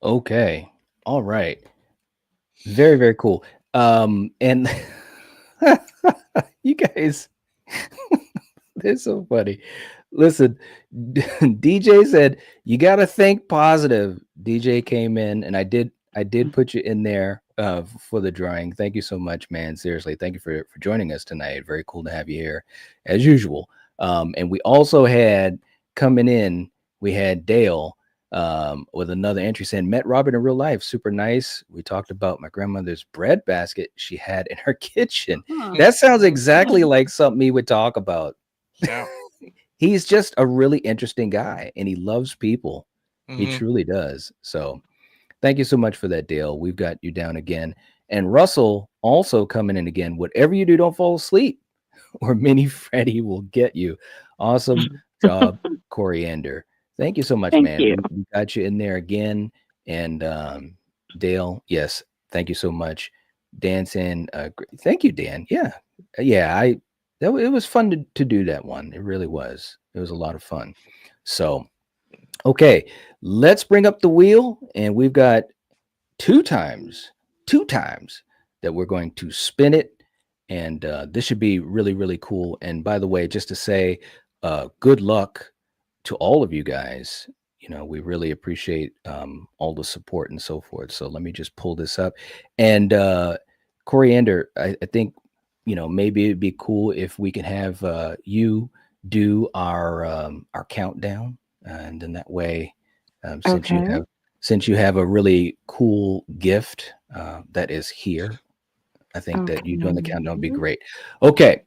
Okay. All right. Very, very cool. And you guys, they're so funny. Listen, DJ said you got to think positive. DJ came in, and I did put you in there for the drawing. Thank you so much, man. Seriously, thank you for joining us tonight. Very cool to have you here, as usual. And we also had coming in, we had Dale with another entry saying, met Robert in real life. Super nice. We talked about my grandmother's bread basket she had in her kitchen. That sounds exactly like something he would talk about. Yeah. He's just a really interesting guy, and he loves people. He Mhm. truly does. So thank you so much for that, Dale. We've got you down again. And Russell also coming in again. Whatever you do, don't fall asleep, or Mini Freddy will get you. Awesome job, Coriander. Thank you so much, Thank man. you. We got you in there again. And Dale, yes, thank you so much. Dancing, thank you, Dan. Yeah, it was fun to do that one. It really was. It was a lot of fun. So, okay, let's bring up the wheel, and we've got two times that we're going to spin it, and this should be really, really cool. And by the way, just to say, good luck to all of you guys. You know, we really appreciate all the support and so forth. So let me just pull this up. And Coriander, I think, you know, maybe it'd be cool if we could have you do our countdown, and then that way, Okay. since you have a really cool gift that is here, I think that you doing the countdown would be Okay. great. Okay,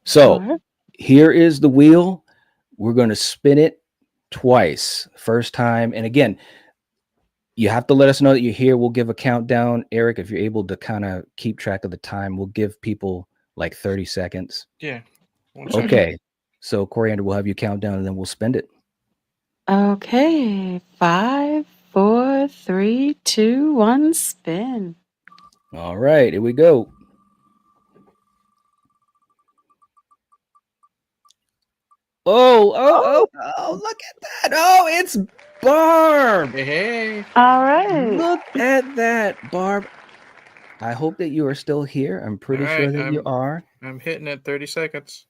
so Sure. here is the wheel. We're going to spin it twice. First time, and again, you have to let us know that you're here. We'll give a countdown. Eric, if you're able to kind of keep track of the time, we'll give people like 30 seconds. Yeah. 1 second. Okay. So Coriander, we'll have you count down, and then we'll spend it. Okay. 5, 4, 3, 2, 1, spin. All right, here we go. Oh, look at that. Oh, it's Barb. Hey. All right. Look at that, Barb. I hope that you are still here. I'm pretty All sure right, that you are. I'm hitting at 30 seconds.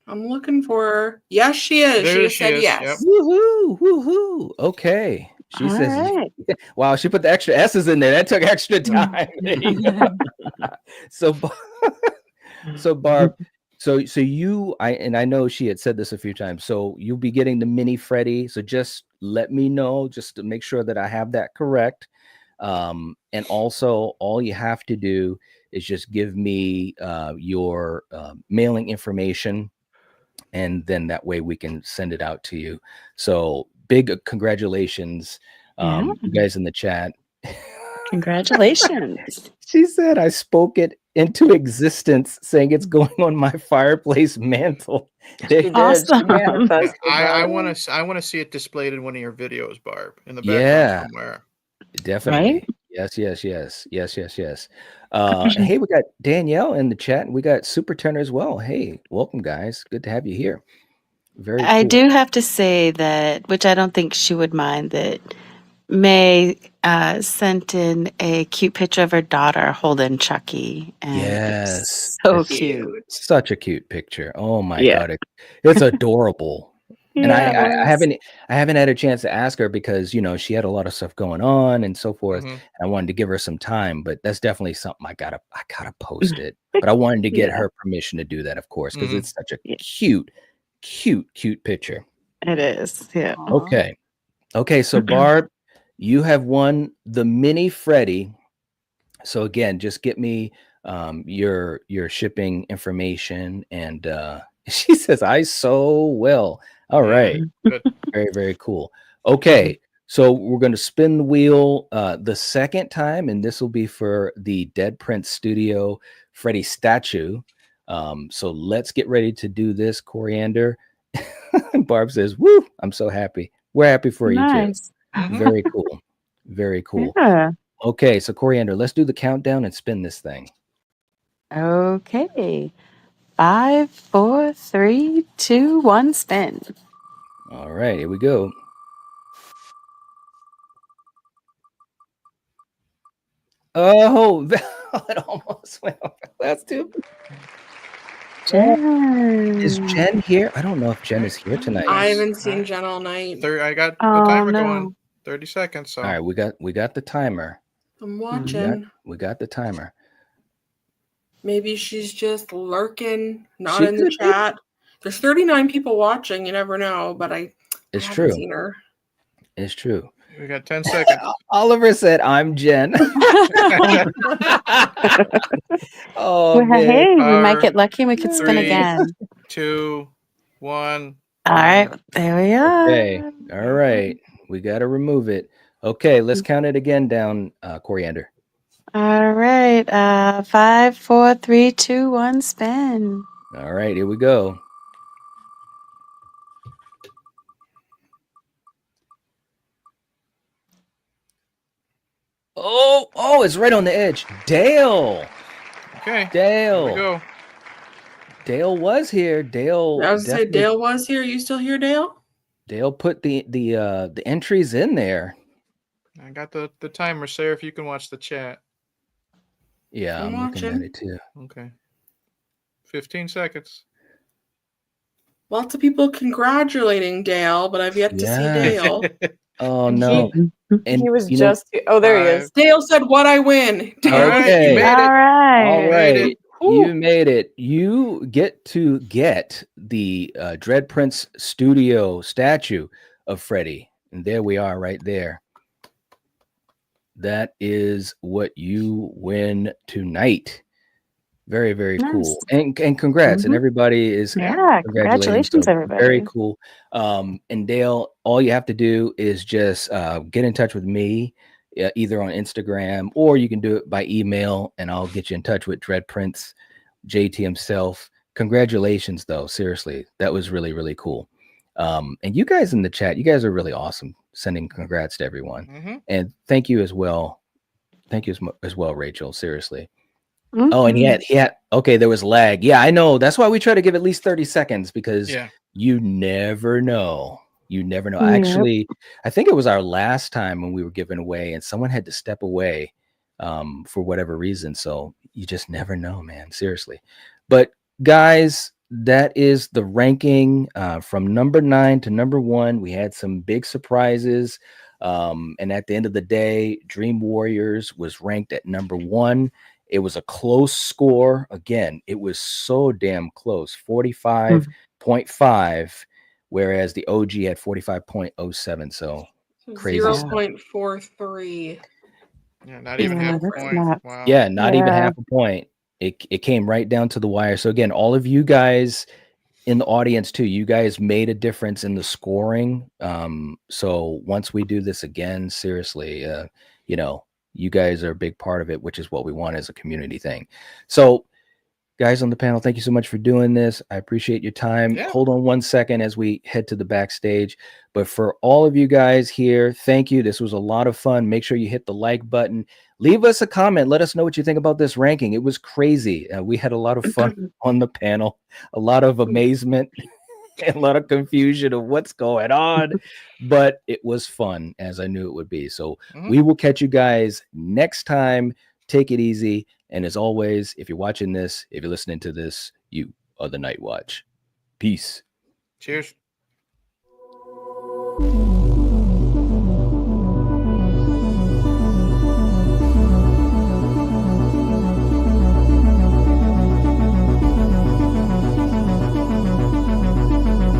I'm looking for her. Yes, she is. There She just she said is, yes. yep. Woohoo, woohoo. Okay. She All says, right. wow, she put the extra S's in there. That took extra time. There you go. So, so Barb, so you, I know she had said this a few times. So you'll be getting the mini Freddy. So just let me know, just to make sure that I have that correct. And also, all you have to do is just give me your mailing information, and then that way we can send it out to you. So big congratulations, Yeah. you guys in the chat. Congratulations. She said I spoke it into existence, saying it's going on my fireplace mantle. She did. She Awesome. manifested I that. want to see it displayed in one of your videos, Barb, in the background Yeah, somewhere. definitely. Right? Yes. Hey, we got Danielle in the chat, and we got Super Turner as well. Hey, welcome, guys. Good to have you here. Very I cool. do have to say that, which I don't think she would mind, that May sent in a cute picture of her daughter holding Chucky, and Yes, it's so it's cute. such a cute picture. Oh my Yeah. God, it's adorable. And Yeah. I haven't had a chance to ask her because, you know, she had a lot of stuff going on and so forth. Mhm. And I wanted to give her some time, but that's definitely something I gotta post it. But I wanted to get Yeah. her permission to do that, of course, because Mhm. it's such a Yeah. cute picture. It is. Yeah. Aw. Okay, so Barb, you have won the mini Freddy. So again, just get me your shipping information, and she says I so will. All right. Good. Very, very cool. Okay, so we're going to spin the wheel the second time, and this will be for the Dead Prince Studio Freddy statue. So let's get ready to do this, Coriander. Barb says, "Woo! I'm so happy. We're happy for you too. Nice. Very cool. Very cool. Yeah. Okay, so Coriander, let's do the countdown and spin this thing. Okay. 5, 4, 3, 2, 1, spin. All right, here we go. Oh, it almost went over. That's too. Is Jen. Jen here? I don't know if Jen is here tonight. I haven't seen Jen all night. I got the Oh, timer no. going. 30 seconds. So All right, we got the timer. I'm We watching. got the timer. Maybe she's just lurking, not She in the could be. chat. There's 39 people watching. You never know, but I It's haven't true. seen her. It's true. we got 10 seconds. Oliver said, "I'm Jen." Oh Well, man. hey, we might Power. get lucky and we could spin 3, again. 2, 1. All right, there we are. Okay. All right. We got to remove it. Okay, let's count it again down, Coriander. All right. 5, 4, 3, 2, 1, spin. All right, here we go. Oh, it's right on the edge. Dale. Okay. Dale. Here we go. Dale was here. Dale. I was gonna say definitely- Dale was here. You still here, Dale? Dale put the entries in there. I got the timer, Sarah, if you can watch the chat. Yeah, I'm I'm looking at watching. it too. Okay. 15 seconds. Lots of people congratulating Dale, but I've yet to see Yeah. Dale. Oh And no. And he was you know- just. Oh, there he is. Dale said, "What I win." All right, Okay. you made All it. right. All made right. it. You made it. You get to get the Dread Prince Studio statue of Freddy. And there we are right there. That is what you win tonight. Very, very cool. Nice. And congrats. And everybody is Yeah, congratulations, So everybody. very cool. And Dale, all you have to do is just get in touch with me, either on Instagram, or you can do it by email, and I'll get you in touch with Dread Prince, JT himself. Congratulations, though. Seriously, that was really, really cool. And you guys in the chat, you guys are really awesome. Sending congrats to everyone. Mm-hmm. And thank you as well. Thank you as well, Rachel. Seriously. Mhm. Oh, and he had okay, there was lag. Yeah, I know. That's why we try to give at least 30 seconds, because you never know. You never know. Yep. Actually, I think it was our last time when we were giving away and someone had to step away for whatever reason. So you just never know, man. Seriously. But guys, that is the ranking from number 9 to number 1. We had some big surprises. And at the end of the day, Dream Warriors was ranked at number 1. It was a close score. Again, it was so damn close, 45.5, whereas the OG had 45.07. So crazy stuff. 0.43. Yeah, not even Yeah, half a that's point. nuts. Wow. Yeah, not even Yeah. half a point. It came right down to the wire. So again, all of you guys in the audience too, you guys made a difference in the scoring. So once we do this again, seriously, you know, you guys are a big part of it, which is what we want as a community thing. So guys on the panel, thank you so much for doing this. I appreciate your time. Yeah. Hold on one second as we head to the backstage. But for all of you guys here, thank you. This was a lot of fun. Make sure you hit the like button. Leave us a comment. Let us know what you think about this ranking. It was crazy. We had a lot of fun on the panel, a lot of amazement, and a lot of confusion of what's going on. But it was fun, as I knew it would be. So we will catch you guys next time. Take it easy. And as always, if you're watching this, if you're listening to this, you are the Night Watch. Peace. Cheers.